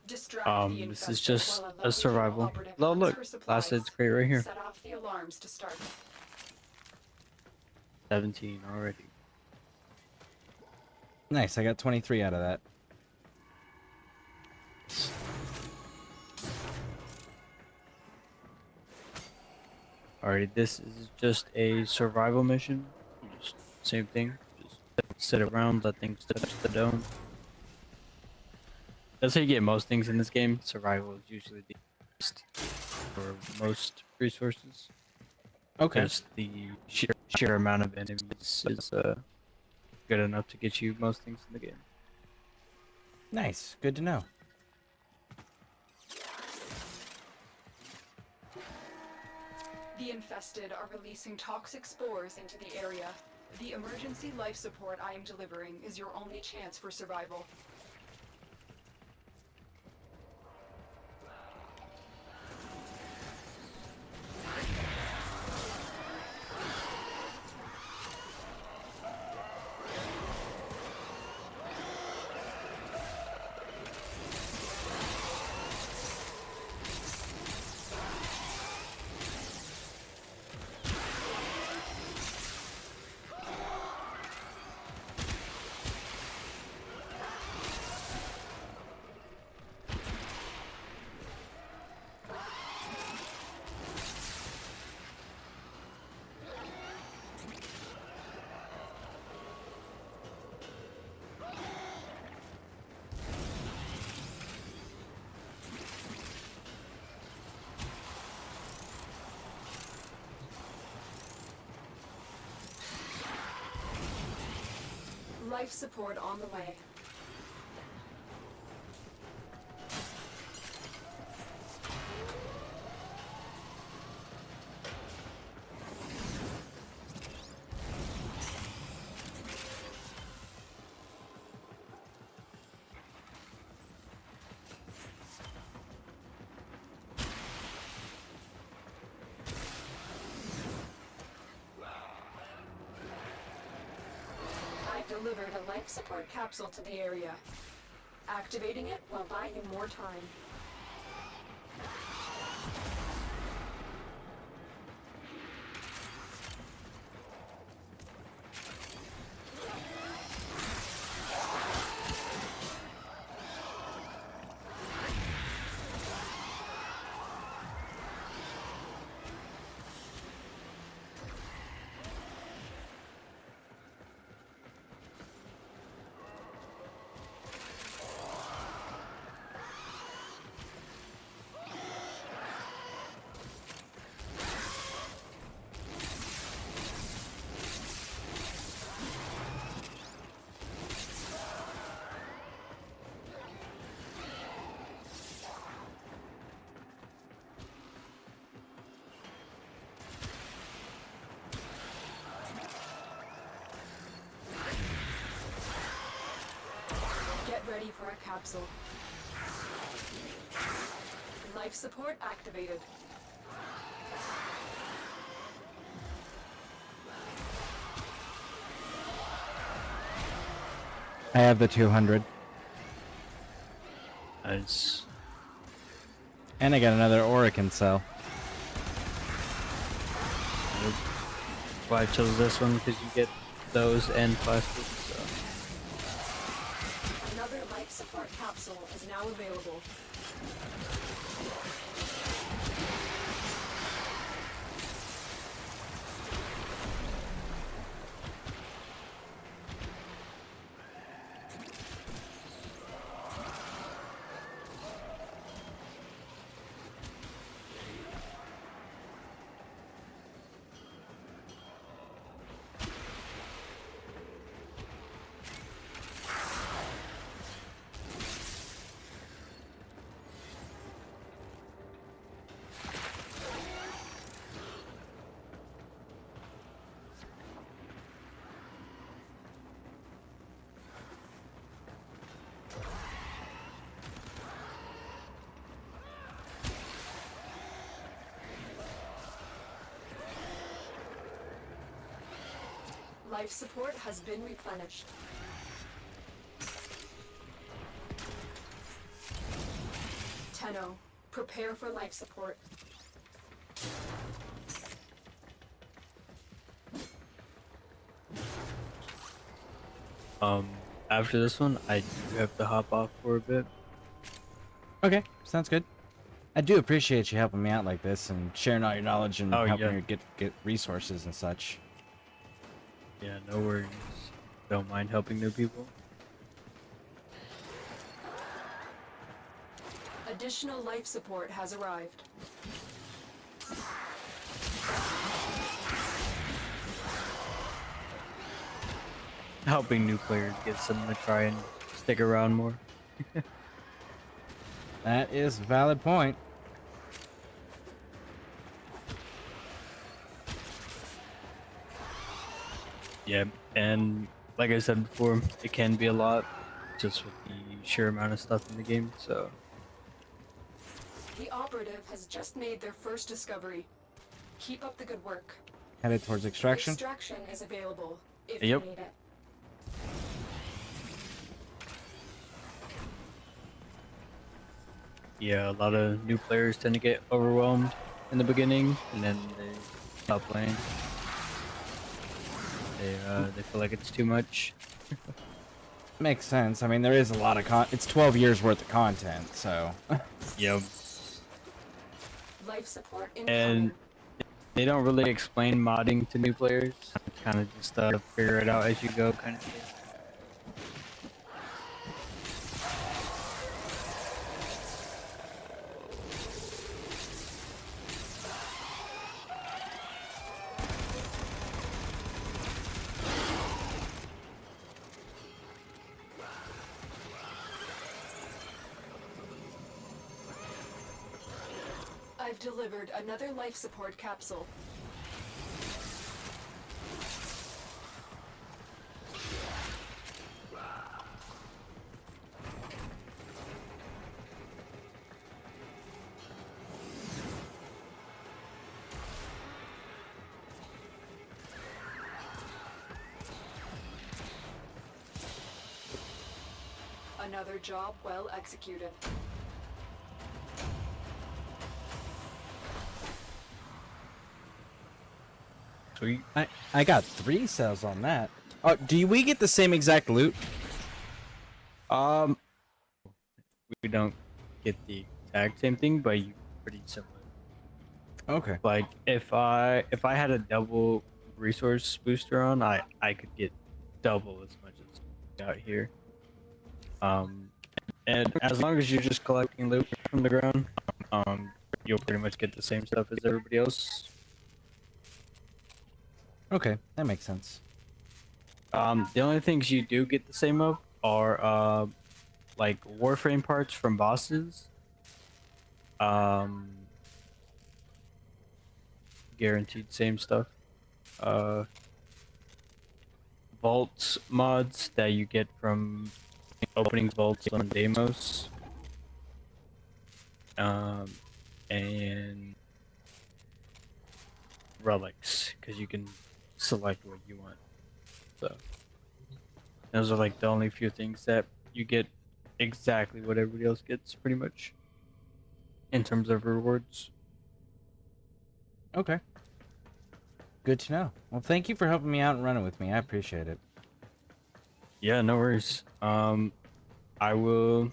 Distract the This is infested just while a local survival. operative Oh, hunts look, for supplies. plastid's great right here. Set off the alarms to start. 17 already. Nice, I got 23 out of that. Alright, this is just a survival mission. Just same thing. Just sit around, let things touch the dome. That's how you get most things in this game. Survival is usually the best for most resources. Okay. Just the sheer amount of enemies is good enough to get you most things in the game. Nice, good to know. The infested are releasing toxic spores into the area. The emergency life support I am delivering is your only chance for survival. Life support on the way. I've delivered a life support capsule to the area. Activating it will buy you more time. Get ready for a capsule. Life support activated. I have the 200. Nice. And I got another Orican cell. That's why I chose this one, because you get those and plastic. So. Another life support capsule is now available. Life support has been replenished. Tenno, prepare for life support. After this one, I do have to hop off for a bit. Okay, sounds good. I do appreciate you helping me out like this and sharing all your knowledge and helping me get resources and such. Yeah, no worries. Don't mind helping new people. Additional life support has arrived. Helping new players gets them to try and stick around more. That is a valid point. Yeah, and like I said before, it can be a lot just with the sheer amount of stuff in the game, so. The operative has just made their first discovery. Keep up the good work. Headed towards extraction. Extraction is available if Yep. you need it. Yeah, a lot of new players tend to get overwhelmed in the beginning, and then they stop playing. They feel like it's too much. Makes sense. I mean, there is a lot of it's 12 years worth of content, so. Yep. Life support And incoming. they don't really explain modding to new players. It's kind of just figure it out as you go kind of thing. I've delivered another life support capsule. Another job well executed. Sweet. I got 3 cells on that. Oh, we get the same exact loot? We don't get the exact same thing, but you pretty similar. Okay. Like if I had a double resource booster on, I could get double as much as out here. And as long as you're just collecting loot from the ground, you'll pretty much get the same stuff as everybody else. Okay, that makes sense. The only things you do get the same of are like Warframe parts from bosses. Guaranteed same stuff. Vaults mods that you get from opening vaults on Deimos. And relics, because you can select what you want. So those are like the only few things that you get exactly what everybody else gets, pretty much, in terms of rewards. Okay. Good to know. Well, thank you for helping me out and running with me. I appreciate it. Yeah, no worries. I will.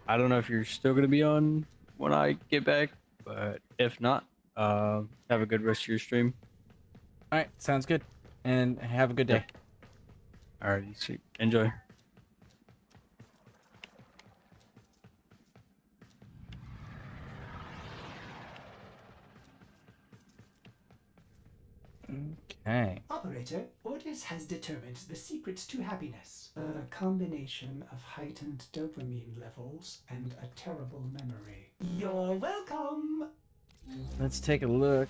I don't know if you're still gonna be on when I get back, but if not, have a good rest of your stream. All right, sounds good. And have a good day. Alrighty, sweet. Enjoy. Okay. Operator, Ordis has determined the secrets to happiness. A combination of heightened dopamine levels and a terrible memory. You're welcome! Let's take a look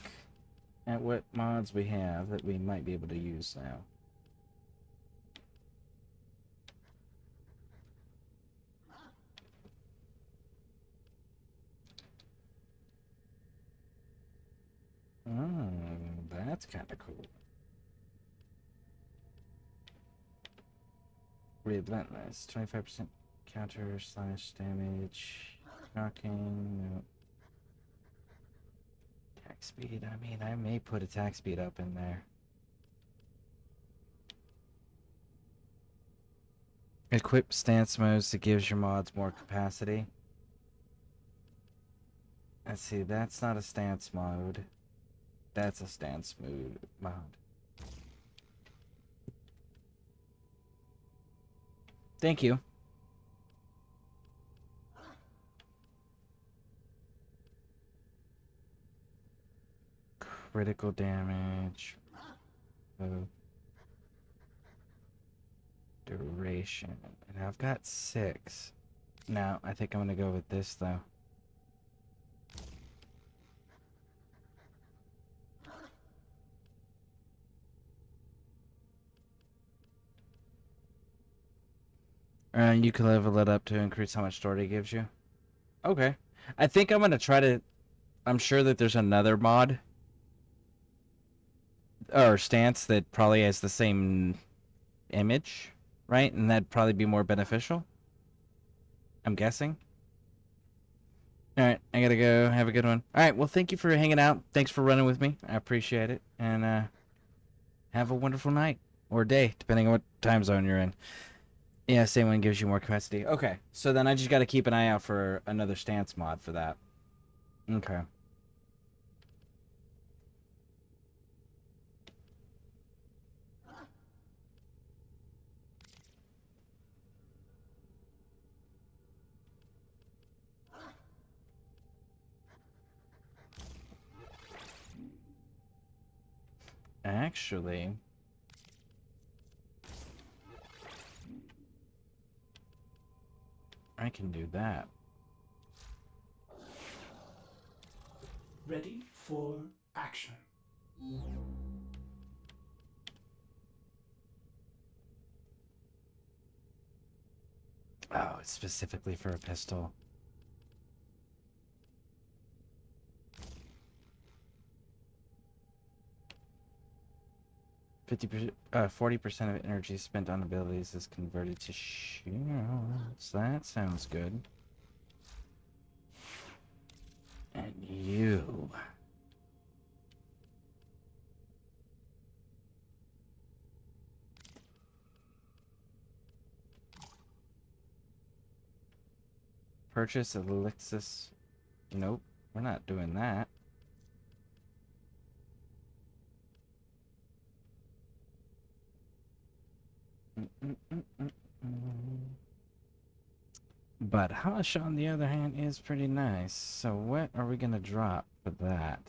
at what mods we have that we might be able to use now. Oh, that's kind of cool. Relentless, 25% counter / damage, shocking. No. Attack speed. I mean, I may put attack speed up in there. Equip stance modes that gives your mods more capacity. Let's see, that's not a stance mode. That's a stance mod. Thank you. Critical damage. Duration. And I've got 6. No, I think I'm gonna go with this though. You can level it up to increase how much story it gives you. Okay. I think I'm gonna try to... I'm sure that there's another mod or stance that probably has the same image, right? And that'd probably be more beneficial, I'm guessing. Alright, I gotta go. Have a good one. Alright, well, thank you for hanging out. Thanks for running with me. I appreciate it. And have a wonderful night. Or day, depending on what time zone you're in. Yeah, same one gives you more capacity. Okay, so then I just gotta keep an eye out for another stance mod for that. Okay. Actually, I can do that. Ready for action. Oh, it's specifically for a pistol. %, 40% of energy spent on abilities is converted to shields. That sounds good. And you. Purchase Elixis. Nope, we're not doing that. But Hush, on the other hand, is pretty nice. So what are we gonna drop for that?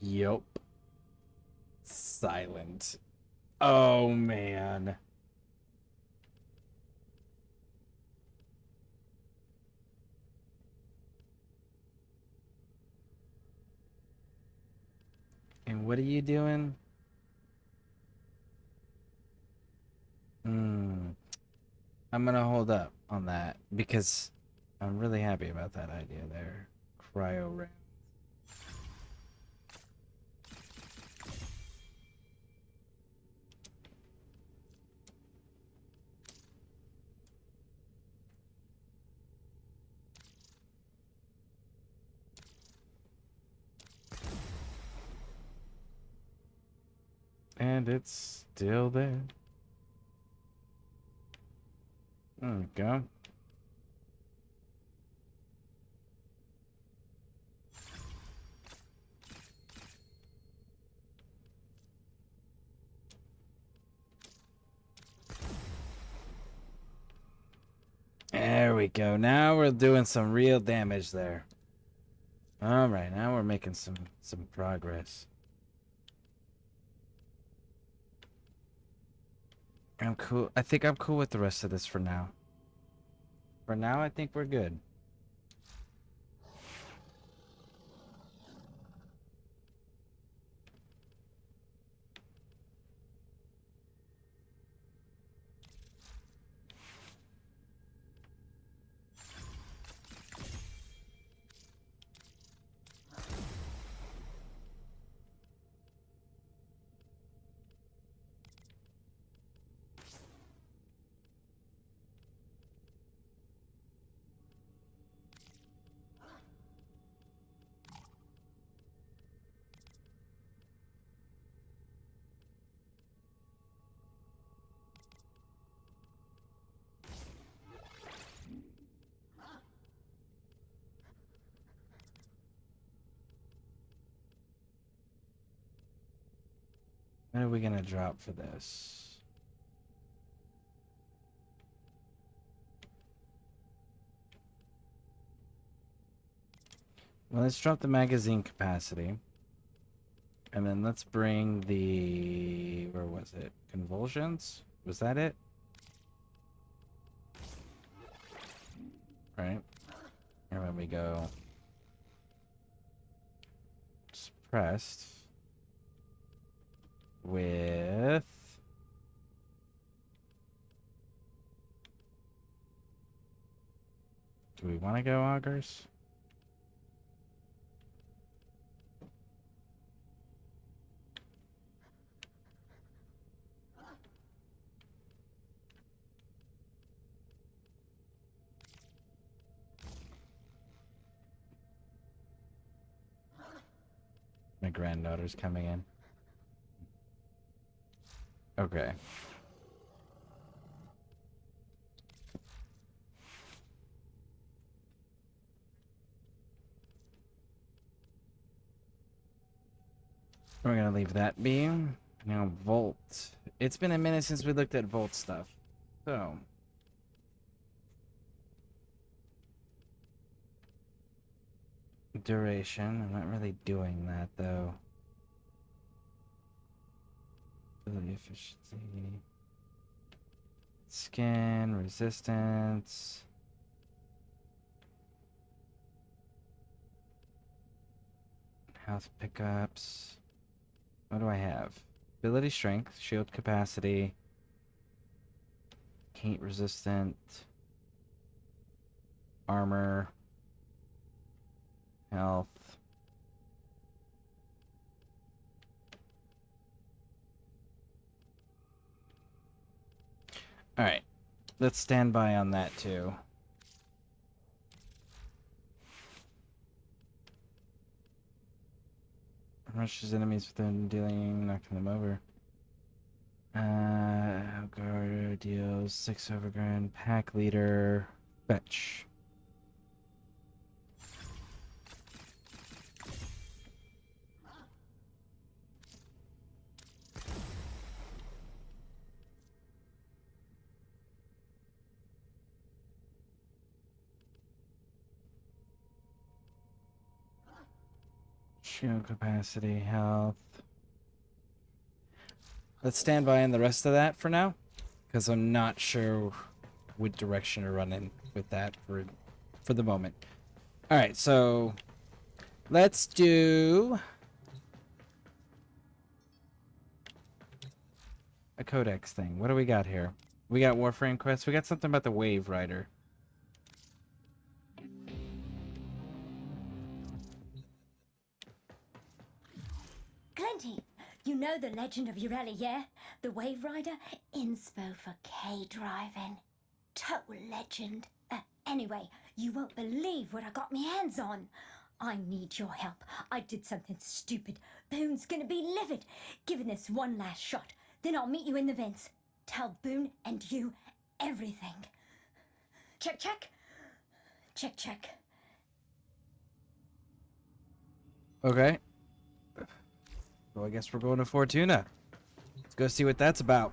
Yup. Silent. Oh, man. And what are you doing? I'm gonna hold up on that because I'm really happy about that idea there. Cryo round. And it's still there. There we go. There we go. Now we're doing some real damage there. All right, now we're making some progress. I'm cool. I think I'm cool with the rest of this for now. For now, I think we're good. What are we gonna drop for this? Well, let's drop the magazine capacity. And then let's bring the... where was it? Convulsions? Was that it? Right. And then we go... suppressed. With... do we want to go augers? My granddaughter's coming in. Okay. We're gonna leave that be. Now, Volt. It's been a minute since we looked at Volt stuff. So. Duration. I'm not really doing that, though. Ability efficiency. Skin, resistance. Health pickups. What do I have? Ability strength, shield capacity, heat resistant, armor, health. Alright, let's stand by on that too. Rushes enemies within dealing, knocking them over. Guard deals 6 overground, pack leader, fetch. Shield capacity, health. Let's stand by on the rest of that for now, because I'm not sure what direction to run in with that for the moment. All right, so let's do a codex thing. What do we got here? We got Warframe quest. We got something about the Wave Rider. Glenty, you know the legend of Ureli, yeah? The Wave Rider? Inspo for K-driving. Total legend. Anyway, you won't believe what I got my hands on. I need your help. I did something stupid. Boone's gonna be livid. Give this one last shot. Then I'll meet you in the vents. Tell Boone and you everything. Check, check. Check, check. Okay. Well, I guess we're going to Fortuna. Let's go see what that's about.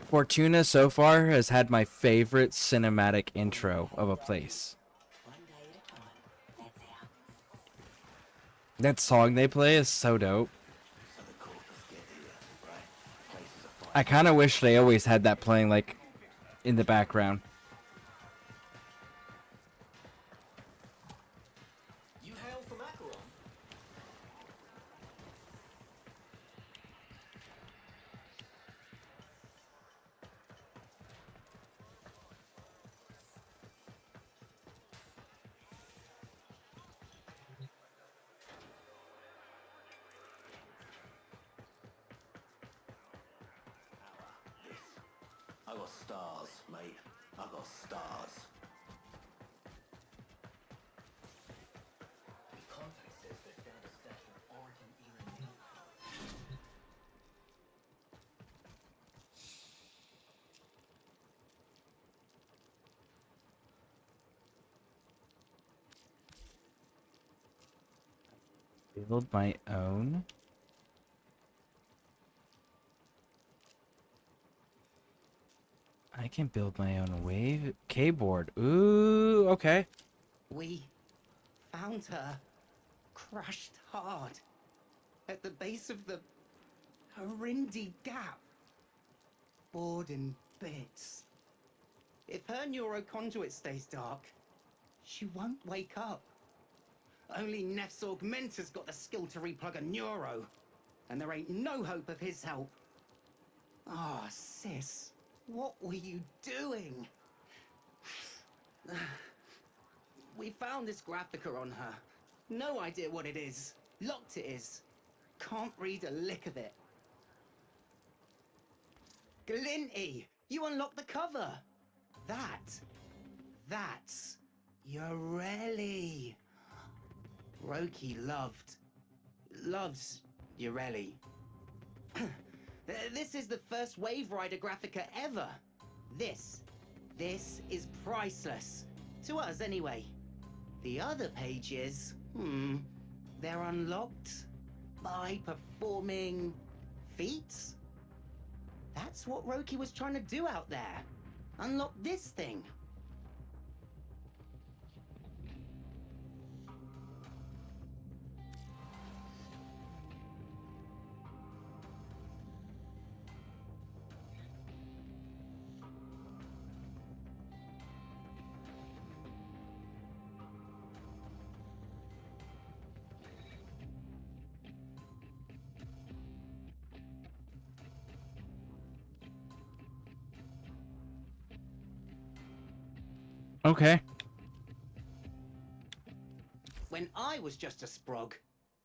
Fortuna so far has had my favorite cinematic intro of a place. That song they play is so dope. I kind of wish they always had that playing, like, in the background. You hail from Acheron? I got stars, mate. I got stars. The contact says they found a stash of Oregon Erin. Build my own. I can build my own wave keyboard. Ooh, okay. We found her crushed hard at the base of the Horindi Gap, bored in bits. If her neuroconduit stays dark, she won't wake up. Only Nef's Augmentor's got the skill to replug a neuro, and there ain't no hope of his help. Ah, sis. What were you doing? We found this graphica on her. No idea what it is. Locked it is. can't read a lick of it. Glinty, you unlocked the cover. That's Yoreli. Roki loves Yoreli. This is the first Wave Rider Graphica ever. This is priceless. To us, anyway. The other pages, they're unlocked by performing feats? That's what Roki was trying to do out there. Unlock this thing. Okay. When I was just a sprog,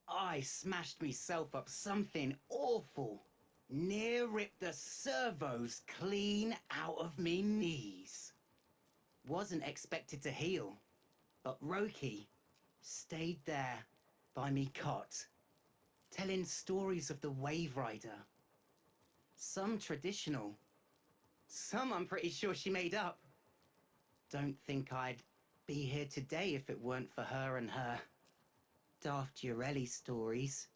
I smashed myself up something awful. Near ripped the servos clean out of me knees. Wasn't expected to heal, but Roki stayed there by me cot, telling stories of the Wave Rider. Some traditional, some I'm pretty sure she made up. Don't think I'd be here today if it weren't for her and her daft Yoreli stories.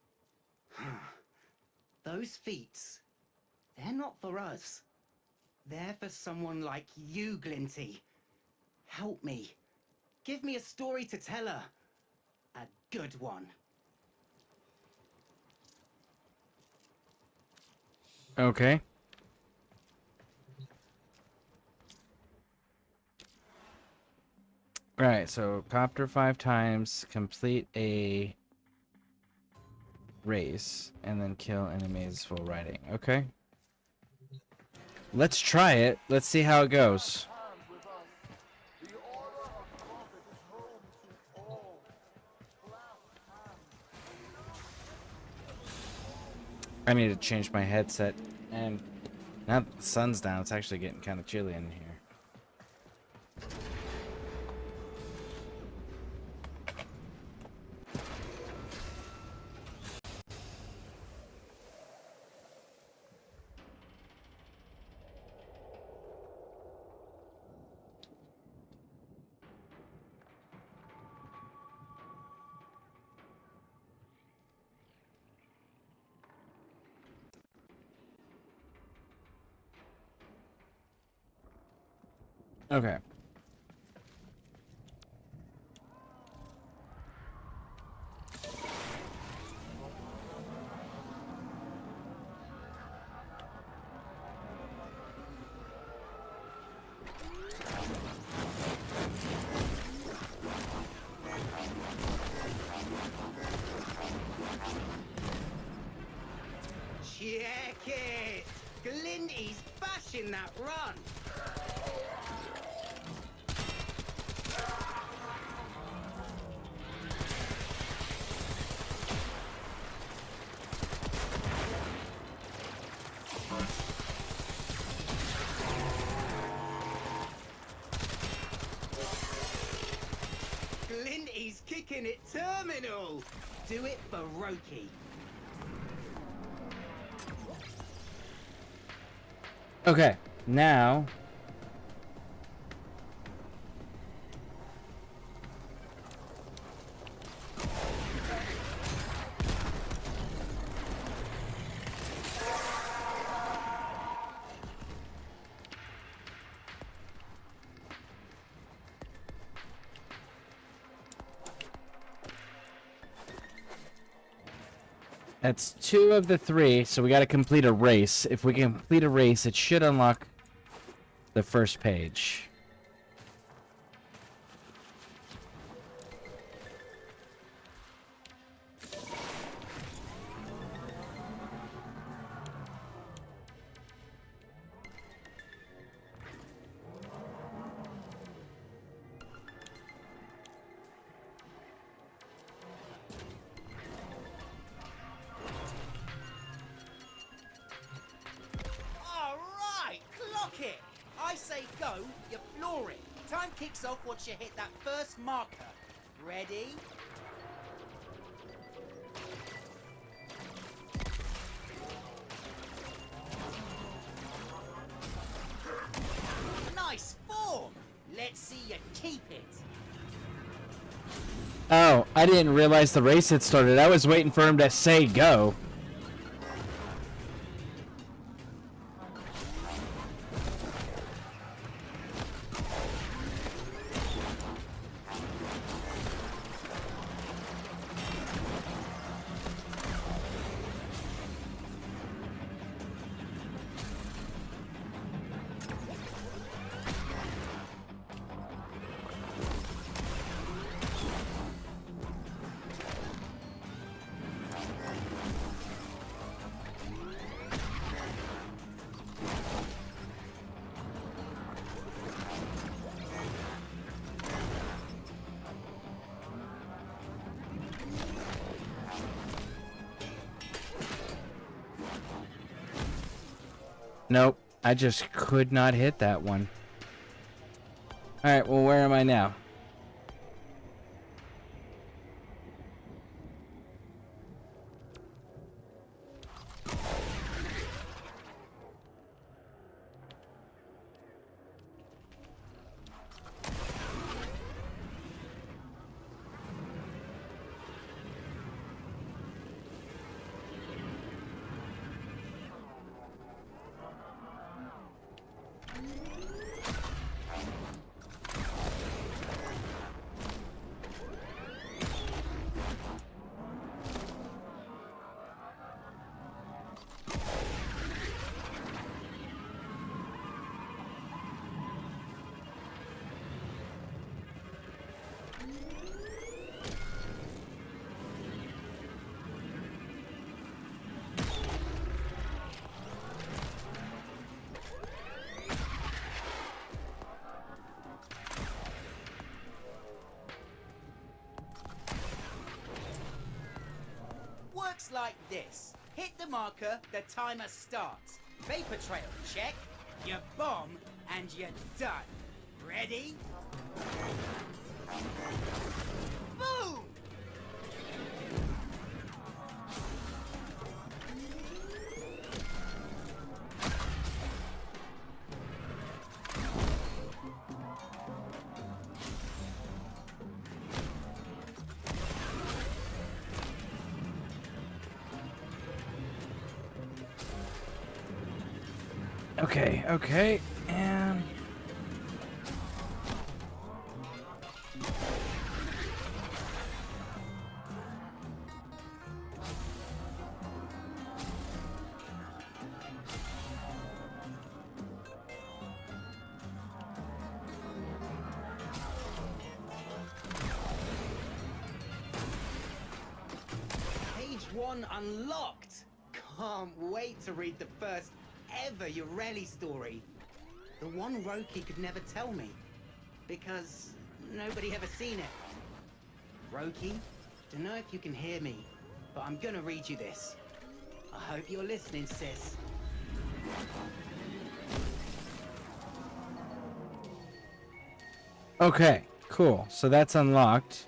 Those feats, they're not for us. They're for someone like you, Glinty. Help me. Give me a story to tell her. A good one. Okay. Alright, so copter 5 times, complete a race, and then kill enemies while riding. Okay. Let's try it. Let's see how it goes. I need to change my headset, and now that the sun's down, it's actually getting kind of chilly in here. Okay. Check it! Glinty's bashing that run! Glinty's kicking it terminal! Do it for Roki. Okay, now that's 2 of the 3, so we got to complete a race. If we can complete a race, it should unlock the first page. it. I say go, you floor it. Time kicks off once you hit that first marker. Ready? Nice form. Let's see you keep it. Oh, I didn't realize the race had started. I was waiting for him to say go. Nope, I just could not hit that one. Alright, well, where am I now? Works like this. Hit the marker, the timer starts. Vapor trail, check. You bomb, and you're done. Ready? Boom! Okay, and... Page 1 unlocked! Can't wait to read the first ever Ureli story. The one Roki could never tell me, because nobody ever seen it. Roki, don't know if you can hear me, but I'm gonna read you this. I hope you're listening, sis. Okay, cool. So that's unlocked.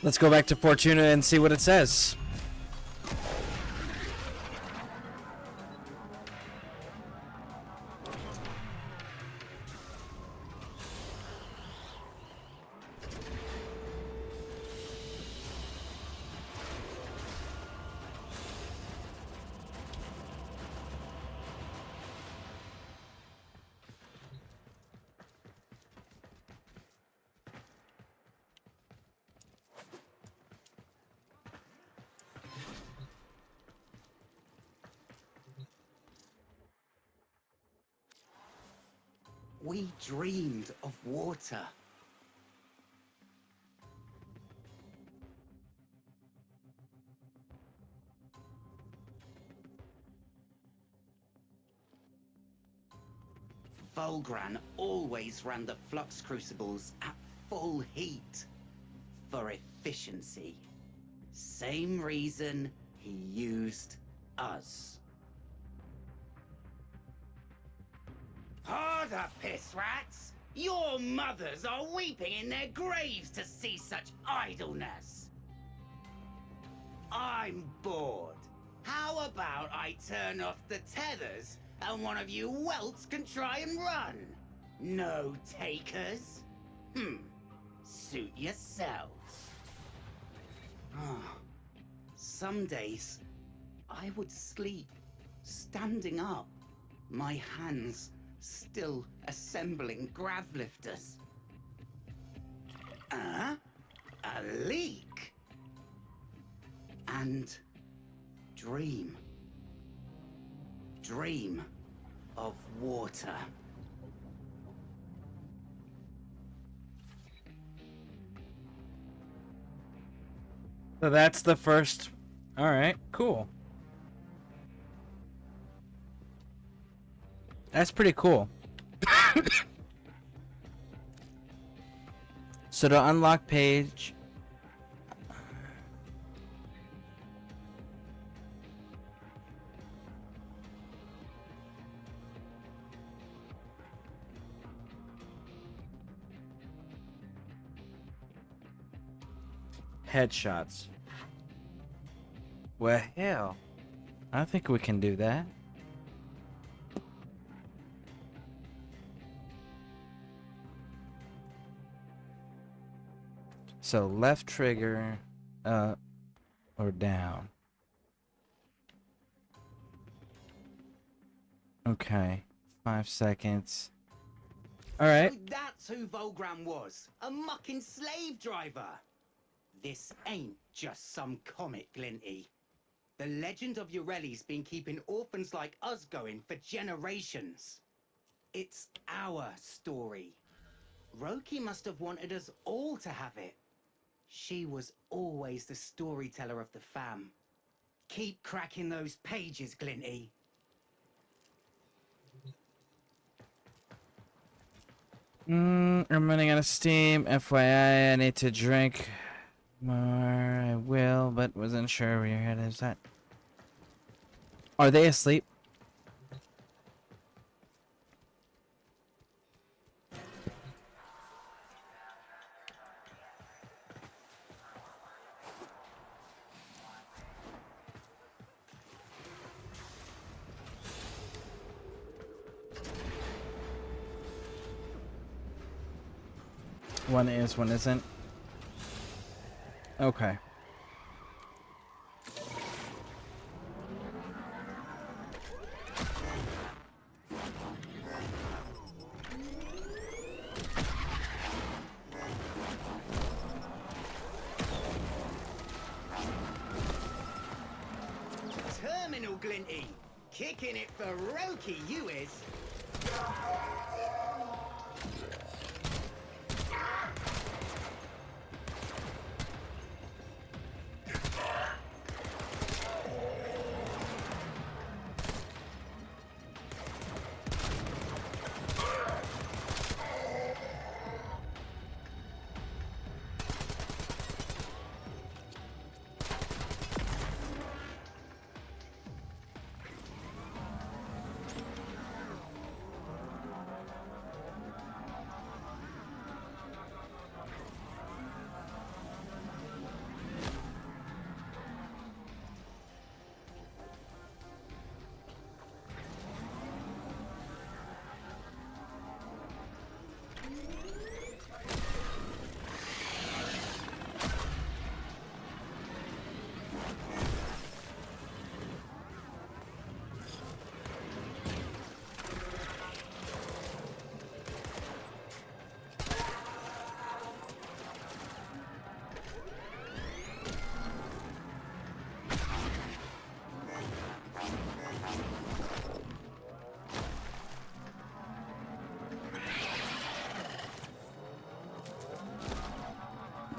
Let's go back to Fortuna and see what it says. We dreamed of water. Volgran always ran the flux crucibles at full heat. For efficiency. Same reason he used us. the piss rats! Your mothers are weeping in their graves to see such idleness. I'm bored. How about I turn off the tethers and one of you welts can try and run? No takers? Suit yourselves. Some days, I would sleep standing up, my hands still assembling grav lifters. A leak. And dream of water. So that's the first. All right, cool. That's pretty cool. So to unlock page. Headshots. Well, hell, I think we can do that. So left trigger, up or down. Okay, 5 seconds. All right. So that's who Volgram was, a mucking slave driver. This ain't just some comic, Glinty. The legend of Ureli's been keeping orphans like us going for generations. It's our story. Roki must have wanted us all to have it. She was always the storyteller of the fam. Keep cracking those pages, Glinty. I'm running out of steam. FYI, I need to drink more. I will, but wasn't sure where your head is at. Are they asleep? One is, one isn't. Okay. Terminal, Glinty. Kicking it for Roki, you is.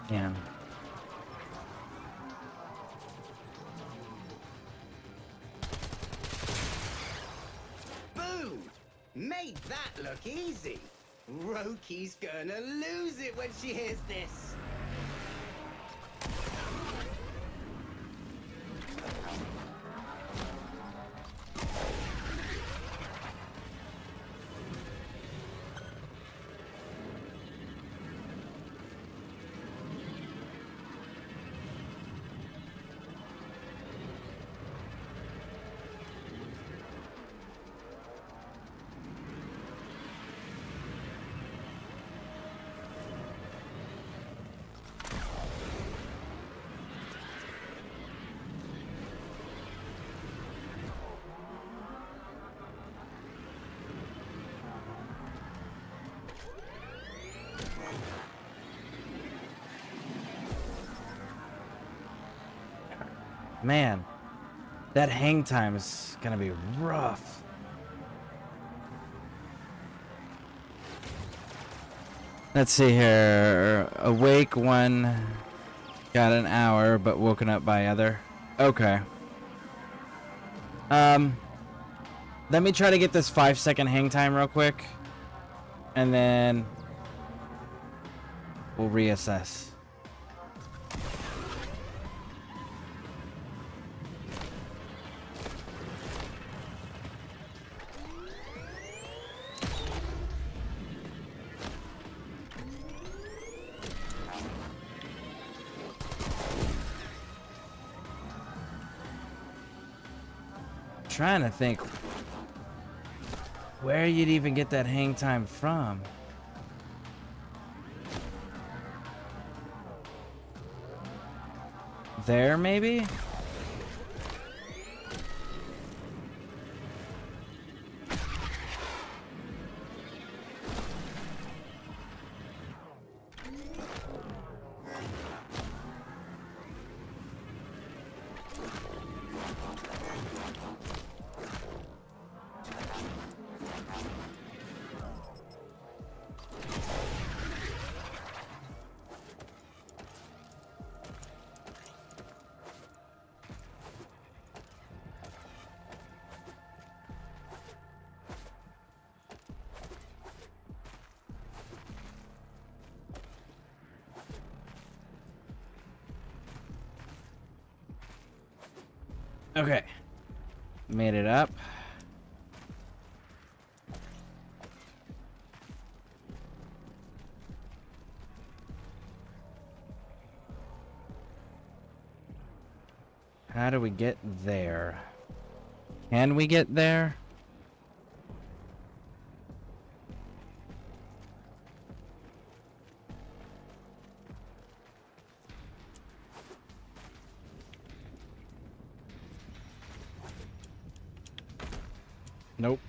Yeah. Boom! Made that look easy. Roki's gonna lose it when she hears this. Man, that hang time is gonna be rough. Let's see here. Awake one, got an hour, but woken up by other. Okay. Let me try to get this 5-second hang time real quick, and then we'll reassess. Trying to think where you'd even get that hang time from. There, maybe? Okay. Made it up. How do we get there? Can we get there? Nope.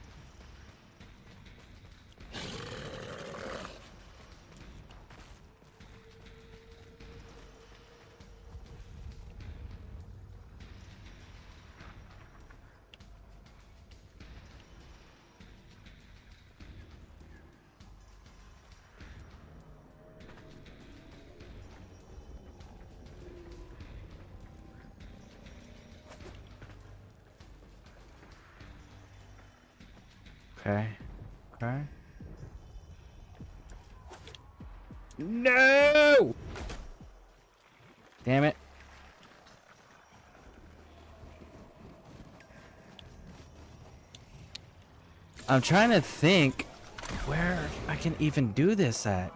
Okay. Okay. No! Damn it. I'm trying to think where I can even do this at.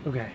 Okay.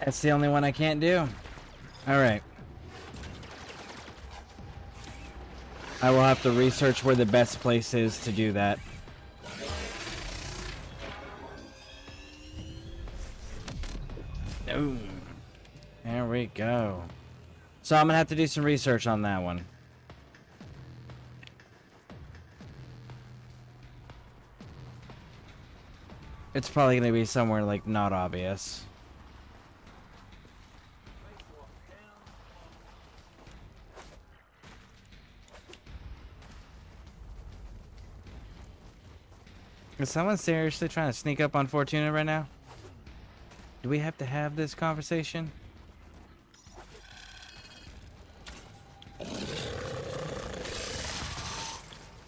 That's the only one I can't do. Alright. I will have to research where the best place is to do that. Boom. There we go. So I'm gonna have to do some research on that one. It's probably gonna be somewhere like not obvious. Is someone seriously trying to sneak up on Fortuna right now? Do we have to have this conversation?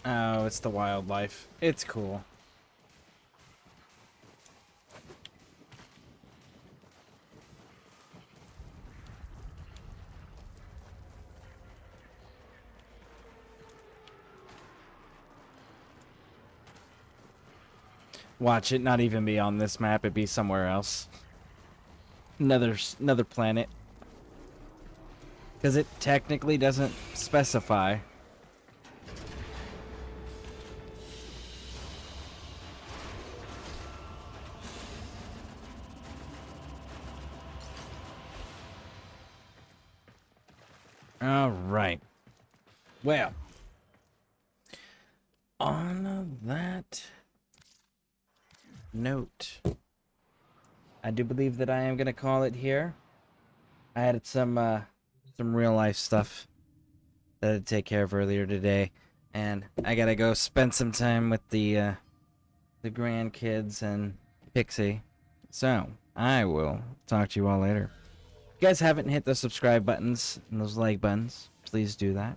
Oh, it's the wildlife. It's cool. Watch it not even be on this map, it be somewhere else. Another planet. Because it technically doesn't specify. All right. Well, on that note, I do believe that I am gonna call it here. I had some real life stuff that I had to take care of earlier today, and I gotta go spend some time with the grandkids and Pixie. So I will talk to you all later. If you guys haven't hit the subscribe buttons and those like buttons, please do that.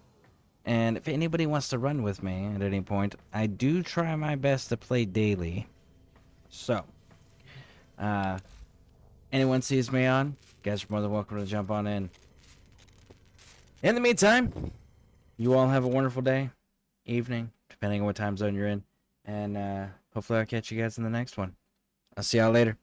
And if anybody wants to run with me at any point, I do try my best to play daily. So, anyone sees me on, you guys are more than welcome to jump on in. In the meantime, you all have a wonderful day, evening, depending on what time zone you're in. And hopefully I'll catch you guys in the next one. I'll see y'all later.